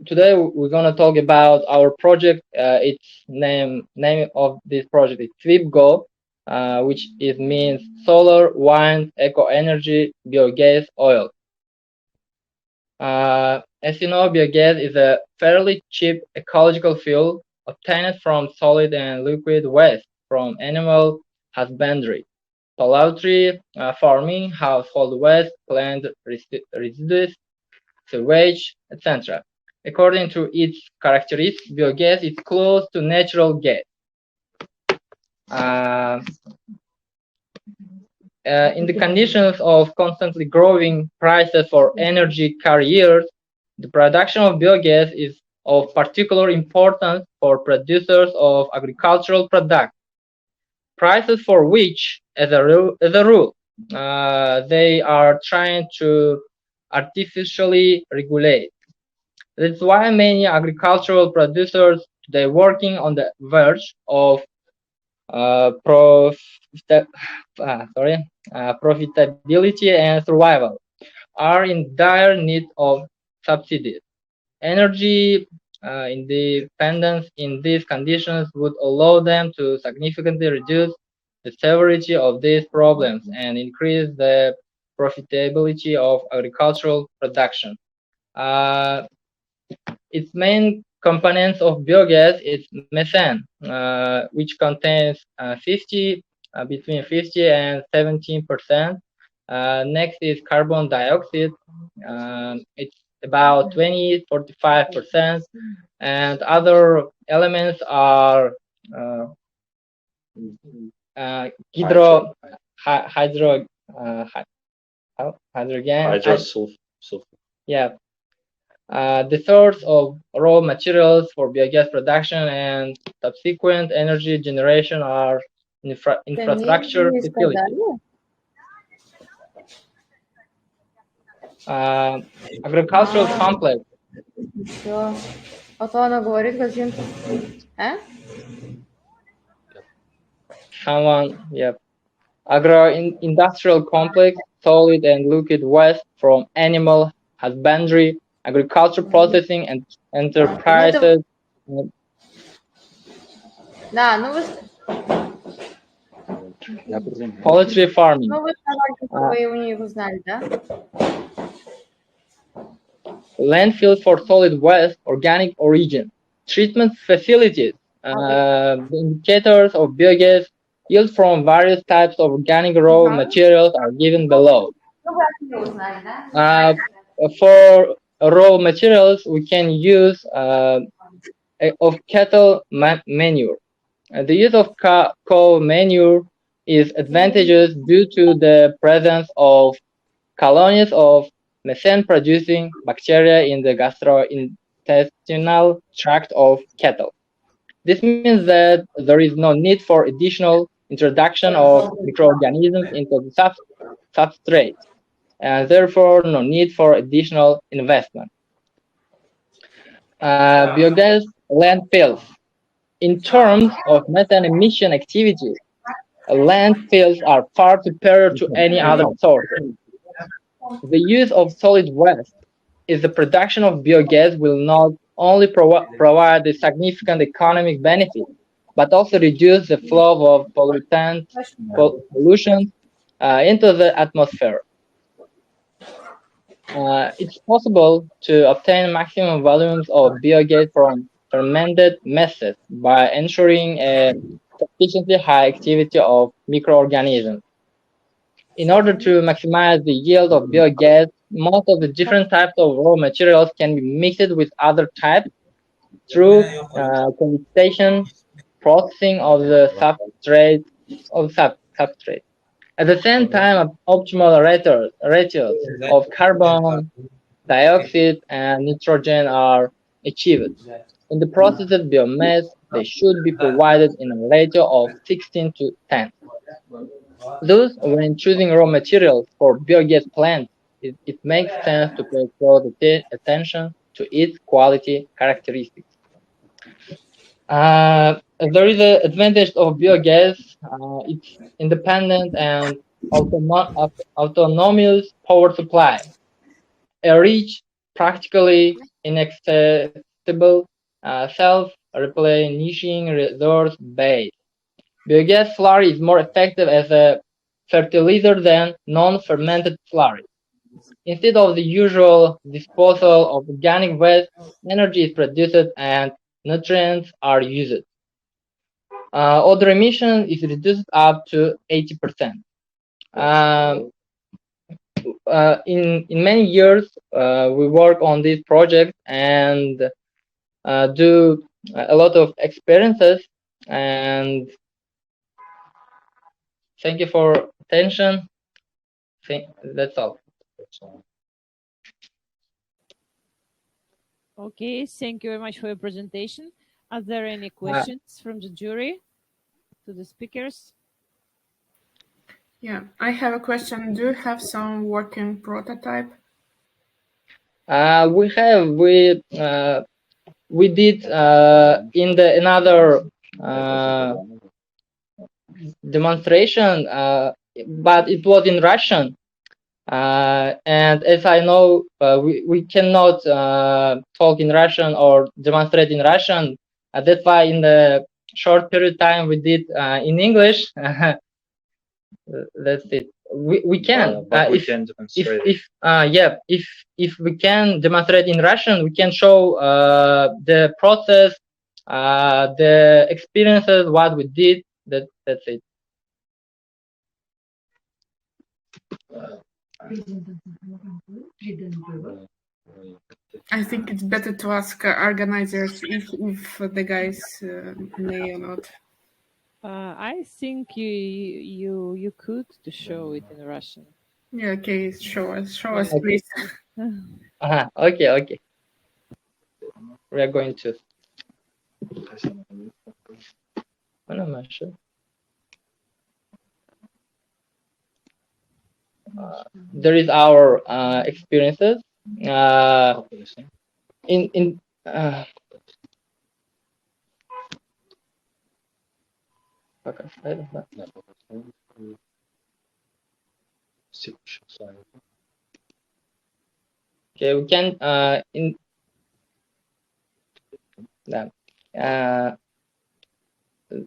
Today we're gonna talk about our project. Its name of this project is SWIPGO, which means solar, wind, eco energy, biogas, oil. As you know, biogas is a fairly cheap ecological fuel obtained from solid and liquid waste from animal husbandry, poultry farming, household waste, plant residues, sewage, etc. According to its characteristics, biogas is close to natural gas. In the conditions of constantly growing prices for energy carriers, the production of biogas is of particular importance for producers of agricultural products, prices for which, as a rule, they are trying to artificially regulate. That's why many agricultural producers today working on the verge of profitability and survival are in dire need of subsidies. Energy independence in these conditions would allow them to significantly reduce the severity of these problems and increase the profitability of agricultural production. Its main components of biogas is methane, which contains between 50 and 17%. Next is carbon dioxide. It's about 20-45%, and other elements are hydrogen. Yeah. The source of raw materials for biogas production and subsequent energy generation are infrastructure facilities. Agricultural complex. Все. А то она говорит каким-то... Yep. Agro-industrial complex, solid and liquid waste from animal husbandry, agriculture processing and enterprises. Да, ну вы... Poultry farming. Ну вы сказали, что вы у них узнали, да? Landfills for solid waste, organic origin. Treatment facilities. The indicators of biogas yield from various types of organic raw materials are given below. For raw materials, we can use of cattle manure. The use of cow manure is advantageous due to the presence of colonies of methane-producing bacteria in the gastrointestinal tract of cattle. This means that there is no need for additional introduction of microorganisms into the substrate, and therefore no need for additional investment. Biogas landfills. In terms of methane emission activity, landfills are far superior to any other source. The use of solid waste is the production of biogas will not only provide a significant economic benefit, but also reduce the flow of pollution into the atmosphere. It's possible to obtain maximum volumes of biogas from fermented messes by ensuring a sufficiently high activity of microorganisms. In order to maximize the yield of biogas, most of the different types of raw materials can be mixed with other types through condensation processing of the substrate. At the same time, optimal ratios of carbon dioxide and nitrogen are achieved. In the processed biomass, they should be provided in a ratio of 16:10. Thus, when choosing raw materials for biogas plants, it makes sense to pay close attention to its quality characteristics. There is an advantage of biogas. It's independent and autonomous power supply. A rich, practically inaccessible, self-replenishing resource base. Biogas slurry is more effective as a fertilizer than non-fermented slurry. Instead of the usual disposal of organic waste, energy is produced and nutrients are used. Odor emission is reduced up to 80%. In many years, we work on this project and do a lot of experiences. And thank you for attention. That's all. Okay, thank you very much for your presentation. Are there any questions from the jury to the speakers? Yeah, I have a question. Do you have some working prototype? We did in another demonstration, but it was in Russian. And as I know, we cannot talk in Russian or demonstrate in Russian. That's why in the short period of time we did in English. That's it. We can. But we can demonstrate. If we can demonstrate in Russian, we can show the process, the experiences, what we did. That's it. I think it's better to ask organizers if the guys may or not. I think you could to show it in Russian. Yeah, okay, show us, please. Okay. We are going to. There is our experiences in okay, we can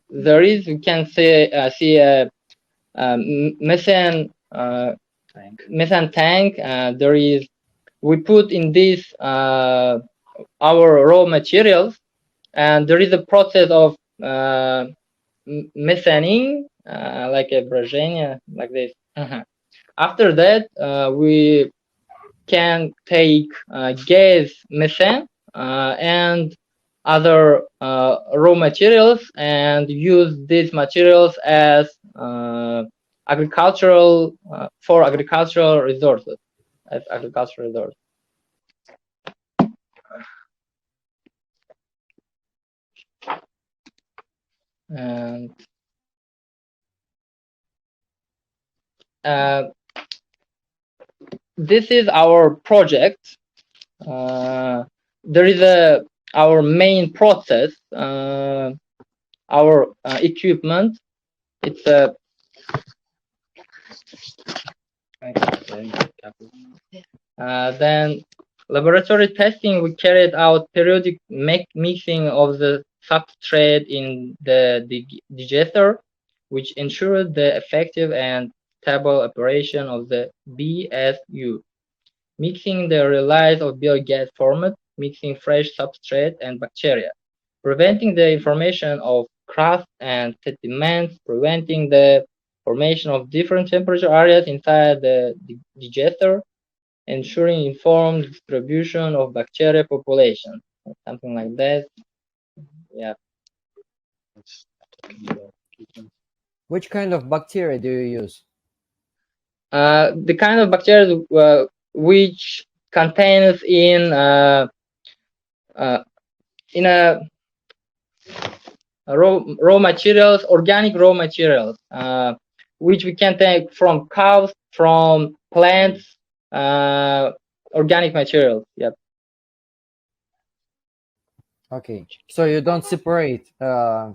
there is, we can see a methane tank. There is, we put in this our raw materials, and there is a process of methaning, like a brожение, like this. After that, we can take gas, methane, and other raw materials, and use these materials as agricultural resources, as agricultural resources. And this is our project. There is our main process, our equipment. It's a then laboratory testing. We carried out periodic mixing of the substrate in the digester, which ensured the effective and stable operation of the BSU. Mixing the release of biogas format, mixing fresh substrate and bacteria, preventing the formation of crust and sediments, preventing the formation of different temperature areas inside the digester, ensuring informed distribution of bacteria population, something like that. Yeah. Which kind of bacteria do you use? The kind of bacteria which contains in a raw materials, organic raw materials, which we can take from cows, from plants, organic materials. Yep. Okay, so you don't separate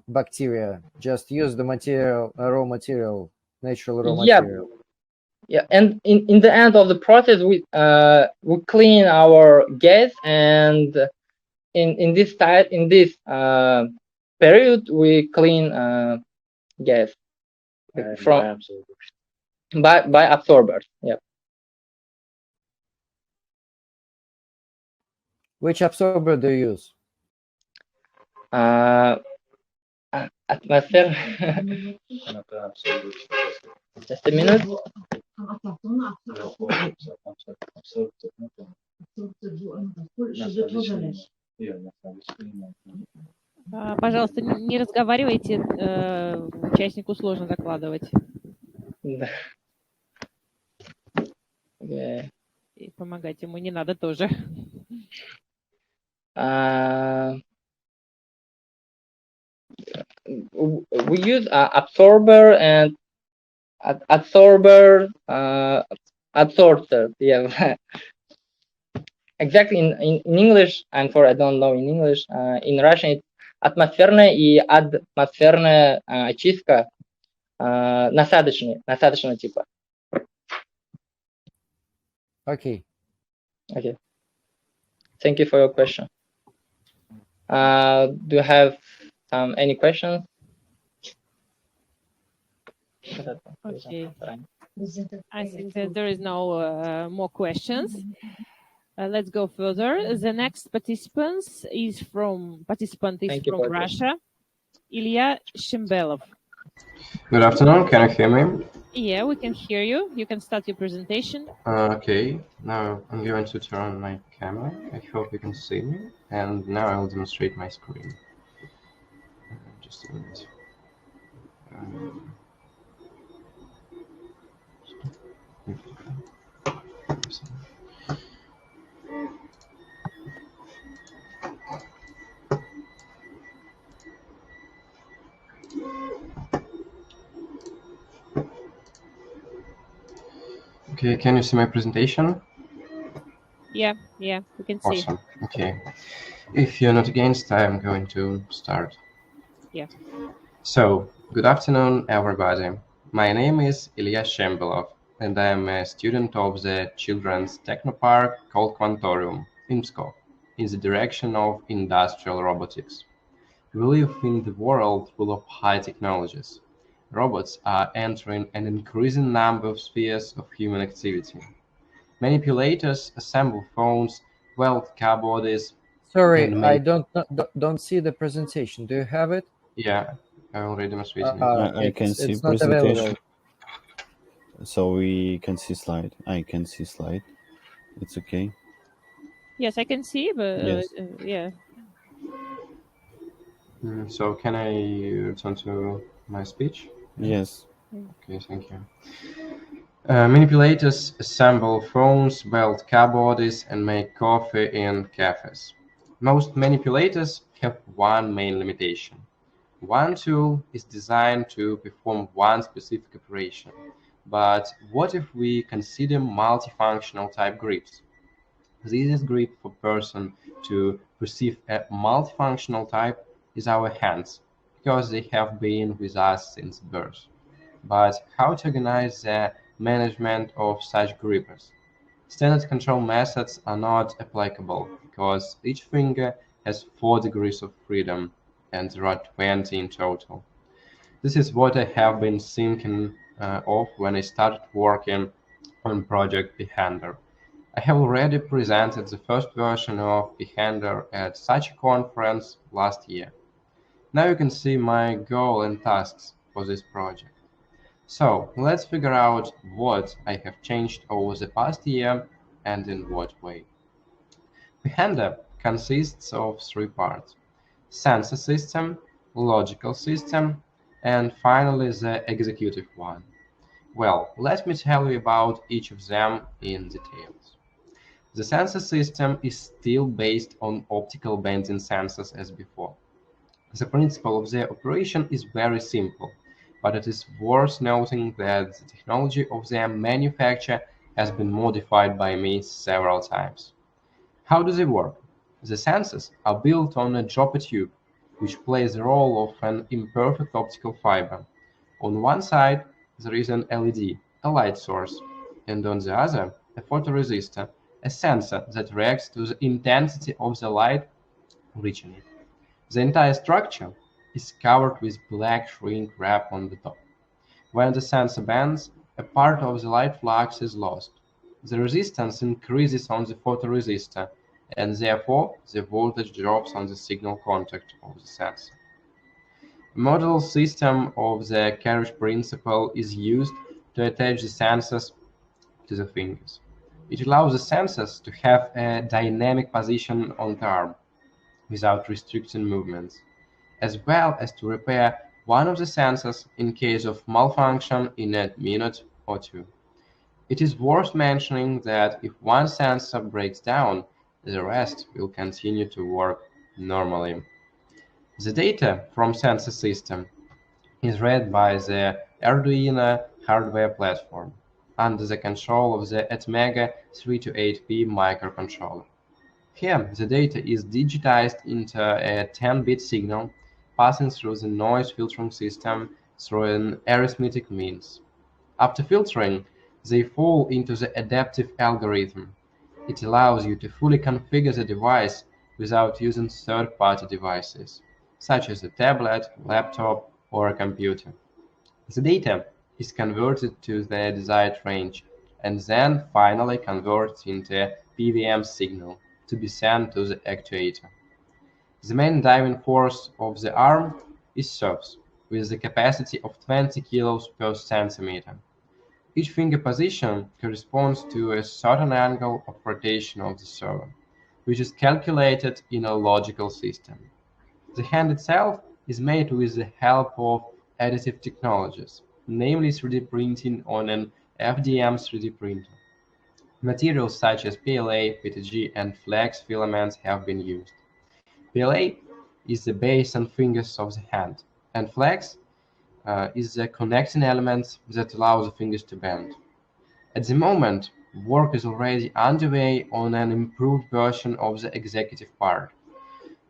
bacteria, just use the material, raw material, natural raw Yeah. material. Yeah, and in the end of the process, we clean our gas, and in this period we clean gas from by absorbers. Yeah. Which absorber do you use? Atmosphere. Just a minute. Пожалуйста, не разговаривайте, участнику сложно докладывать. Yeah. И помогать ему не надо тоже. We use absorber and absorber absorber. Yeah. Exactly in English, I'm sorry, I don't know in English. In Russian, it's атмосферная и атмосферная очистка насадочного типа. Okay. Okay. Thank you for your question. Do you have any questions? Okay. I think that there is no more questions. Let's go further. The next participant is from Russia, Ilya Shembelov. Good afternoon. Can you hear me? Yeah, we can hear you. You can start your presentation. Okay. Now I'm going to turn on my camera. I hope you can see me. And now I will demonstrate my screen. Just a minute. Okay, can you see my presentation? Yeah, we can see. Awesome. Okay. If you're not against, I'm going to start. Yeah. So, good afternoon, everybody. My name is Ilya Shembelov, and I am a student of the Children's Technopark called Quantorium in Pskov, in the direction of industrial robotics. We live in the world full of high technologies. Robots are entering an increasing number of spheres of human activity. Manipulators assemble phones, weld car bodies. Sorry, and I make... don't see the presentation. Do you have it? Yeah, I already demonstrated it. I can see it's not presentation. available. So we can see slide. I can see slide. It's okay. Yes, I can see, but Yes. yeah. So can I return to my speech? Yes. Okay, thank you. Manipulators assemble phones, weld car bodies, and make coffee in cafes. Most manipulators have one main limitation. One tool is designed to perform one specific operation. But what if we consider multifunctional type grips? The easiest grip for person to perceive a multifunctional type is our hands, because they have been with us since birth. But how to organize the management of such grippers? Standard control methods are not applicable, because each finger has 4 degrees of freedom, and there are 20 in total. This is what I have been thinking of when I started working on Project Behander. I have already presented the first version of Behander at such a conference last year. Now you can see my goal and tasks for this project. So let's figure out what I have changed over the past year and in what way. Behander consists of 3 parts: sensor system, logical system, and finally the executive one. Well, let me tell you about each of them in details. The sensor system is still based on optical bending sensors as before. The principle of their operation is very simple, but it is worth noting that the technology of their manufacture has been modified by me several times. How do they work? The sensors are built on a dropper tube, which plays the role of an imperfect optical fiber. On one side, there is an LED, a light source, and on the other, a photoresistor, a sensor that reacts to the intensity of the light reaching it. The entire structure is covered with black shrink wrap on the top. When the sensor bends, a part of the light flux is lost. The resistance increases on the photoresistor, and therefore the voltage drops on the signal contact of the sensor. A model system of the carriage principle is used to attach the sensors to the fingers. It allows the sensors to have a dynamic position on the arm without restricting movements, as well as to repair one of the sensors in case of malfunction in a minute or two. It is worth mentioning that if one sensor breaks down, the rest will continue to work normally. The data from sensor system is read by the Arduino hardware platform under the control of the Atmega 328P microcontroller. Here, the data is digitized into a 10-bit signal passing through the noise filtering system through an arithmetic means. After filtering, they fall into the adaptive algorithm. It allows you to fully configure the device without using third-party devices, such as a tablet, laptop, or a computer. The data is converted to the desired range and then finally converted into a PWM signal to be sent to the actuator. The main driving force of the arm is surface, with the capacity of 20 kilos per centimeter. Each finger position corresponds to a certain angle of rotation of the servo, which is calculated in a logical system. The hand itself is made with the help of additive technologies, namely 3D printing on an FDM 3D printer. Materials such as PLA, PETG, and flex filaments have been used. PLA is the base and fingers of the hand, and flex is the connecting element that allows the fingers to bend. At the moment, work is already underway on an improved version of the executive part.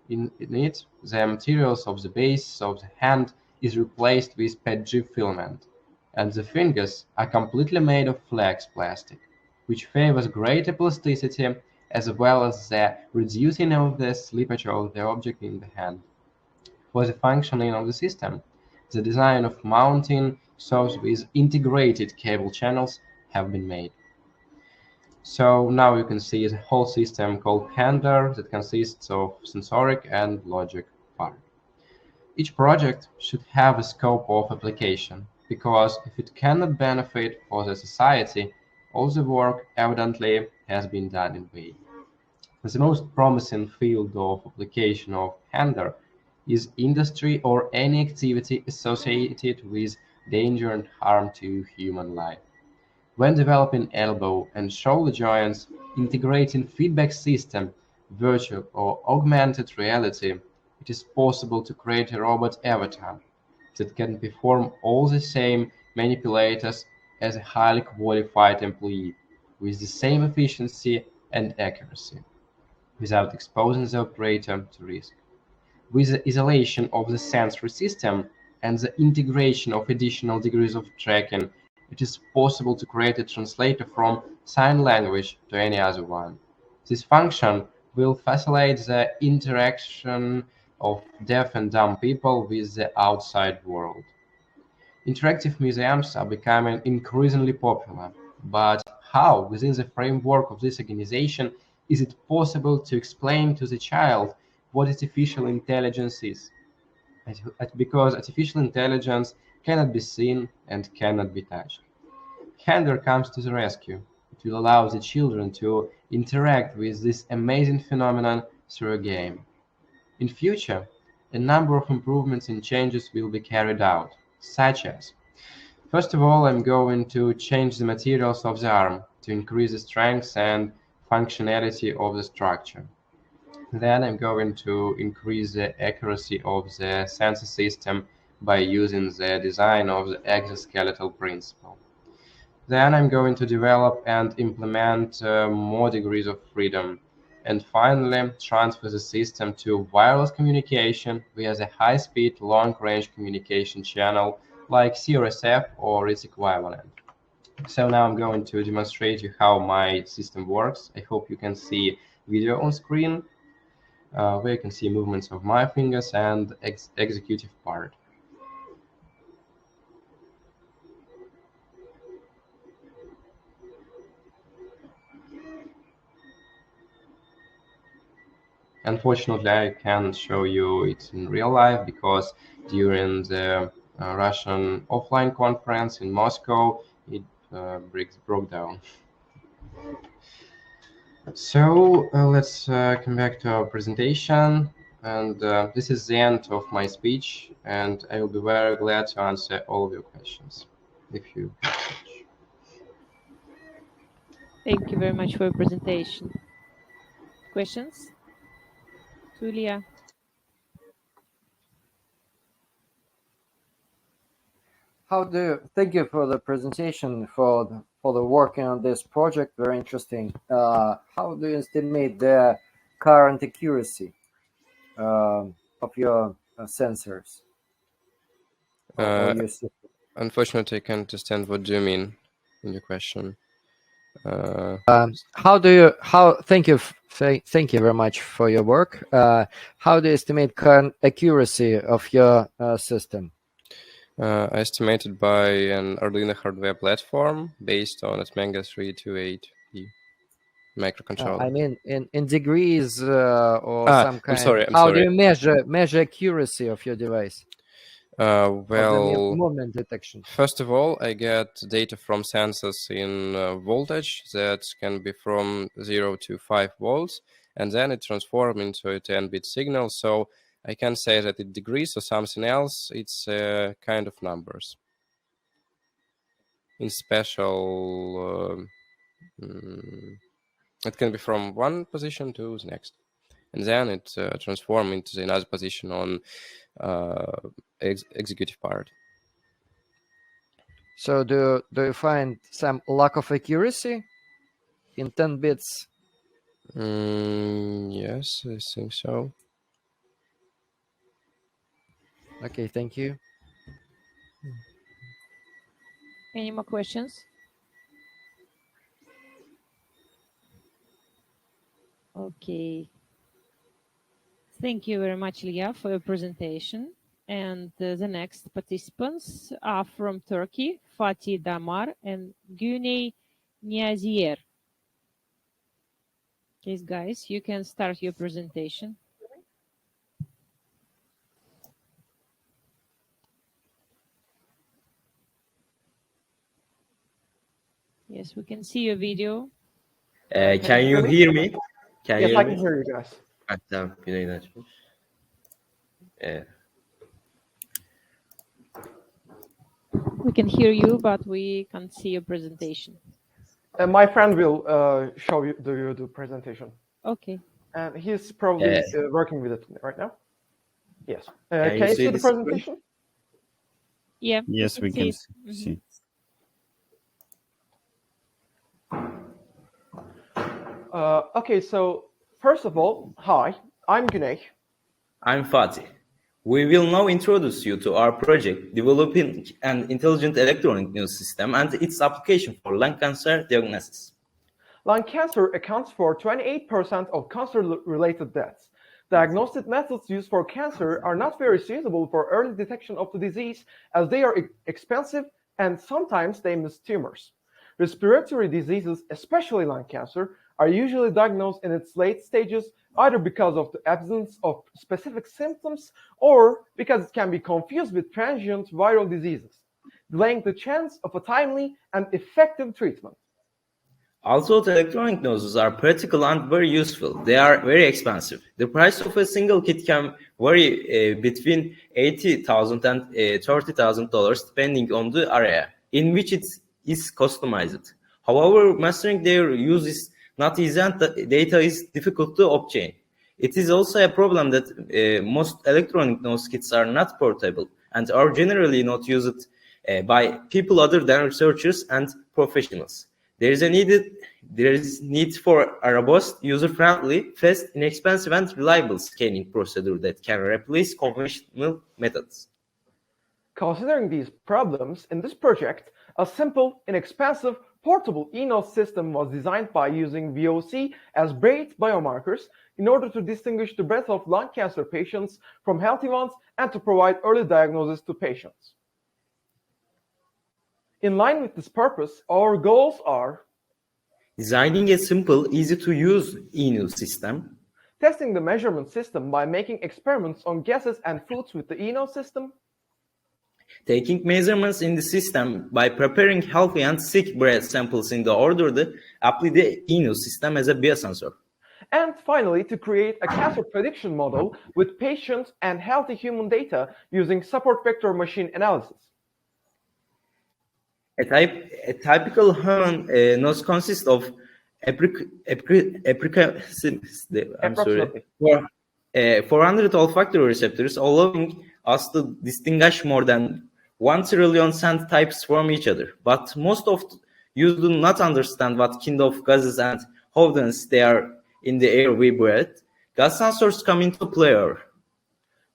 In it, the materials of the base of the hand is replaced with PETG filament, and the fingers are completely made of flex plastic, which favors greater plasticity as well as the reducing of the slippage of the object in the hand. For the functioning of the system, the design of mounting saws with integrated cable channels have been made. So now you can see the whole system called Handler that consists of sensoric and logic part. Each project should have a scope of application, because if it cannot benefit for the society, all the work evidently has been done in vain. The most promising field of application of Handler is industry or any activity associated with danger and harm to human life. When developing elbow and shoulder joints, integrating feedback system, virtual or augmented reality, it is possible to create a robot avatar that can perform all the same manipulators as a highly qualified employee with the same efficiency and accuracy, without exposing the operator to risk. With the isolation of the sensory system and the integration of additional degrees of tracking, it is possible to create a translator from sign language to any other one. This function will facilitate the interaction of deaf and dumb people with the outside world. Interactive museums are becoming increasingly popular, but how, within the framework of this organization, is it possible to explain to the child what artificial intelligence is? Because artificial intelligence cannot be seen and cannot be touched. Handler comes to the rescue. It will allow the children to interact with this amazing phenomenon through a game. In future, a number of improvements and changes will be carried out, such as: first of all, I'm going to change the materials of the arm to increase the strength and functionality of the structure. Then I'm going to increase the accuracy of the sensor system by using the design of the exoskeletal principle. Then I'm going to develop and implement more degrees of freedom. And finally, transfer the system to wireless communication via the high-speed, long-range communication channel like CRSF or its equivalent. So now I'm going to demonstrate you how my system works. I hope you can see video on screen, where you can see movements of my fingers and executive part. Unfortunately, I can't show you it in real life because during the Russian offline conference in Moscow, it broke down. So let's come back to our presentation. And this is the end of my speech, and I will be very glad to answer all of your questions if you have such. Thank you very much for your presentation. Questions to Ilya? Thank you for the presentation, for the working on this project. Very interesting. How do you estimate the current accuracy of your sensors? Or your system? Unfortunately, I can't understand what do you mean in your question. Thank you very much for your work. How do you estimate current accuracy of your system? Estimated by an Arduino hardware platform based on Atmega 328E microcontroller. I mean, in degrees or some kind. I'm sorry. How do you measure accuracy of your device? Well, movement detection. First of all, I get data from sensors in voltage that can be from 0 to 5 volts, and then it transforms into a 10-bit signal. So I can say that in degrees or something else, it's kind of numbers. In special, it can be from one position to the next, and then it transforms into another position on executive part. So do you find some lack of accuracy in 10 bits? Yes, I think so. Okay, thank you. Any more questions? Okay. Thank you very much, Ilya, for your presentation. And the next participants are from Turkey, Fatih Damar and Güney Niazier. Please, guys, you can start your presentation. Yes, we can see your video. Can you hear me? Yes, I can hear you guys. Tamam, Güney'in açmış. We can hear you, but we can't see your presentation. My friend will show you the presentation. Okay. And he's probably working with it right now. Yes. Can you see the presentation? Yeah. Yes, we can see. Okay, so first of all, hi, I'm Güney. I'm Fatih. We will now introduce you to our project developing an intelligent electronic news system and its application for lung cancer diagnosis. Lung cancer accounts for 28% of cancer-related deaths. Diagnostic methods used for cancer are not very suitable for early detection of the disease as they are expensive and sometimes they miss tumors. Respiratory diseases, especially lung cancer, are usually diagnosed in its late stages either because of the absence of specific symptoms or because it can be confused with transient viral diseases, delaying the chance of a timely and effective treatment. Although electronic noses are practical and very useful, they are very expensive. The price of a single kit can vary between $80,000 and $30,000 depending on the area in which it is customized. However, mastering their use is not easy and the data is difficult to obtain. It is also a problem that most electronic nose kits are not portable and are generally not used by people other than researchers and professionals. There is need for a robust, user-friendly, fast, inexpensive, and reliable scanning procedure that can replace conventional methods. Considering these problems, in this project, a simple, inexpensive, portable eNOS system was designed by using VOC as breath biomarkers in order to distinguish the breath of lung cancer patients from healthy ones and to provide early diagnosis to patients. In line with this purpose, our goals are designing a simple, easy-to-use eNOS system, testing the measurement system by making experiments on gases and foods with the eNOS system, taking measurements in the system by preparing healthy and sick breath samples in the order to apply the eNOS system as a biosensor. And finally, to create a cancer prediction model with patient and healthy human data using support vector machine analysis. A typical human nose consists of 400 olfactory receptors, allowing us to distinguish more than 1 trillion scent types from each other. But most of you do not understand what kind of gases and how dense they are in the air we breathe. Gas sensors come into play.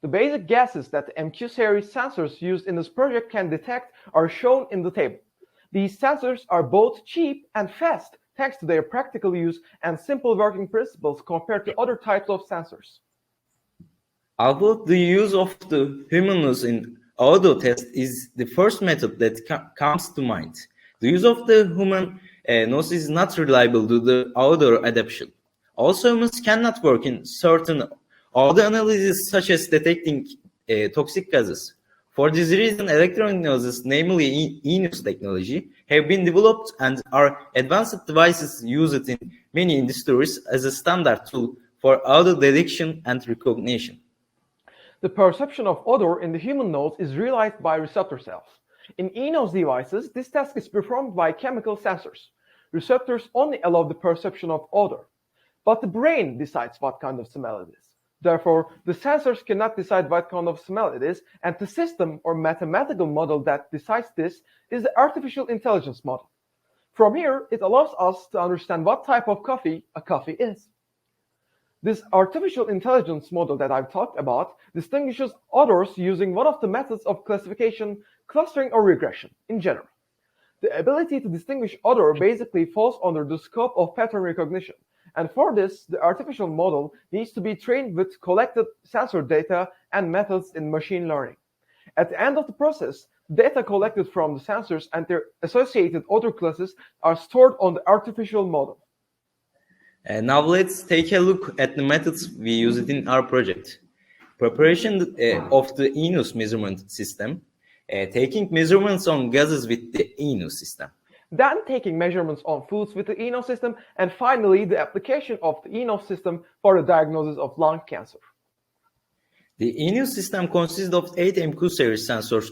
The basic gases that the MQ series sensors used in this project can detect are shown in the table. These sensors are both cheap and fast thanks to their practical use and simple working principles compared to other types of sensors. Although the use of the human nose in audio test is the first method that comes to mind, the use of the human nose is not reliable due to the audio adaptation. Also, humans cannot work in certain audio analysis such as detecting toxic gases. For this reason, electronic noses, namely eNOS technology, have been developed and are advanced devices used in many industries as a standard tool for audio detection and recognition. The perception of odor in the human nose is realized by receptor cells. In eNOS devices, this task is performed by chemical sensors. Receptors only allow the perception of odor, but the brain decides what kind of smell it is. Therefore, the sensors cannot decide what kind of smell it is, and the system or mathematical model that decides this is the artificial intelligence model. From here, it allows us to understand what type of coffee a coffee is. This artificial intelligence model that I've talked about distinguishes odors using one of the methods of classification, clustering, or regression in general. The ability to distinguish odor basically falls under the scope of pattern recognition. And for this, the artificial model needs to be trained with collected sensor data and methods in machine learning. At the end of the process, data collected from the sensors and their associated odor classes are stored on the artificial model. Now let's take a look at the methods we use in our project. Preparation of the eNOS measurement system, taking measurements on gases with the eNOS system. Then taking measurements on foods with the eNOS system, and finally the application of the eNOS system for the diagnosis of lung cancer. The eNOS system consists of 8 MQ series sensors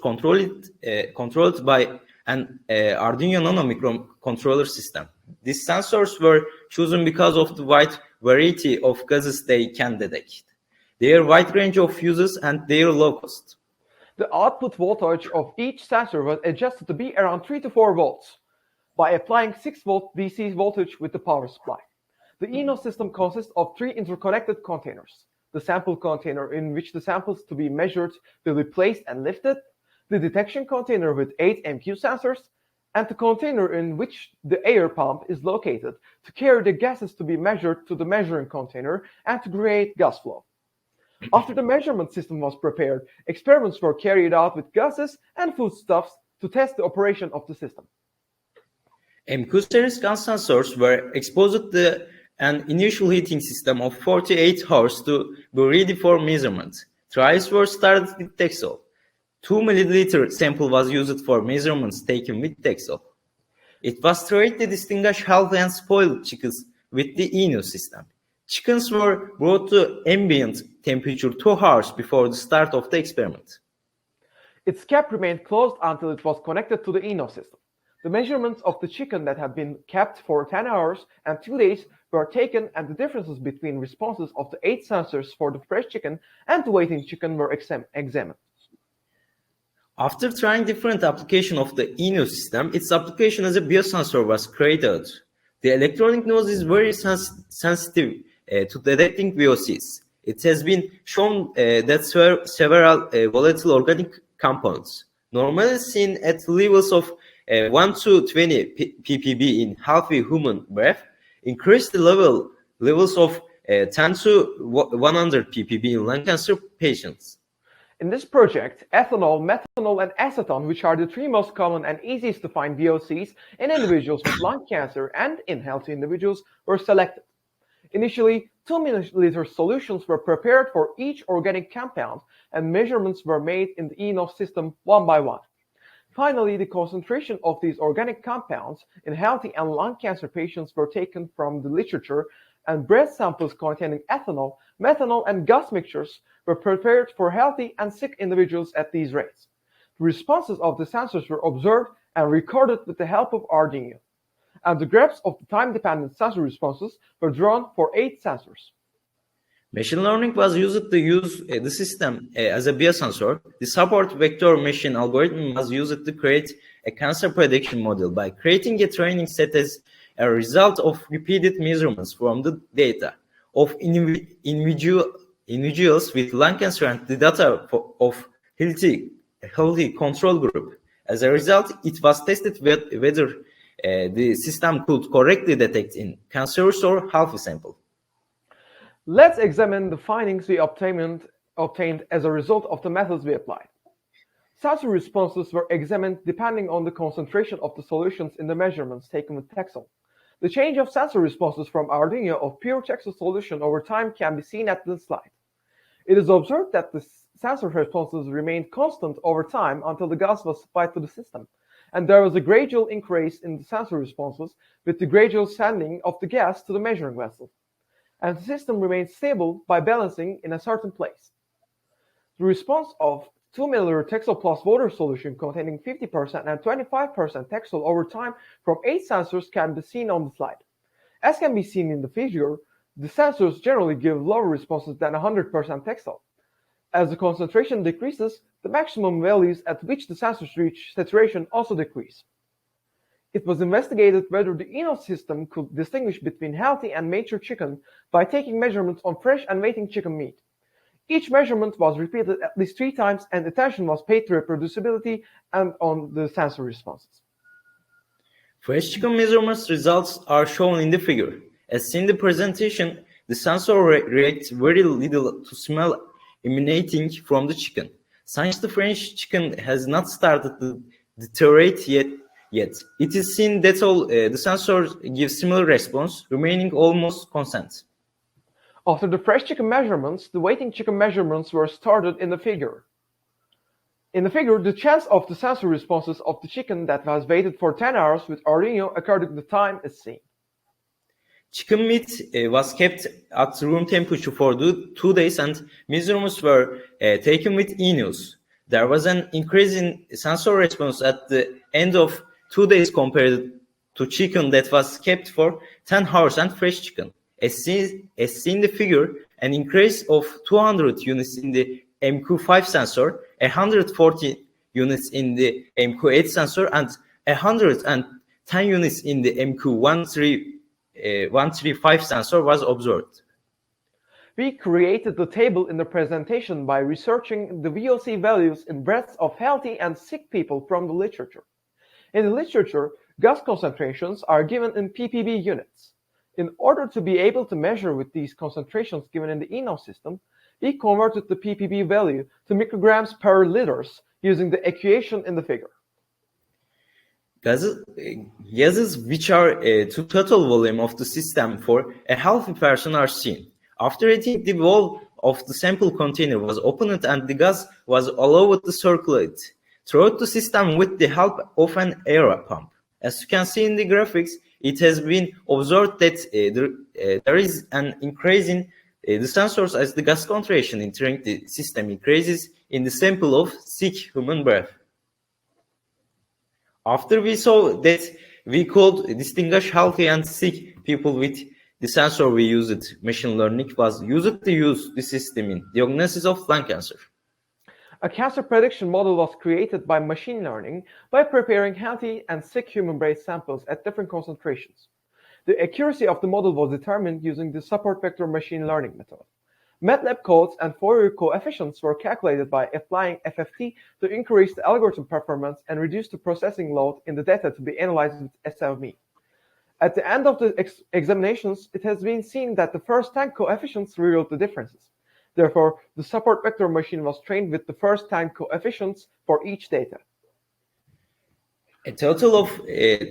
controlled by an Arduino Nano microcontroller system. These sensors were chosen because of the wide variety of gases they can detect, their wide range of uses, and their low cost. The output voltage of each sensor was adjusted to be around 3 to 4 volts by applying 6-volt DC voltage with the power supply. The eNOS system consists of 3 interconnected containers: the sample container in which the samples to be measured will be placed and lifted, the detection container with 8 MQ sensors, and the container in which the air pump is located to carry the gases to be measured to the measuring container and to create gas flow. After the measurement system was prepared, experiments were carried out with gases and foodstuffs to test the operation of the system. MQ series gas sensors were exposed to an initial heating system of 48 hours to be ready for measurement. Trials were started with Texel. 2 milliliter sample was used for measurements taken with Texel. It was tried to distinguish healthy and spoiled chickens with the eNOS system. Chickens were brought to ambient temperature 2 hours before the start of the experiment. Its cap remained closed until it was connected to the eNOS system. The measurements of the chicken that had been kept for 10 hours and 2 days were taken, and the differences between responses of the 8 sensors for the fresh chicken and the waiting chicken were examined. After trying different application of the ENO system, its application as a biosensor was created. The electronic nose is very sensitive to detecting VOCs. It has been shown that several volatile organic compounds, normally seen at levels of 1 to 20 ppb in healthy human breath, increase the levels of 10 to 100 ppb in lung cancer patients. In this project, ethanol, methanol, and acetone, which are the three most common and easiest to find VOCs in individuals with lung cancer and in healthy individuals, were selected. Initially, 2 milliliter solutions were prepared for each organic compound, and measurements were made in the ENO system one by one. Finally, the concentration of these organic compounds in healthy and lung cancer patients were taken from the literature, and breath samples containing ethanol, methanol, and gas mixtures were prepared for healthy and sick individuals at these rates. The responses of the sensors were observed and recorded with the help of Arduino, and the graphs of the time-dependent sensor responses were drawn for 8 sensors. Machine learning was used to use the system as a biosensor. The support vector machine algorithm was used to create a cancer prediction model by creating a training set as a result of repeated measurements from the data of individuals with lung cancer and the data of healthy control group. As a result, it was tested whether the system could correctly detect in cancerous or healthy sample. Let's examine the findings we obtained as a result of the methods we applied. Sensor responses were examined depending on the concentration of the solutions in the measurements taken with Texel. The change of sensor responses from Arduino of pure Texel solution over time can be seen at this slide. It is observed that the sensor responses remained constant over time until the gas was supplied to the system, and there was a gradual increase in the sensor responses with the gradual sending of the gas to the measuring vessel, and the system remained stable by balancing in a certain place. The response of 2 milliliter Texel plus water solution containing 50% and 25% Texel over time from 8 sensors can be seen on the slide. As can be seen in the figure, the sensors generally give lower responses than 100% Texel. As the concentration decreases, the maximum values at which the sensors reach saturation also decrease. It was investigated whether the ENO system could distinguish between healthy and mature chicken by taking measurements on fresh and waiting chicken meat. Each measurement was repeated at least 3 times, and attention was paid to reproducibility and on the sensor responses. Fresh chicken measurements results are shown in the figure. As seen in the presentation, the sensor reacts very little to smell emanating from the chicken. Since the French chicken has not started to deteriorate yet, it is seen that all the sensors give similar response, remaining almost constant. After the fresh chicken measurements, the waiting chicken measurements were started in the figure. In the figure, the chance of the sensor responses of the chicken that was waited for 10 hours with Arduino according to the time is seen. Chicken meat was kept at room temperature for 2 days, and measurements were taken with ENOs. There was an increase in sensor response at the end of 2 days compared to chicken that was kept for 10 hours and fresh chicken. As seen in the figure, an increase of 200 units in the MQ5 sensor, 140 units in the MQ8 sensor, and 110 units in the MQ135 sensor was observed. We created the table in the presentation by researching the VOC values in breaths of healthy and sick people from the literature. In the literature, gas concentrations are given in ppb units. In order to be able to measure with these concentrations given in the ENO system, we converted the ppb value to micrograms per liters using the equation in the figure. Gases which are to total volume of the system for a healthy person are seen. After eating, the wall of the sample container was opened and the gas was allowed to circulate throughout the system with the help of an air pump. As you can see in the graphics, it has been observed that there is an increase in the sensors as the gas concentration entering the system increases in the sample of sick human breath. After we saw that we could distinguish healthy and sick people with the sensor we used, machine learning was used to use the system in diagnosis of lung cancer. A cancer prediction model was created by machine learning by preparing healthy and sick human-based samples at different concentrations. The accuracy of the model was determined using the support vector machine learning method. MATLAB codes and Fourier coefficients were calculated by applying FFT to increase the algorithm performance and reduce the processing load in the data to be analyzed with SLM. At the end of the examinations, it has been seen that the first 10 coefficients revealed the differences. Therefore, the support vector machine was trained with the first 10 coefficients for each data. A total of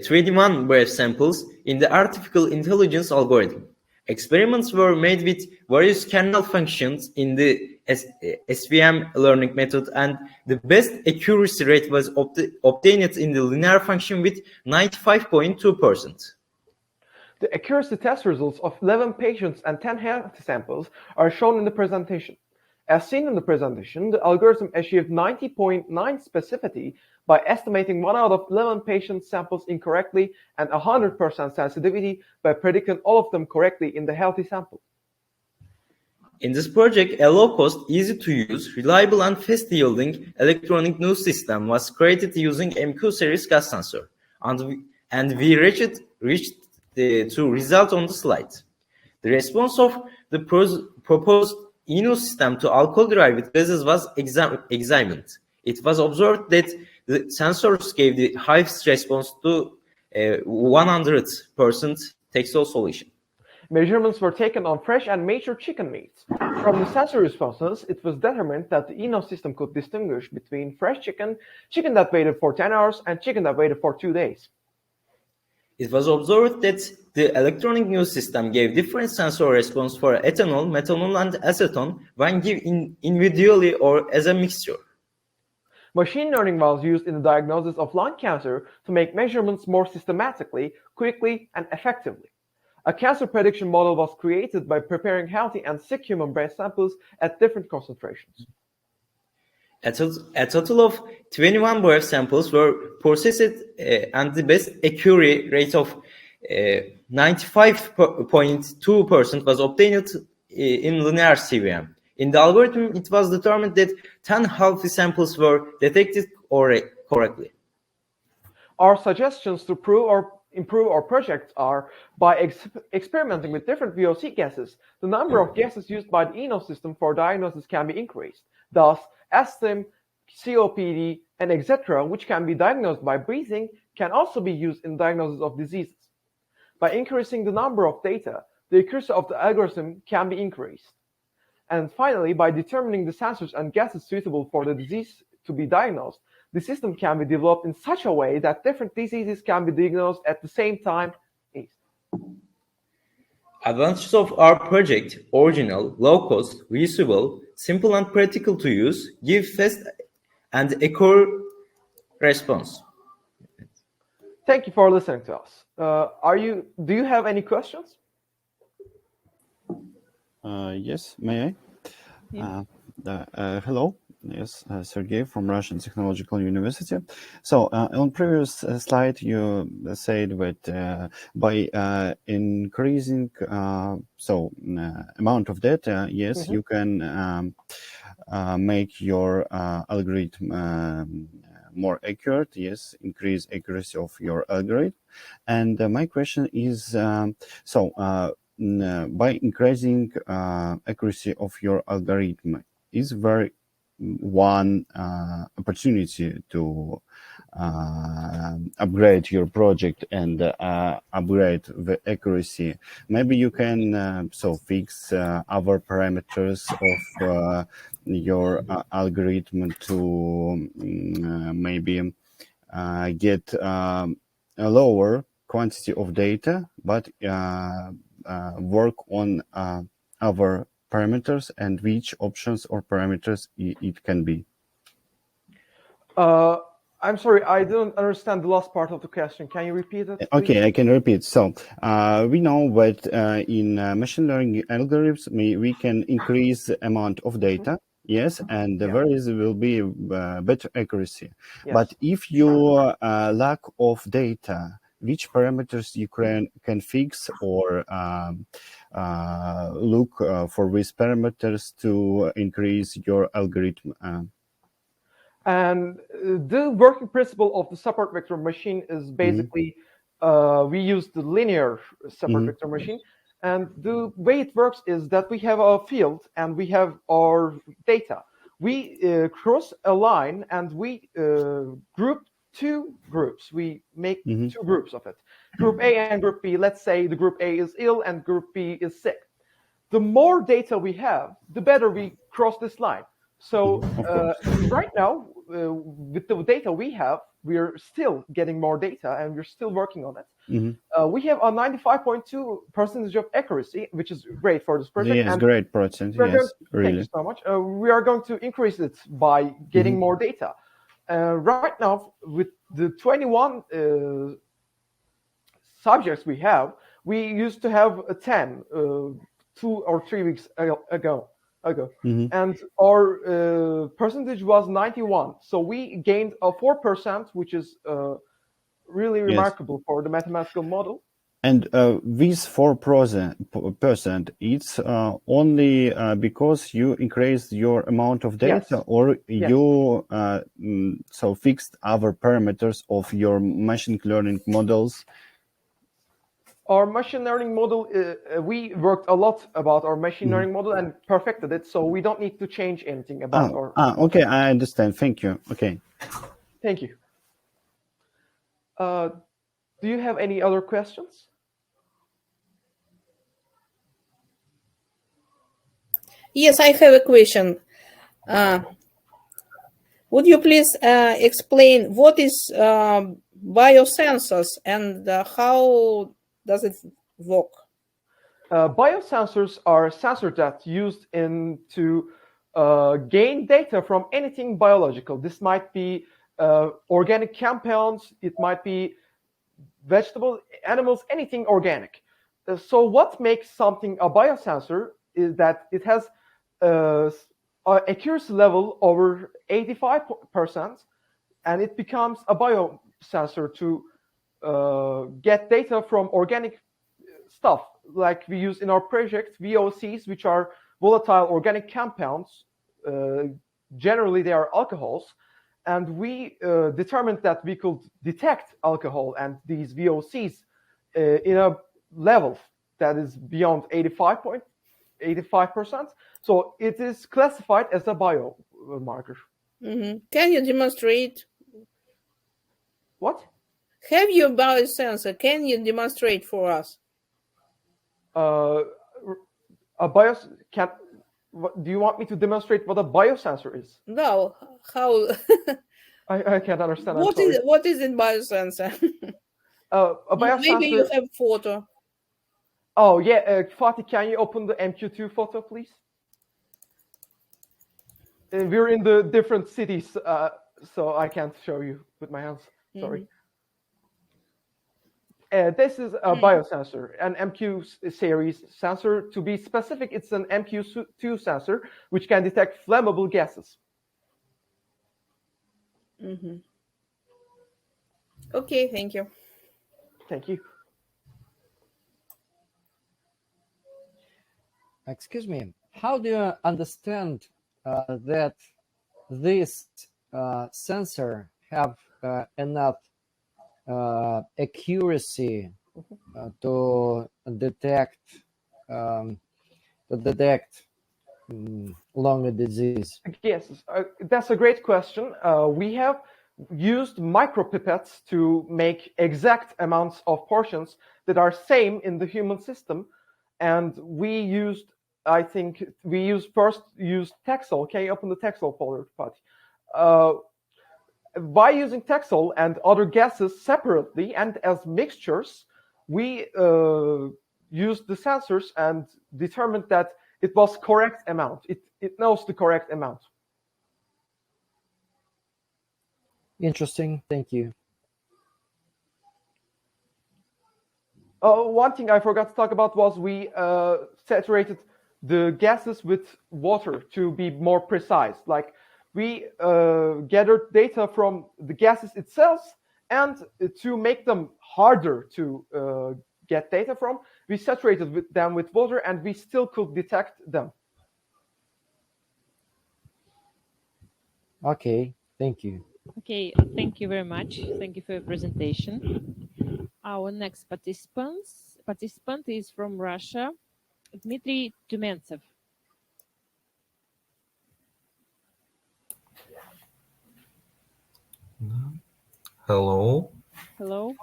21 were samples in the artificial intelligence algorithm. Experiments were made with various kernel functions in the SVM learning method, and the best accuracy rate was obtained in the linear function with 95.2%. The accuracy test results of 11 patients and 10 healthy samples are shown in the presentation. As seen in the presentation, the algorithm achieved 90.9 specificity by estimating 1 out of 11 patient samples incorrectly and 100% sensitivity by predicting all of them correctly in the healthy sample. In this project, a low-cost, easy-to-use, reliable and fast-yielding electronic news system was created using MQ series gas sensor, and we reached the result on the slide. The response of the proposed ENO system to alcohol-derived gases was examined. It was observed that the sensors gave the highest response to 100% textile solution. Measurements were taken on fresh and mature chicken meats. From the sensor responses, it was determined that the ENO system could distinguish between fresh chicken, chicken that waited for 10 hours, and chicken that waited for 2 days. It was observed that the electronic news system gave different sensor response for ethanol, methanol, and acetone when given individually or as a mixture. Machine learning was used in the diagnosis of lung cancer to make measurements more systematically, quickly, and effectively. A cancer prediction model was created by preparing healthy and sick human breast samples at different concentrations. A total of 21 birth samples were processed and the best accuracy rate of 95.2% was obtained in linear CVM. In the algorithm, it was determined that 10 healthy samples were detected correctly. Our suggestions to improve our project are by experimenting with different VOC gases. The number of gases used by the ENO system for diagnosis can be increased. Thus, asthma, COPD, and etc., which can be diagnosed by breathing, can also be used in diagnosis of diseases. By increasing the number of data, the accuracy of the algorithm can be increased. And finally, by determining the sensors and gases suitable for the disease to be diagnosed, the system can be developed in such a way that different diseases can be diagnosed at the same time. Advantages of our project: original, low-cost, reusable, simple and practical to use, give fast and accurate response. Thank you for listening to us. Do you have any questions? Yes, may I? Hello. Yes, Sergey from Russian Technological University. So on previous slide, you said that by increasing amount of data, yes, you can make your algorithm more accurate. Yes, increase accuracy of your algorithm. And my question is, by increasing accuracy of your algorithm, is there one opportunity to upgrade your project and upgrade the accuracy? Maybe you can fix other parameters of your algorithm to maybe get a lower quantity of data, but work on other parameters, and which options or parameters it can be. I'm sorry, I didn't understand the last part of the question. Can you repeat it, please? Okay, I can repeat. So we know that in machine learning algorithms, we can increase the amount of data. Yes, and there will be better accuracy. Yes. But if you lack of data, which parameters you can fix or look for these parameters to increase your algorithm? And the working principle of the support vector machine is basically we use the linear support vector machine. And the way it works is that we have a field and we have our data. We cross a line and we group two groups. We make two groups of it. Group A and Group B. Let's say the Group A is ill and Group B is sick. The more data we have, the better we cross this line. So right now, with the data we have, we're still getting more data and we're still working on it. We have a 95.2% of accuracy, which is great for this project. Yes, and great percent. Yes, really. Thank you so much. We are going to increase it by getting more data. Right now, with the 21 subjects we have, we used to have 10 2 or 3 weeks ago. And our percentage was 91. So we gained a 4%, which is really remarkable for the mathematical model. And this 4%, it's only because you increased your amount of data, or you so fixed other parameters of your machine learning models? Our machine learning model, we worked a lot about our machine learning model and perfected it, so we don't need to change anything about our... Okay, I understand. Thank you. Okay. Thank you. Do you have any other questions? Yes, I have a question. Would you please explain what is biosensors and how does it work? Biosensors are sensors that used to gain data from anything biological. This might be organic compounds, it might be vegetables, animals, anything organic. So what makes something a biosensor is that it has an accuracy level over 85%, and it becomes a biosensor to get data from organic stuff, like we use in our project, VOCs, which are volatile organic compounds. Generally, they are alcohols. And we determined that we could detect alcohol and these VOCs in a level that is beyond 85%. So it is classified as a biomarker. Can you demonstrate? What? Have you a biosensor? Can you demonstrate for us? Do you want me to demonstrate what a biosensor is? No. How? I can't understand. What is in biosensor? A biosensor. Maybe you have photo. Oh yeah, Fatih, can you open the MQ2 photo, please? We're in the different cities, so I can't show you with my hands. Sorry. This is a biosensor, an MQ series sensor. To be specific, it's an MQ2 sensor, which can detect flammable gases. Okay, thank you. Thank you. Excuse me, how do you understand that this sensor have enough accuracy to detect lung disease? Yes, that's a great question. We have used micropipettes to make exact amounts of portions that are same in the human system, and we used, I think, first used Taxol. Can you open the Taxol folder, Fatih? By using Taxol and other gases separately and as mixtures, we used the sensors and determined that it was correct amount. It knows the correct amount. Interesting. Thank you. One thing I forgot to talk about was we saturated the gases with water to be more precise. Like we gathered data from the gases itself, and to make them harder to get data from, we saturated them with water, and we still could detect them. Okay, Thank you. Okay, thank you very much. Thank you for your presentation. Our next participant is from Russia, Dmitry Tumentsev. Hello. Hello.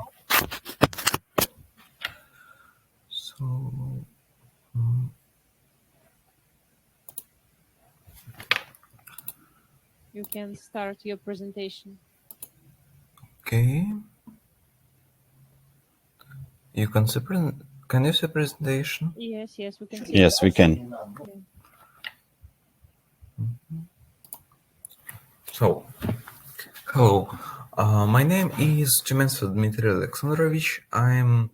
So, You can start your presentation. okay. You can see can you see presentation? Yes, we can see. Yes, we can. Okay. So, hello. My name is Tumentsev Dmitry Alexandrovich. I'm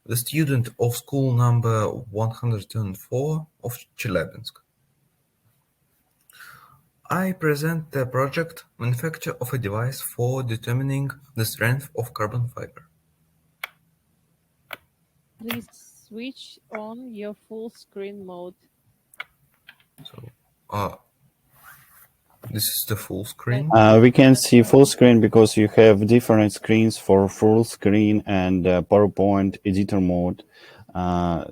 the student of school number 104 of Chelyabinsk. I present the project manufacture of a device for determining the strength of carbon fiber. Please switch on your full screen mode. This is the full screen. We can see full screen because you have different screens for full screen and PowerPoint editor mode.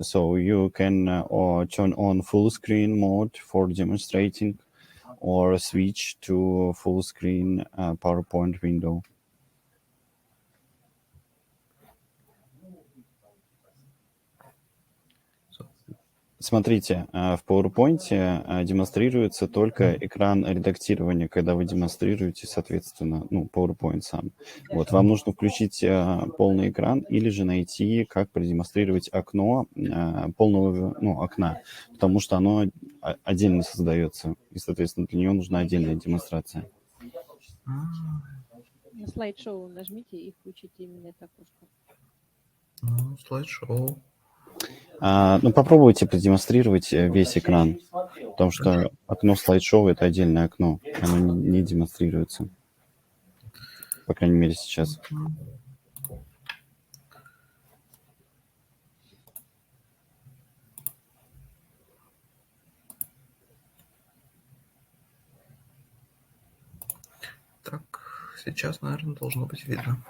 So you can turn on full screen mode for demonstrating or switch to full screen PowerPoint window. Смотрите, в PowerPoint демонстрируется только экран редактирования, когда вы демонстрируете, соответственно, PowerPoint сам. Вот, вам нужно включить полный экран или же найти, как продемонстрировать окно полного окна, потому что оно отдельно создается, и, соответственно, для него нужна отдельная демонстрация. На слайд-шоу нажмите и включите именно это окошко. Слайд-шоу. Попробуйте продемонстрировать весь экран, потому что окно слайд-шоу — это отдельное окно, оно не демонстрируется, по крайней мере, сейчас. Так, сейчас, наверное, должно быть видно.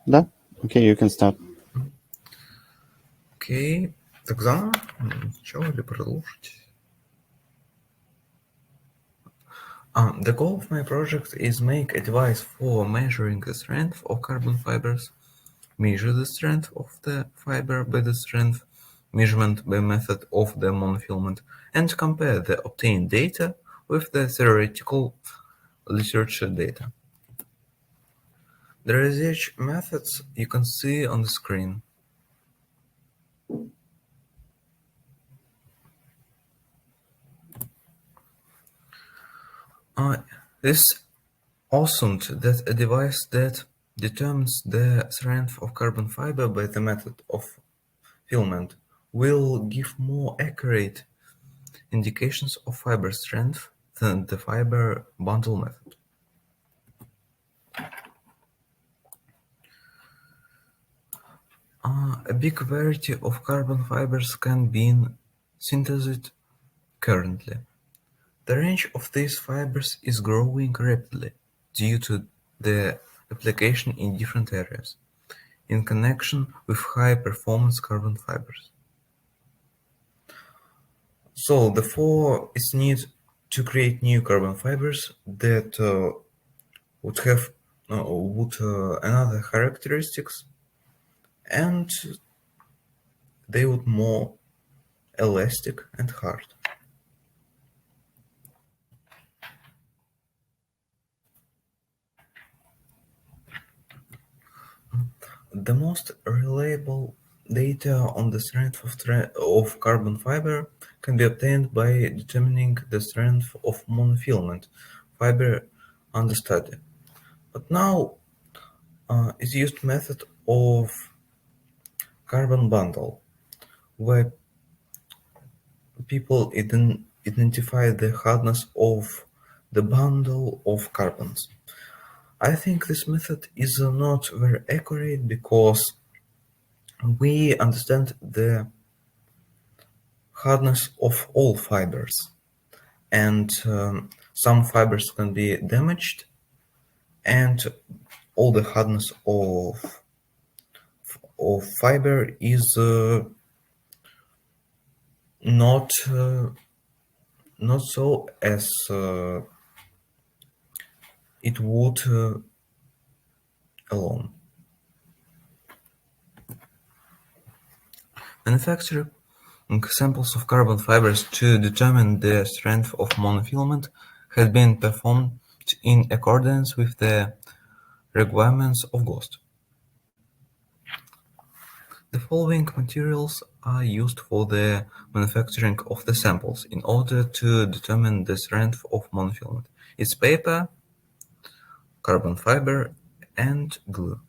Да? Okay, you can start. Окей. Так заново? Сначала или продолжить? The goal of my project is make a device for measuring the strength of carbon fibers, measure the strength of the fiber by the strength measurement by method of the monofilament, and compare the obtained data with the theoretical literature data. The research methods you can see on the screen. This assumed that a device that determines the strength of carbon fiber by the method of filament will give more accurate indications of fiber strength than the fiber bundle method. A big variety of carbon fibers can be synthesized currently. The range of these fibers is growing rapidly due to the application in different areas, in connection with high-performance carbon fibers. So, therefore, it's need to create new carbon fibers that would have another characteristics, and they would more elastic and hard. The most reliable data on the strength of carbon fiber can be obtained by determining the strength of monofilament fiber under study. But now is used method of carbon bundle, where people identify the hardness of the bundle of carbons. I think this method is not very accurate because we understand the hardness of all fibers, and some fibers can be damaged and all the hardness of fiber is not so as it would alone. Manufacturing samples of carbon fibers to determine the strength of monofilament has been performed in accordance with the requirements of GOST. The following materials are used for the manufacturing of the samples in order to determine the strength of monofilament. It's paper, carbon fiber, and glue.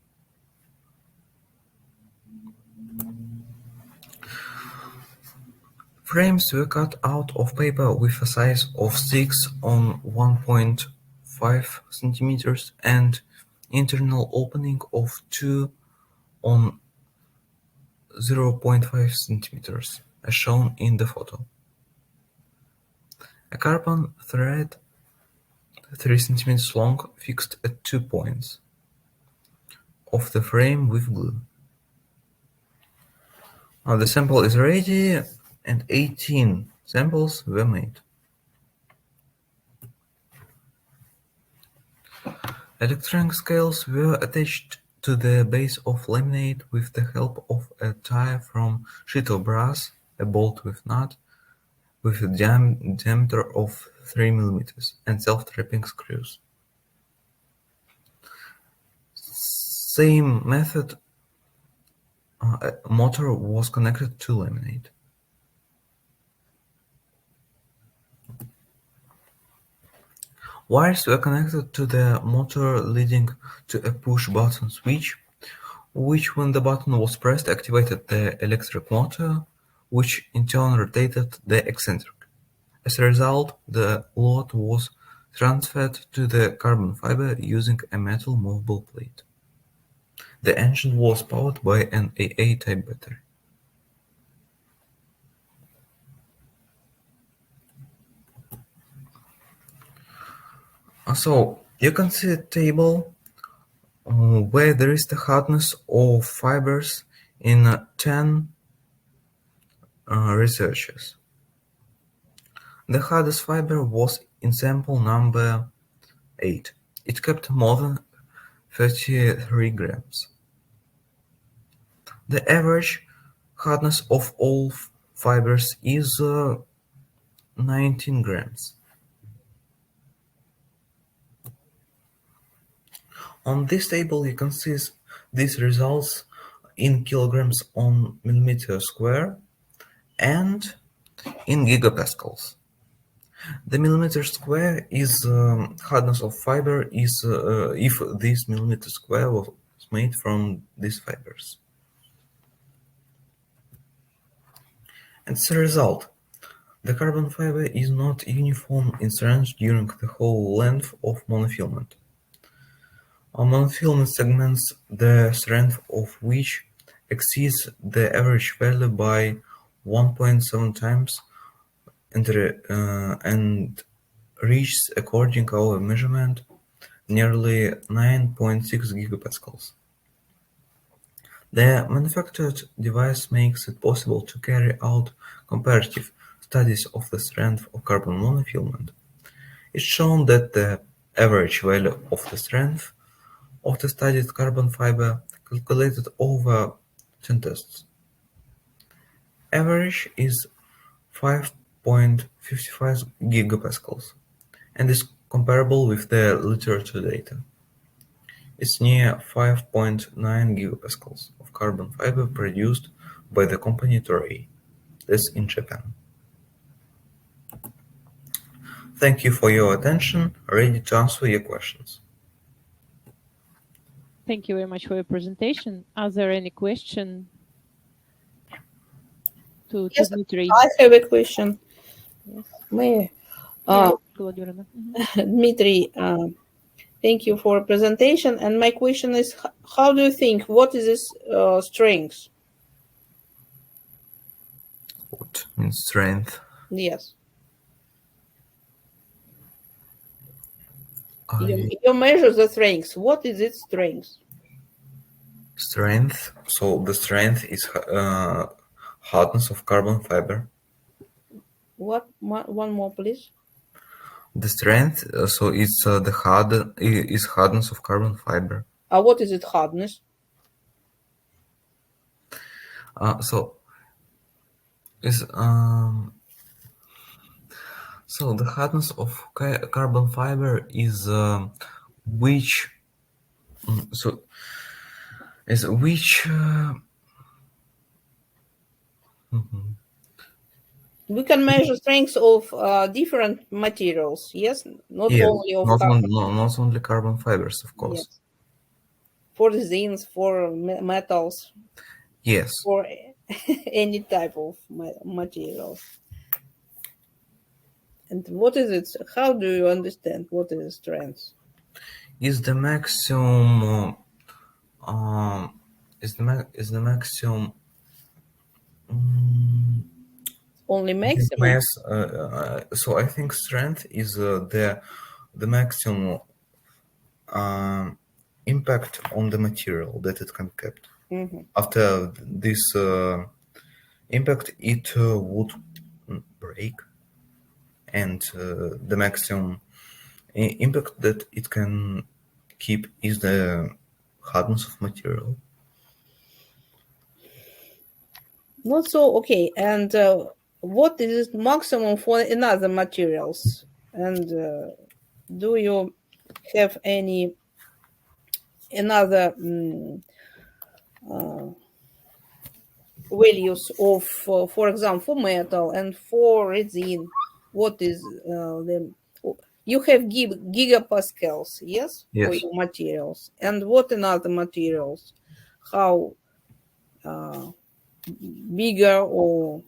Frames were cut out of paper with a size of 6 on 1.5 centimeters and internal opening of 2 on 0.5 centimeters, as shown in the photo. A carbon thread 3 centimeters long fixed at 2 points of the frame with glue. Now the sample is ready and 18 samples were made. Electronic scales were attached to the base of laminate with the help of a tie from sheet of brass, a bolt with nut, with a diameter of 3 mm, and self-tapping screws. Same method, a motor was connected to laminate. Wires were connected to the motor leading to a push-button switch, which when the button was pressed activated the electric motor, which in turn rotated the eccentric. As a result, the load was transferred to the carbon fiber using a metal movable plate. The engine was powered by an AA-type battery. So you can see a table where there is the hardness of fibers in 10 researchers. The hardest fiber was in sample number 8. It kept more than 33 grams. The average hardness of all fibers is 19 grams. On this table you can see these results in kilograms on millimeter square and in gigapascals. The millimeter square is hardness of fiber is if this millimeter square was made from these fibers. And as a result, the carbon fiber is not uniform in strength during the whole length of monofilament. On monofilament segments, the strength of which exceeds the average value by 1.7 times and reaches, according to our measurement, nearly 9.6 gigapascals. The manufactured device makes it possible to carry out comparative studies of the strength of carbon monofilament. It's shown that the average value of the strength of the studied carbon fiber calculated over 10 tests. Average is 5.55 gigapascals and is comparable with the literature data. It's near 5.9 gigapascals of carbon fiber produced by the company Toray, that's in Japan. Thank you for your attention. Ready to answer your questions. Thank you very much for your presentation. Are there any questions to Yes, Dmitry? I have a question. Yes. May Yeah, Vladimировna. Dmitry, thank you for presentation. And my question is, how do you think, what is this strength? What means strength? Yes. You measure the strength. What is its strength? Strength. So the strength is hardness of carbon fiber. What? One more, please. The strength. So it's the hardness of carbon fiber. What is its hardness? So the hardness of carbon fiber is which We can measure strengths of different materials. Yes, not only of carbon. Not only carbon fibers, of course. Yes. For resins, for metals. Yes. For any type of materials. And what is it? How do you understand what is strength? Is the maximum? Is the maximum? Only maximum. So I think strength is the maximum impact on the material that it can kept. Mm-hmm. After this impact, it would break, and the maximum impact that it can keep is the hardness of material. Not so okay. And what is maximum for another materials? And do you have any another values of, for example, metal and for resin? What is the? You have gigapascals, yes, for Yes. your materials. And what another materials? How bigger or?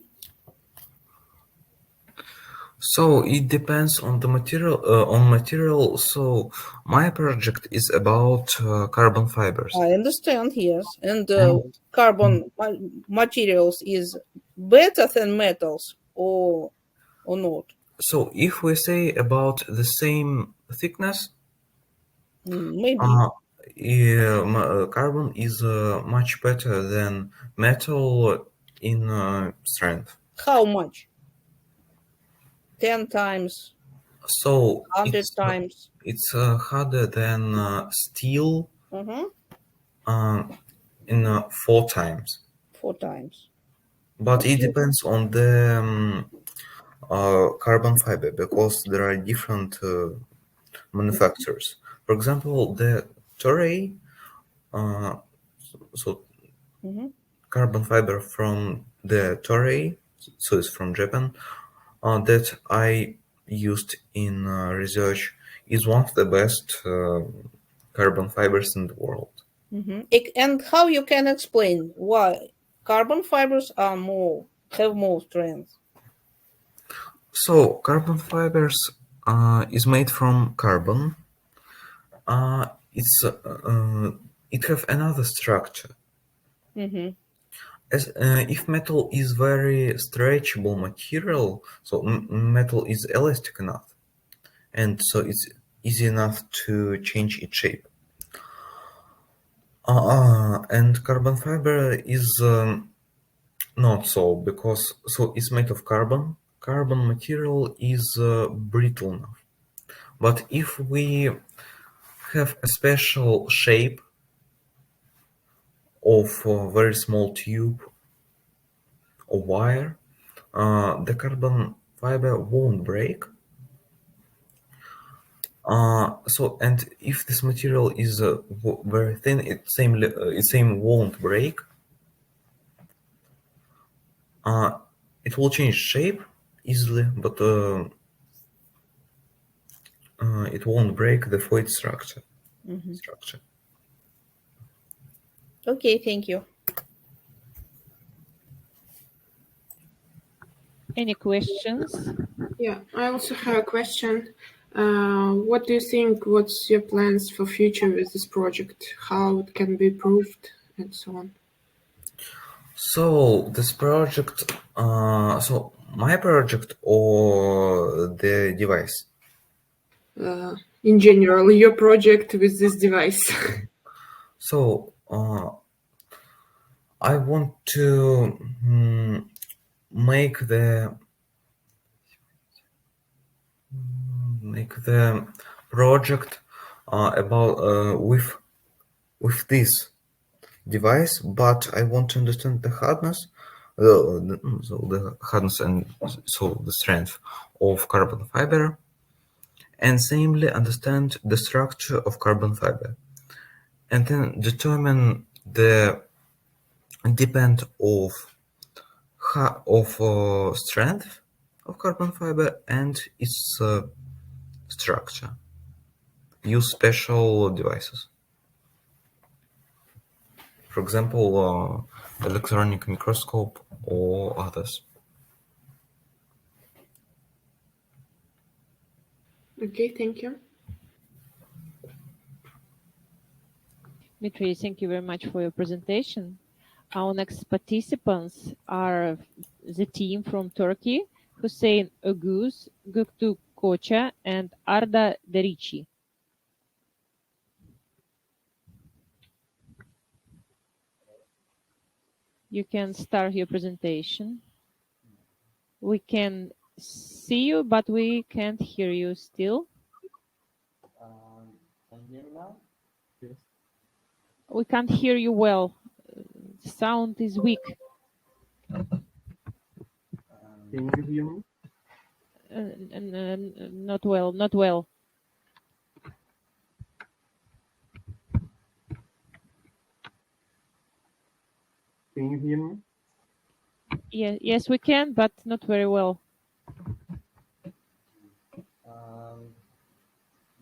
So it depends on the material. So my project is about carbon fibers. I understand, yes. And carbon materials is better than metals or not? So if we say about the same thickness, maybe carbon is much better than metal in strength. How much? 10 times? So 100 times? It's harder than steel in 4 times. 4 times. But it depends on the carbon fiber because there are different manufacturers. For example, the Toray, carbon fiber from the Toray, so it's from Japan, that I used in research is one of the best carbon fibers in the world. And how you can explain why carbon fibers have more strength? So carbon fibers is made from carbon. It have another structure. As if metal is very stretchable material, so metal is elastic enough, and so it's easy enough to change its shape. And carbon fiber is not so, because it's made of carbon. Carbon material is brittle enough. But if we have a special shape of a very small tube or wire, the carbon fiber won't break. And if this material is very thin, it same won't break. It will change shape easily, but it won't break the fluid structure. Okay, thank you. Any questions? Yeah, I also have a question. What do you think? What's your plans for future with this project? How it can be improved and so on? So this project, so my project or the device? in general, your project with this device? So I want to make the project about with this device, but I want to understand the hardness, the hardness and so the strength of carbon fiber, and simply understand the structure of carbon fiber, and then determine the depend of strength of carbon fiber and its structure. Use special devices. For example, electronic microscope or others. Okay, thank you. Dmitry, thank you very much for your presentation. Our next participants are the team from Turkey, Hussein Oguz, Göktuğ Koça, and Arda Derici. You can start your presentation. We can see you, but we can't hear you still. Can you hear me now? Yes. We can't hear you well. Sound is weak. Can you hear me? Not well, not well. Can you hear me? Yes, we can, but not very well.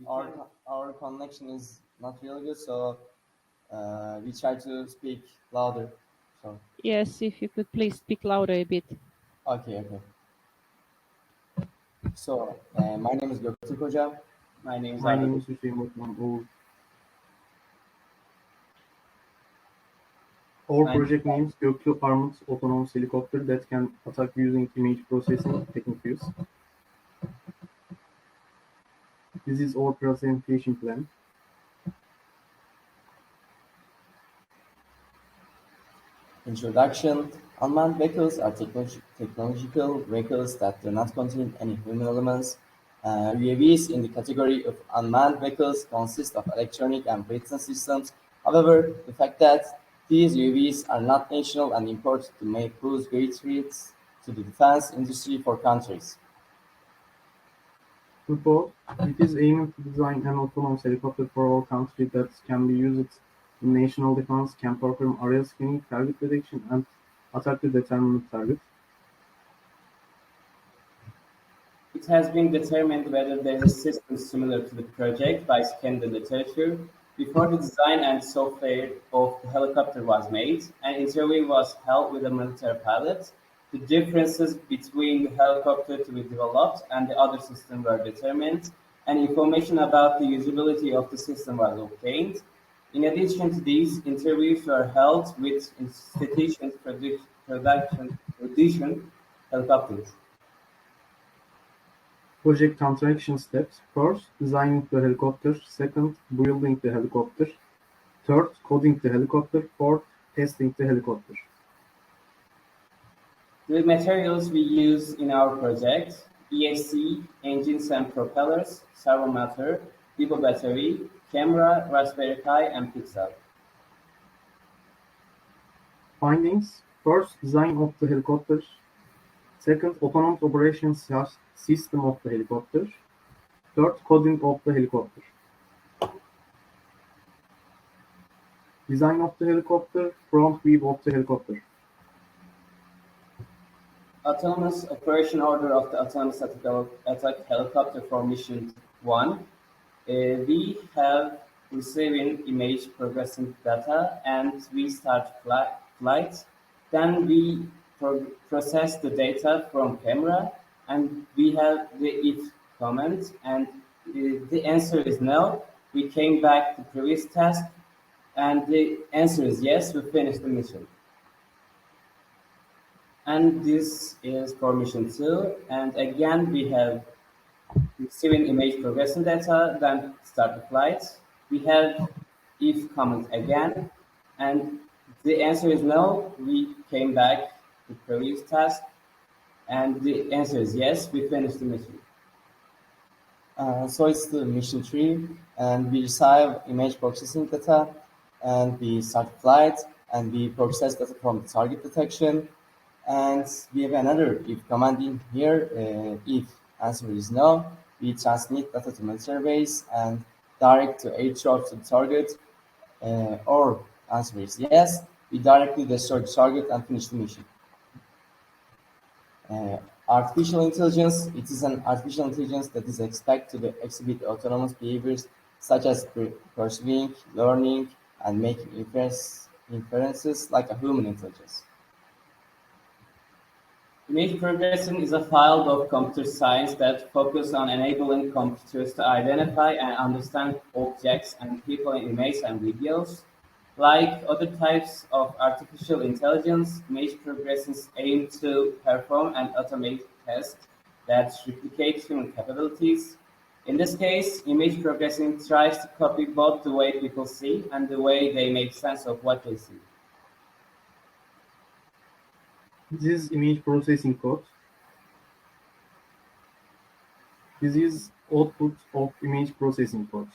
Our connection is not really good, so we try to speak louder. So. Yes, if you could please speak louder a bit. Okay. So, my name is Göktuğ Koça. My name is Hüseyin Batman. Our project name is Göktuğ Armored Autonomous Helicopter that can attack using image processing techniques. This is our presentation plan. Introduction. Unmanned vehicles are technological vehicles that do not contain any human elements. UAVs in the category of unmanned vehicles consist of electronic and witness systems. However, the fact that these UAVs are not national and imported to may pose great threats to the defense industry for countries. Report. It is aiming to design an autonomous helicopter for all countries that can be used in national defense, can perform area scanning, target detection, and attack to determine target. It has been determined whether there is a system similar to the project by scanning the literature. Before the design and software of the helicopter was made, an interview was held with a military pilot. The differences between the helicopter to be developed and the other system were determined, and information about the usability of the system was obtained. In addition to these, interviews were held with institutions producing helicopters. Project contraction steps. First, designing the helicopter. Second, building the helicopter. Third, coding the helicopter. Fourth, testing the helicopter. The materials we use in our project: ESC, engines and propellers, servo motor, LiPo battery, camera, Raspberry Pi, and Pixel. Findings. First, design of the helicopter. Second, autonomous operation system of the helicopter. Third, coding of the helicopter. Design of the helicopter, front view of the helicopter. Autonomous operation order of the autonomous attack helicopter for mission 1. We have receiving image progressing data and we start flight. Then we process the data from camera and we have the if comment and the answer is no. We came back to previous task and the answer is yes, we finished the mission. And this is for mission 2, and again we have receiving image progression data, then start the flight. We have if comment again, and the answer is no. We came back to previous task, and the answer is yes. We finished the mission. So it's the mission tree, and we receive image processing data, and we start flight, and we process data from the target detection, and we have another if command in here. If answer is no, we transmit data to military base and direct to airdrop to the target, or answer is yes, we directly destroy the target and finish the mission. Artificial intelligence, it is an artificial intelligence that is expected to exhibit autonomous behaviors such as perceiving, learning, and making inferences like a human intelligence. Image progression is a field of computer science that focuses on enabling computers to identify and understand objects and people in images and videos. Like other types of artificial intelligence, image progressions aim to perform and automate tests that replicate human capabilities. In this case, image progression tries to copy both the way people see and the way they make sense of what they see. This is image processing code. This is output of image processing code.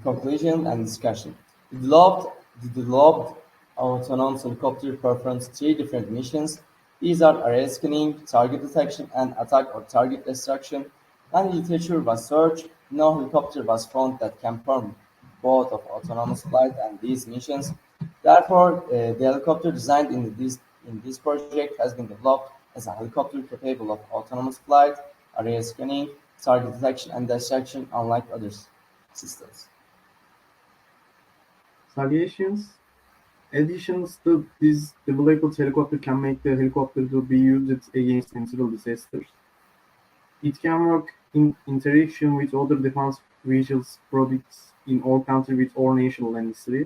Conclusion and discussion. The developed autonomous helicopter performs 3 different missions. These are area scanning, target detection, and attack or target destruction. And literature was searched. No helicopter was found that can perform both of autonomous flight and these missions. Therefore, the helicopter designed in this project has been developed as a helicopter capable of autonomous flight, area scanning, target detection, and destruction, unlike others. Systems. Additions to this developed helicopter can make the helicopter to be used against natural disasters. It can work in interaction with other defense vehicles products in all countries with all national industry.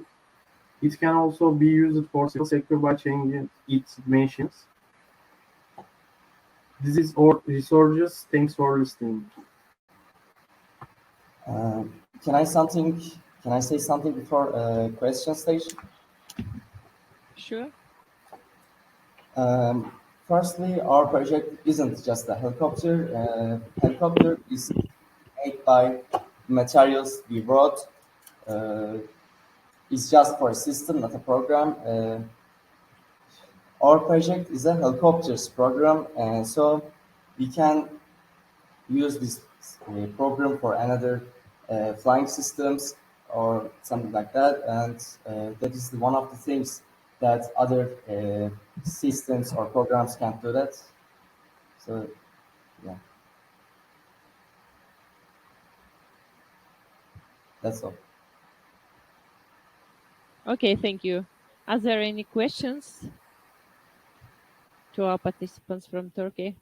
It can also be used for civil sector by changing its dimensions. This is all resources. Thanks for listening. Can I say something before question stage? Sure. Firstly, our project isn't just a helicopter. Helicopter is made by materials we wrote. It's just for a system, not a program. Our project is a helicopters program, and so we can use this program for another flying systems or something like that, and that is one of the things that other systems or programs can't do that. So, yeah, that's all. Okay, thank you. Are there any questions to our participants from Turkey?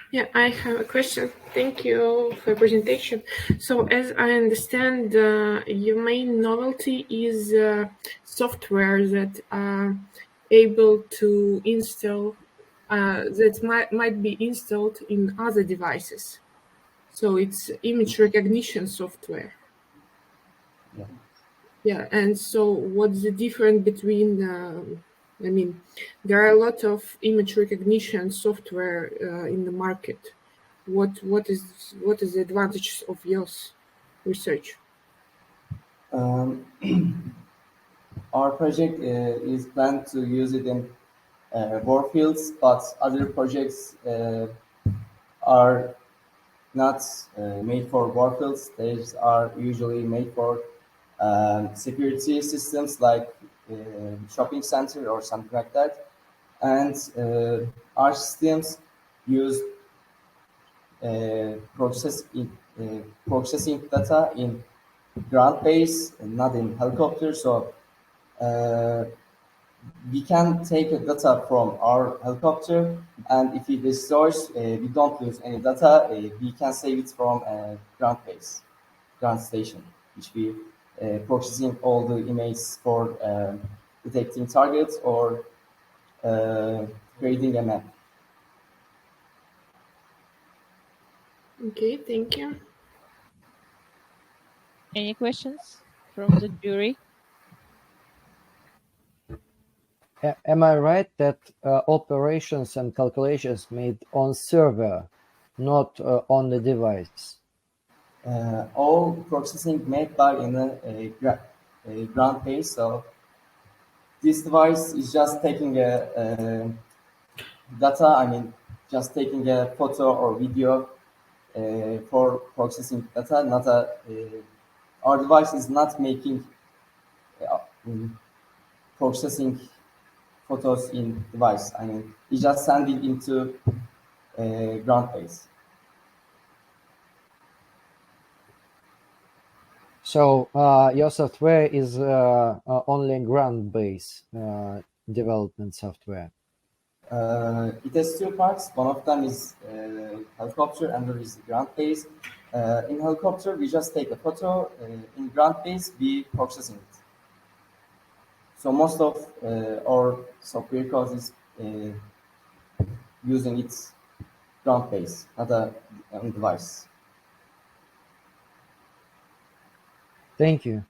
Yeah, I have a question. Thank you for your presentation. So, as I understand, your main novelty is software that are able to install, that might be installed in other devices. So it's image recognition software. Yeah. Yeah, and so what's the difference between? I mean, there are a lot of image recognition software in the market. What is the advantage of yours research? Our project is planned to use it in warfields, but other projects are not made for warfields. They are usually made for security systems like shopping center or something like that. And our systems use processing data in ground base and not in helicopter. So we can take data from our helicopter, and if it destroys, we don't lose any data. We can save it from ground station, which we processing all the images for detecting targets or creating a map. Okay, thank you. Any questions from the jury? Am I right that operations and calculations made on server, not on the device? All processing made by in a ground base. So this device is just taking a data. I mean, just taking a photo or video for processing data. Not a our device is not making processing photos in device. I mean, it's just sending into ground base. So your software is only ground-based development software. It has two parts. One of them is helicopter, and there is ground base. In helicopter, we just take a photo. In ground base, we processing it. So most of our software code is using its ground base, not a device. Thank you.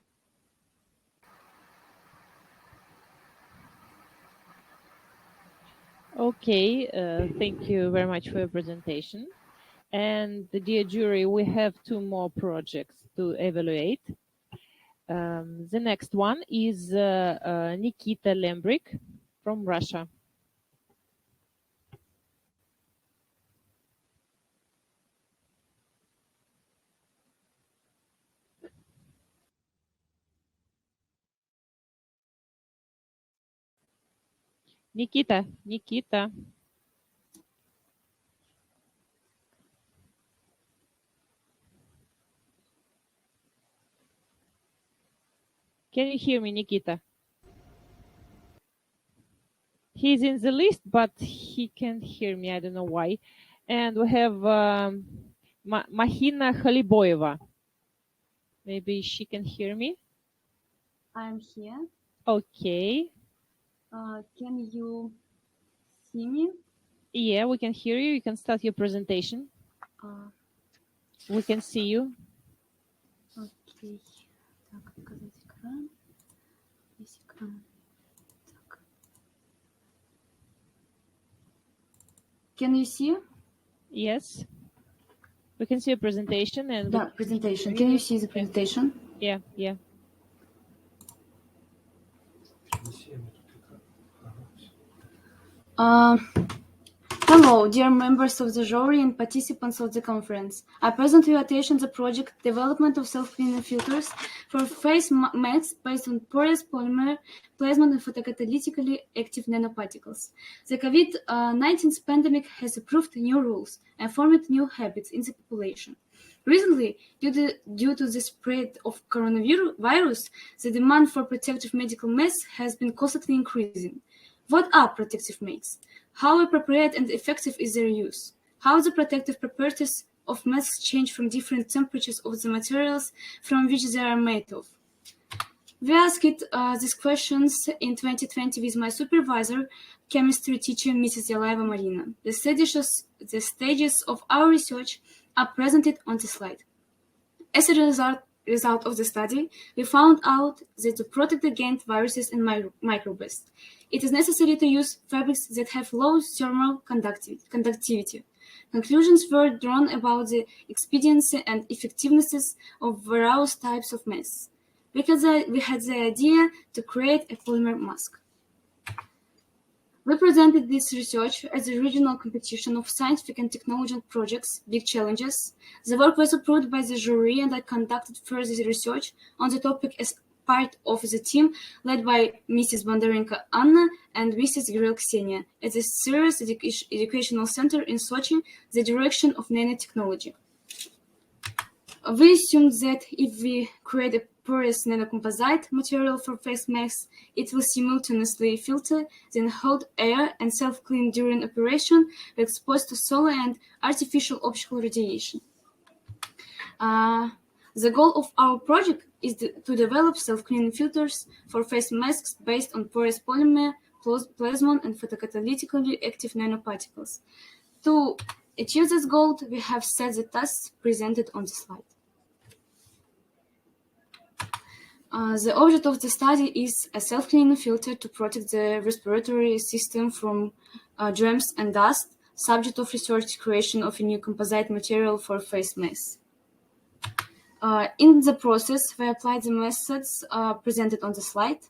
Okay, thank you very much for your presentation. And dear jury, we have two more projects to evaluate. The next one is Nikita Lembrik from Russia. Nikita. Can you hear me, Nikita? He's in the list, but he can't hear me. I don't know why. And we have Mahina Khaliboyeva. Maybe she can hear me. I'm here. Okay. Can you see me? Yeah, we can hear you. You can start your presentation. We can see you. Окей. Так, показать экран. Весь экран. Так. Can you see? Yes. We can see your presentation and Да, presentation. Can you see the presentation? Yeah. Hello, dear members of the jury and participants of the conference. I present to your attention the project Development of Self-Cleaning Filters for Face Masks based on porous polymer, plasma and photocatalytically active nanoparticles. The COVID-19 pandemic has approved new rules and formed new habits in the population. Recently, due to the spread of coronavirus, the demand for protective medical masks has been constantly increasing. What are protective masks? How appropriate and effective is their use? How the protective properties of masks change from different temperatures of the materials from which they are made of? We asked these questions in 2020 with my supervisor, chemistry teacher, Mrs. Yalaeva Marina. The stages of our research are presented on the slide. As a result of the study, we found out that to protect against viruses and microbes, it is necessary to use fabrics that have low thermal conductivity. Conclusions were drawn about the expediency and effectiveness of various types of masks. We had the idea to create a polymer mask. We presented this research as a regional competition of scientific and technological projects, big challenges. The work was approved by the jury, and I conducted further research on the topic as part of the team led by Mrs. Bondarenko Anna and Mrs. Gril Ksenia at the Serious Educational Center in Sochi, the direction of nanotechnology. We assumed that if we create a porous nanocomposite material for face masks, it will simultaneously filter, then hold air and self-clean during operation when exposed to solar and artificial optical radiation. The goal of our project is to develop self-cleaning filters for face masks based on porous polymer, plasmon, and photocatalytically active nanoparticles. To achieve this goal, we have set the tasks presented on the slide. The object of the study is a self-cleaning filter to protect the respiratory system from germs and dust, subject of research creation of a new composite material for face masks. In the process, we applied the methods presented on the slide.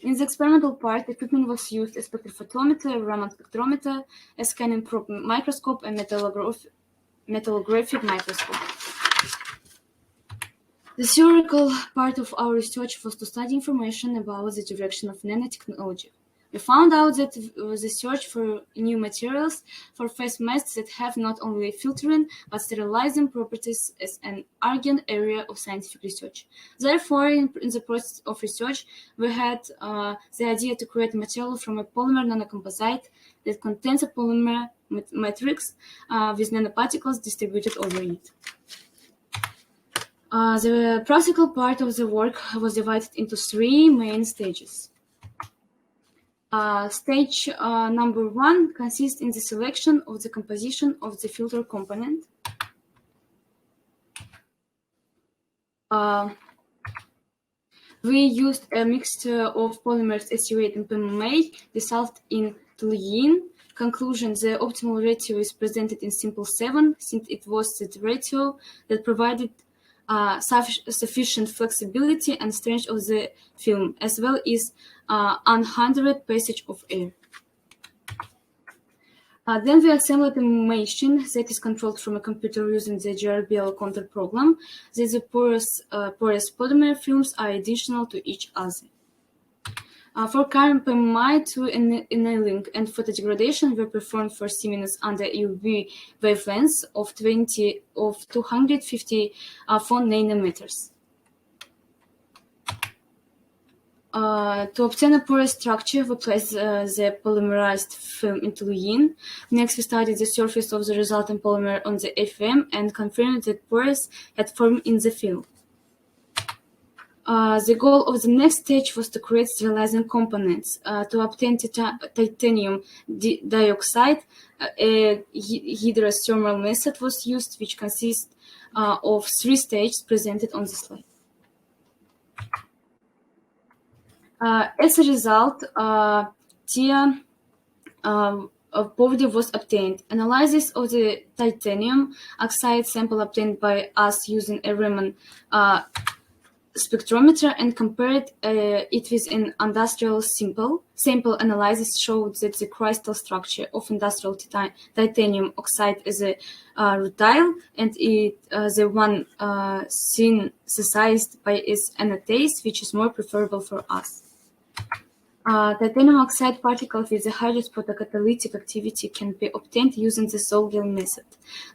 In the experimental part, equipment was used: a spectrophotometer, a Raman spectrometer, a scanning probe microscope, and metallographic microscope. The theoretical part of our research was to study information about the direction of nanotechnology. We found out that the search for new materials for face masks that have not only filtering but sterilizing properties is an urgent area of scientific research. Therefore, in the process of research, we had the idea to create a material from a polymer nanocomposite that contains a polymer matrix with nanoparticles distributed over it. The practical part of the work was divided into 3 main stages. Stage number 1 consists in the selection of the composition of the filter component. We used a mixture of polymers SU8 and PMMA dissolved in toluene. Conclusion: the optimal ratio is presented in simple 7, since it was the ratio that provided sufficient flexibility and strength of the film, as well as unhindered passage of air. Then we assembled a machine that is controlled from a computer using the GRBL control program. The porous polymer films are additional to each other. For current PMI to annealing and photodegradation were performed for Siemens under UV wavelengths of 254 nanometers. To obtain a porous structure, we placed the polymerized film into toluene. Next, we studied the surface of the resultant polymer on the FM and confirmed that pores had formed in the film. The goal of the next stage was to create sterilizing components. To obtain titanium dioxide, a hydrothermal method was used, which consists of 3 stages presented on the slide. As a result, TIA powder was obtained. Analysis of the titanium oxide sample obtained by us using a Raman spectrometer and compared it with an industrial sample. Sample analysis showed that the crystal structure of industrial titanium oxide is a rutile, and the one synthesized by its anatase, which is more preferable for us. Titanium oxide particles with the highest photocatalytic activity can be obtained using the Sol-Gel method.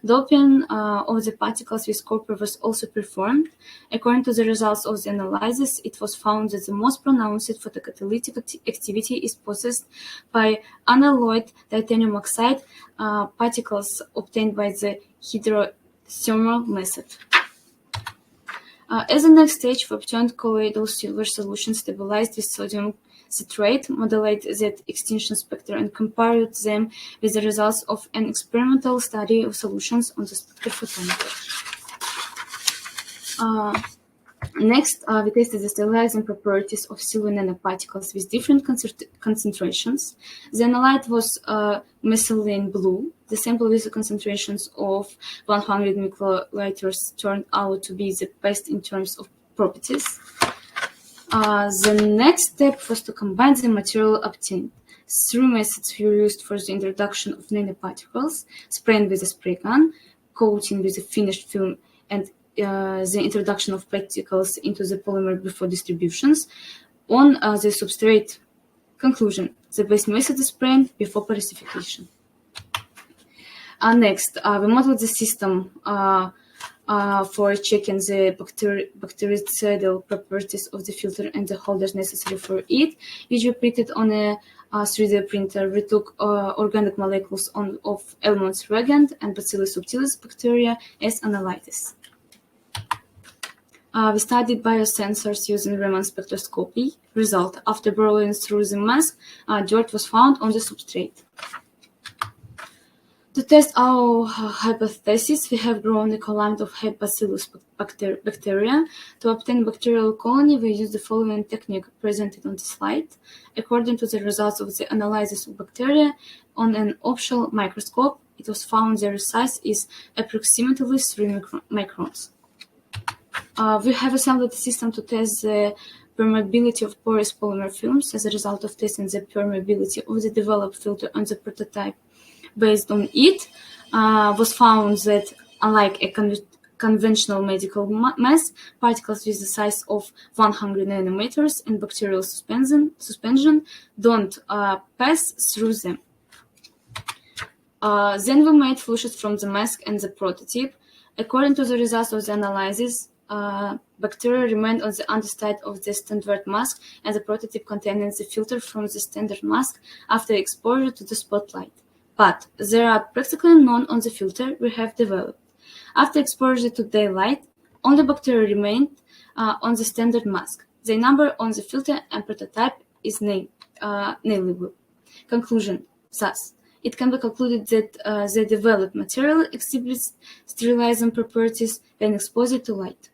Doping of the particles with copper was also performed. According to the results of the analysis, it was found that the most pronounced photocatalytic activity is possessed by unalloyed titanium oxide particles obtained by the hydrothermal method. As the next stage, we obtained colloidal silver solution stabilized with sodium citrate, modeled that extinction spectra, and compared them with the results of an experimental study of solutions on the spectrophotometer. Next, we tested the stabilizing properties of silver nanoparticles with different concentrations. The analyte was methylene blue. The sample with the concentrations of 100 microliters turned out to be the best in terms of properties. The next step was to combine the material obtained. 3 methods were used for the introduction of nanoparticles: spraying with a spray gun, coating with a finished film, and the introduction of particles into the polymer before distributions on the substrate. Conclusion: the best method is spraying before purification. Next, we modeled the system for checking the bactericidal properties of the filter and the holders necessary for it, which we printed on a 3D printer. We took organic molecules of Elmond's reagent and Bacillus subtilis bacteria as analytes. We studied biosensors using Raman spectroscopy. Result: after burrowing through the mask, dirt was found on the substrate. To test our hypothesis, we have grown a column of Bacillus bacteria. To obtain bacterial colony, we use the following technique presented on the slide. According to the results of the analysis of bacteria on an optical microscope, it was found their size is approximately 3 microns. We have assembled a system to test the permeability of porous polymer films. As a result of testing the permeability of the developed filter on the prototype, based on it, was found that unlike a conventional medical mass, particles with the size of 100 nanometers in bacterial suspension don't pass through them. Then we made flushes from the mask and the prototype. According to the results of the analysis, bacteria remained on the underside of the standard mask, and the prototype containing the filter from the standard mask after exposure to the spotlight. But there are practically none on the filter we have developed. After exposure to daylight, only bacteria remained on the standard mask. The number on the filter and prototype is negligible. Conclusion: thus, it can be concluded that the developed material exhibits sterilizing properties when exposed to light.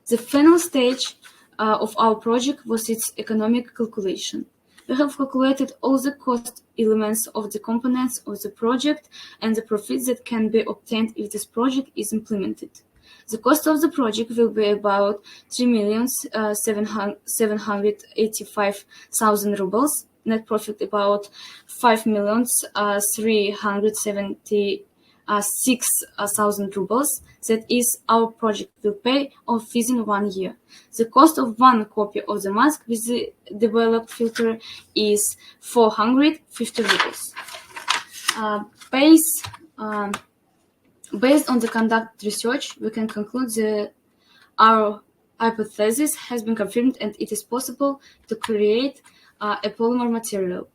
The final stage of our project was its economic calculation. We have calculated all the cost elements of the components of the project and the profits that can be obtained if this project is implemented. The cost of the project will be about 3,785,000 rubles, net profit about 5,376,000 rubles. That is, our project will pay off within 1 year. The cost of one copy of the mask with the developed filter is 450 rubles. Based on the conducted research, we can conclude that our hypothesis has been confirmed and it is possible to create a polymer material.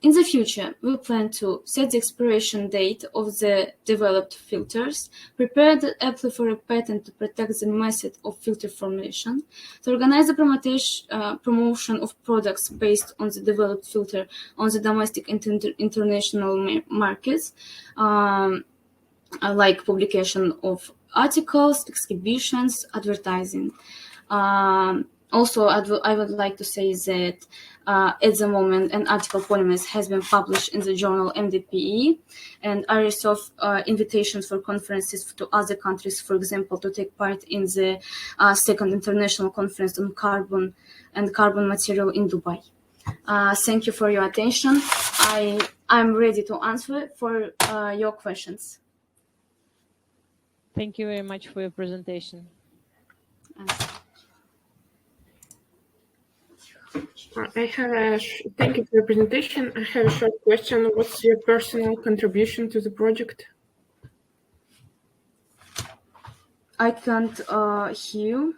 In the future, we plan to set the expiration date of the developed filters, prepare the apply for a patent to protect the method of filter formulation, to organize the promotion of products based on the developed filter on the domestic and international markets, like publication of articles, exhibitions, advertising. Also, I would like to say that at the moment, an article polymers has been published in the journal MDPE, and I receive invitations for conferences to other countries, for example, to take part in the second international conference on carbon and carbon material in Dubai. Thank you for your attention. I'm ready to answer for your questions. Thank you very much for your presentation. Thank you for your presentation. I have a short question. What's your personal contribution to the project? I can't hear you.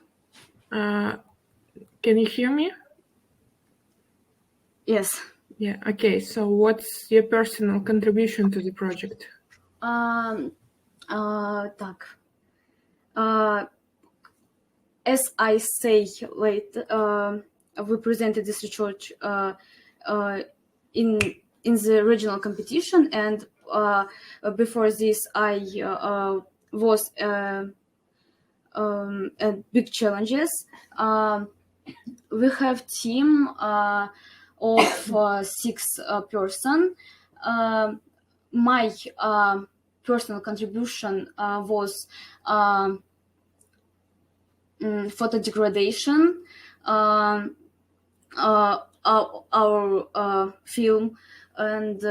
Can you hear me? Yes. Yeah. Okay. So, what's your personal contribution to the project? As I say later, we presented this research in the regional competition, and before this, I was at big challenges. We have team of 6 person. My personal contribution was photo degradation, our film, and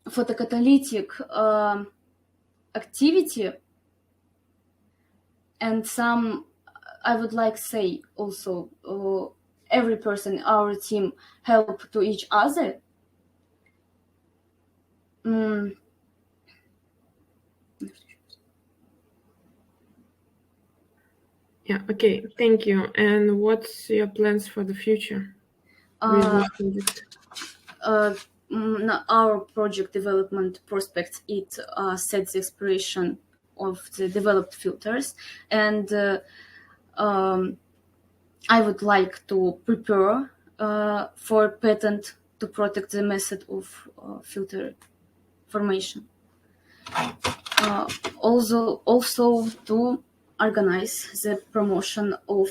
photocatalytic activity, and some, I would like to say also, every person in our team help to each other. Yeah, okay, thank you. And what's your plans for the future with this project? Our project development prospects, it sets the expiration of the developed filters, and I would like to prepare for patent to protect the method of filter formation. Also to organize the promotion of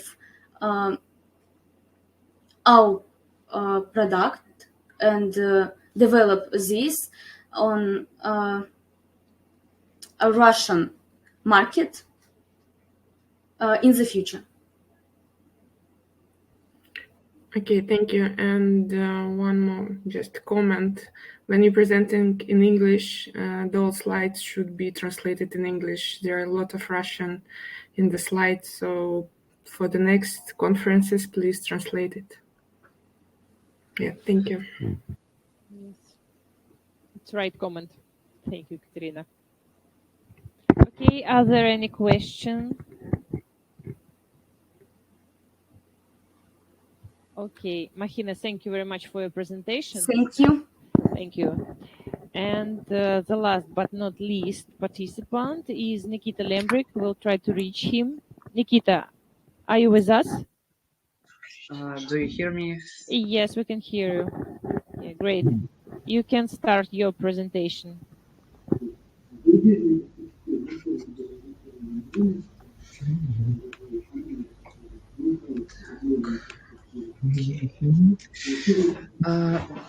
our product and develop this on a Russian market in the future. Okay, thank you. And one more, just comment. When you're presenting in English, those slides should be translated in English. There are a lot of Russian in the slides, so for the next conferences, please translate it. Yeah, thank you. Yes. It's right comment. Thank you, Katerina. Okay, are there any questions? Okay, Mahina, thank you very much for your presentation. Thank you. Thank you. And the last but not least participant is Nikita Lembrik. We'll try to reach him. Nikita, are you with us? Do you hear me? Yes, we can hear you. Yeah, great. You can start your presentation.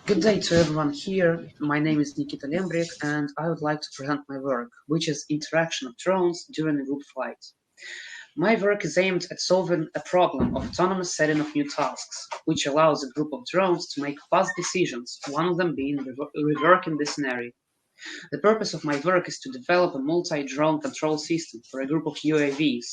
Good day to everyone here. My name is Nikita Lembrik, and I would like to present my work, which is interaction of drones during a group flight. My work is aimed at solving a problem of autonomous setting of new tasks, which allows a group of drones to make fast decisions, one of them being reworking the scenario. The purpose of my work is to develop a multi-drone control system for a group of UAVs,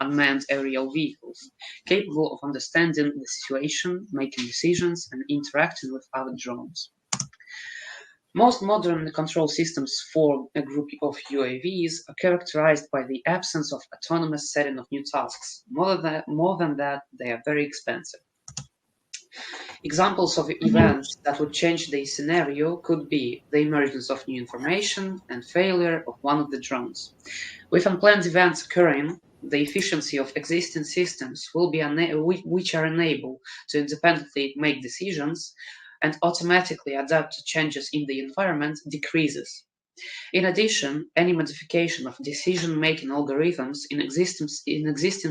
unmanned aerial vehicles, capable of understanding the situation, making decisions, and interacting with other drones. Most modern control systems for a group of UAVs are characterized by the absence of autonomous setting of new tasks. More than that, they are very expensive. Examples of events that would change the scenario could be the emergence of new information and failure of one of the drones. With unplanned events occurring, the efficiency of existing systems will be which are unable to independently make decisions and automatically adapt to changes in the environment decreases. In addition, any modification of decision-making algorithms in existing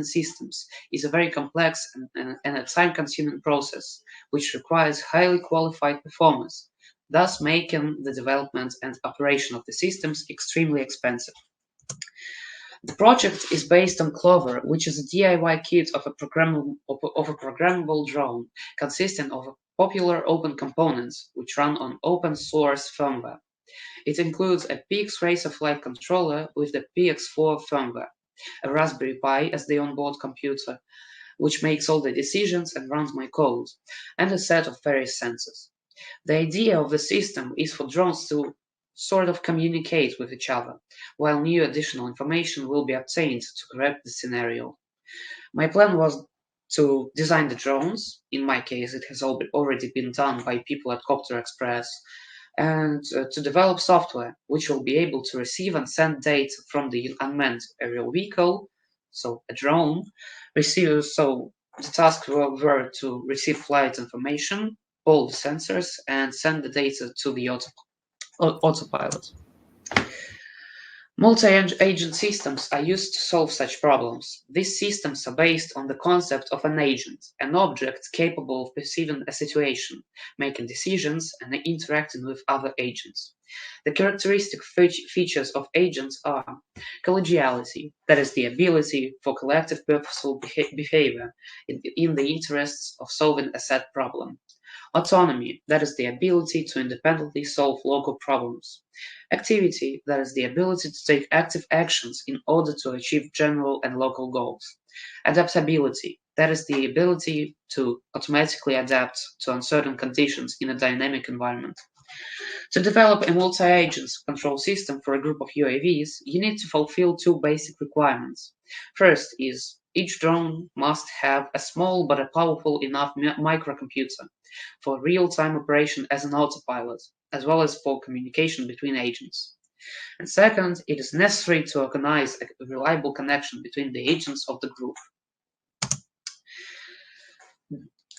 systems is a very complex and a time-consuming process, which requires highly qualified performers, thus making the development and operation of the systems extremely expensive. The project is based on Clover, which is a DIY kit of a programmable drone consisting of popular open components which run on open source firmware. It includes a PX Racer flight controller with the PX4 firmware, a Raspberry Pi as the onboard computer, which makes all the decisions and runs my code, and a set of various sensors. The idea of the system is for drones to sort of communicate with each other, while new additional information will be obtained to correct the scenario. My plan was to design the drones. In my case, it has already been done by people at Copter Express, and to develop software which will be able to receive and send data from the unmanned aerial vehicle, so a drone, so the task were to receive flight information, pull the sensors, and send the data to the autopilot. Multi-agent systems are used to solve such problems. These systems are based on the concept of an agent, an object capable of perceiving a situation, making decisions, and interacting with other agents. The characteristic features of agents are collegiality, that is the ability for collective purposeful behavior in the interests of solving a set problem. Autonomy, that is the ability to independently solve local problems. Activity, that is the ability to take active actions in order to achieve general and local goals. Adaptability, that is the ability to automatically adapt to uncertain conditions in a dynamic environment. To develop a multi-agent control system for a group of UAVs, you need to fulfill two basic requirements. First is each drone must have a small but a powerful enough microcomputer for real-time operation as an autopilot, as well as for communication between agents. And second, it is necessary to organize a reliable connection between the agents of the group.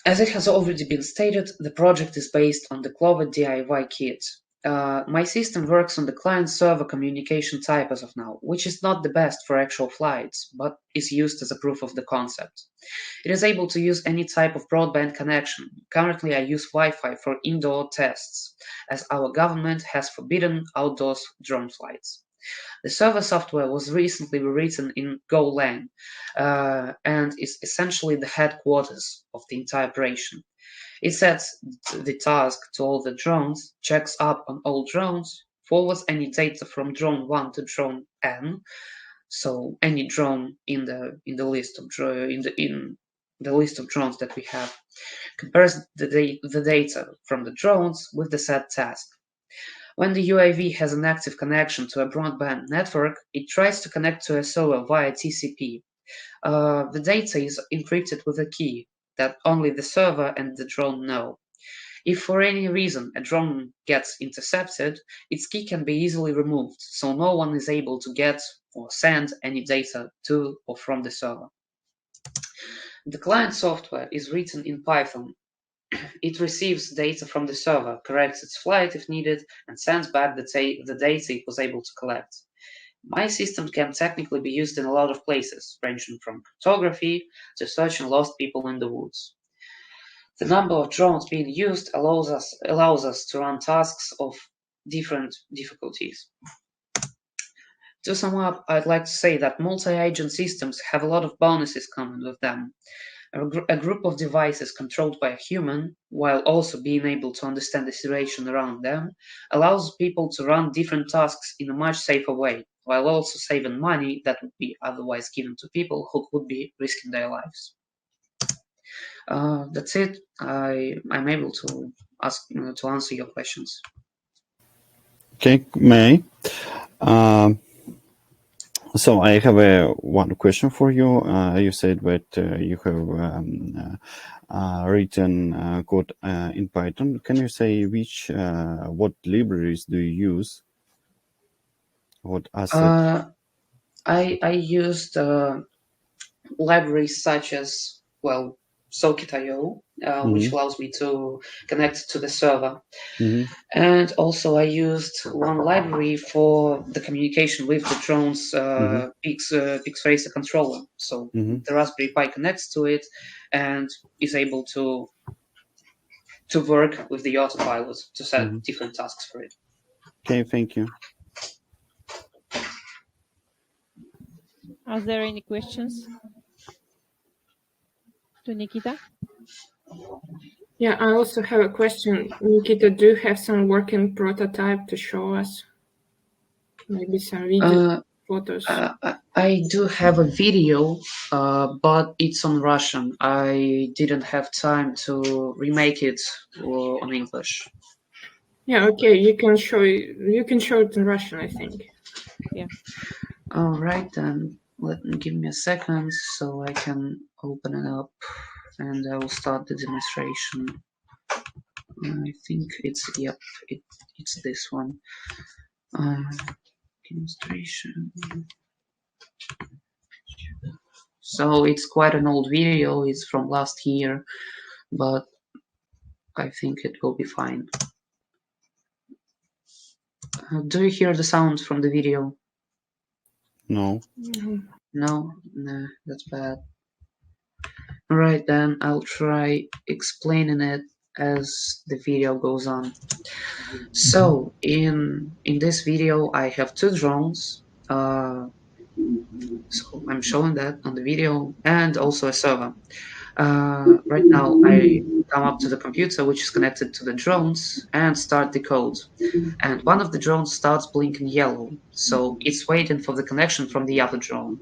As it has already been stated, the project is based on the Clover DIY kit. My system works on the client-server communication type as of now, which is not the best for actual flights, but is used as a proof of the concept. It is able to use any type of broadband connection. Currently, I use Wi-Fi for indoor tests, as our government has forbidden outdoor drone flights. The server software was recently rewritten in Golang and is essentially the headquarters of the entire operation. It sets the task to all the drones, checks up on all drones, forwards any data from drone 1 to drone n, so any drone in the list of the list of drones that we have, compares the data from the drones with the set task. When the UAV has an active connection to a broadband network, it tries to connect to a server via TCP. The data is encrypted with a key that only the server and the drone know. If for any reason a drone gets intercepted, its key can be easily removed, so no one is able to get or send any data to or from the server. The client software is written in Python. It receives data from the server, corrects its flight if needed, and sends back the data it was able to collect. My system can technically be used in a lot of places, ranging from cryptography to searching lost people in the woods. The number of drones being used allows us to run tasks of different difficulties. To sum up, I'd like to say that multi-agent systems have a lot of bonuses coming with them. A group of devices controlled by a human, while also being able to understand the situation around them, allows people to run different tasks in a much safer way, while also saving money that would be otherwise given to people who could be risking their lives. That's it. I'm able to answer your questions. Okay, May. So I have one question for you. You said that you have written code in Python. Can you say what libraries do you use? What assets? I used libraries such as, well, Socket.io, which allows me to connect to the server. And also I used one library for the communication with the drone's PixRacer controller. So the Raspberry Pi connects to it and is able to work with the autopilot to set different tasks for it. Okay, thank you. Are there any questions to Nikita? Yeah, I also have a question. Nikita, do you have some working prototype to show us? Maybe some video, photos. I do have a video, but it's on Russian. I didn't have time to remake it on English. Yeah, okay. You can show it in Russian, I think. Yeah. All right, then give me a second so I can open it up, and I will start the demonstration. I think it's this one. Demonstration. So it's quite an old video. It's from last year, but I think it will be fine. Do you hear the sound from the video? No. No, that's bad. All right, then I'll try explaining it as the video goes on. So in this video, I have two drones. So I'm showing that on the video, and also a server. Right now, I come up to the computer, which is connected to the drones, and start the code. And one of the drones starts blinking yellow, so it's waiting for the connection from the other drone.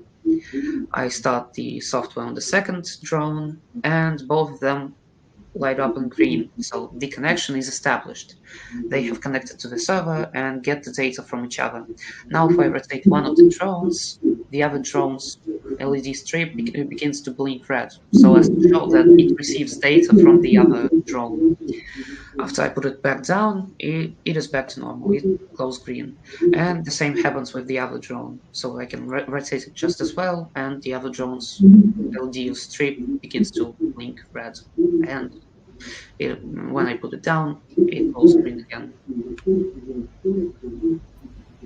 I start the software on the second drone, and both of them light up in green, so the connection is established. They have connected to the server and get the data from each other. Now if I rotate one of the drones, the other drone's LED strip begins to blink red, so as to show that it receives data from the other drone. After I put it back down, it is back to normal. It glows green. And the same happens with the other drone. So I can rotate it just as well, and the other drone's LED strip begins to blink red. And when I put it down, it glows green again.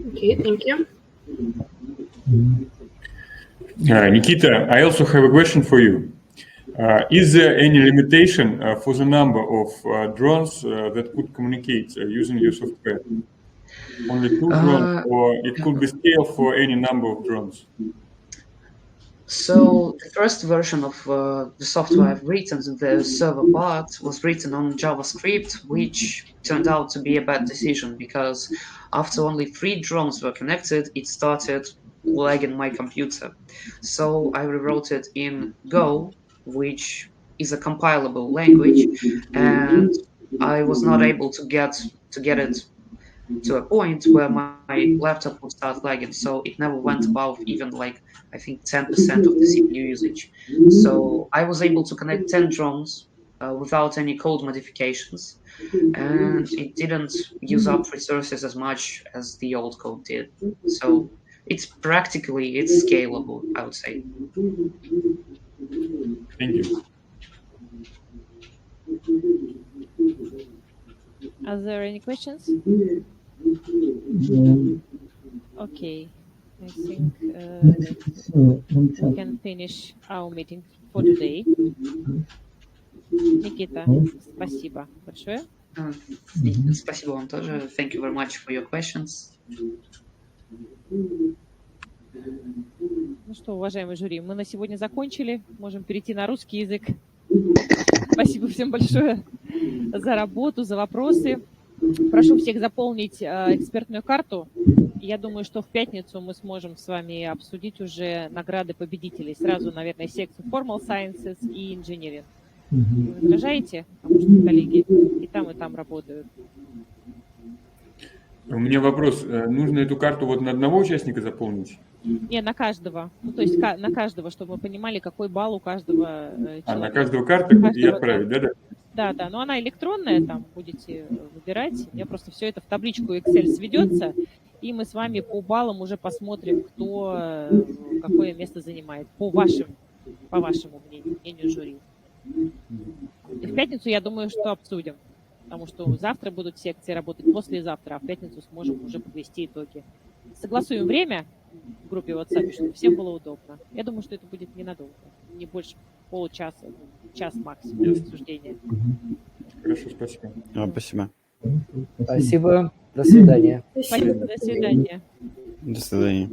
Okay, thank you. Nikita, I also have a question for you. Is there any limitation for the number of drones that could communicate using your software? Only 2 drones, or it could be scaled for any number of drones? So the first version of the software I've written, the server part, was written on JavaScript, which turned out to be a bad decision because after only 3 drones were connected, it started lagging my computer. So I rewrote it in Go, which is a compilable language, and I was not able to get it to a point where my laptop would start lagging. So it never went above even like, I think 10% of the CPU usage. So I was able to connect 10 drones without any code modifications, and it didn't use up resources as much as the old code did. So it's scalable, I would say. Thank you. Are there any questions? Okay, I think we can finish our meeting for today. Никита, спасибо большое. Спасибо вам тоже. Thank you very much for your questions. Ну что, уважаемый жюри, мы на сегодня закончили. Можем перейти на русский язык. Спасибо всем большое за работу, за вопросы. Прошу всех заполнить экспертную карту. Я думаю, что в пятницу мы сможем с вами обсудить уже награды победителей. Сразу, наверное, секцию Formal Sciences и Engineering. Вы возражаете? Потому что коллеги и там работают. У меня вопрос. Нужно эту карту вот на одного участника заполнить? Не, на каждого. Ну, то есть на каждого, чтобы мы понимали, какой балл у каждого человека. На каждого карты и отправить, да? Да, но она электронная, там будете выбирать. Я просто все это в табличку Excel сведется, и мы с вами по баллам уже посмотрим, кто какое место занимает, по вашему мнению жюри. И в пятницу, я думаю, что обсудим, потому что завтра будут секции работать, послезавтра, а в пятницу сможем уже подвести итоги. Согласуем время в группе WhatsApp, чтобы всем было удобно. Я думаю, что это будет ненадолго, не больше получаса, час максимум обсуждения. Хорошо, спасибо. Спасибо. Спасибо. До свидания. Спасибо. До свидания. До свидания.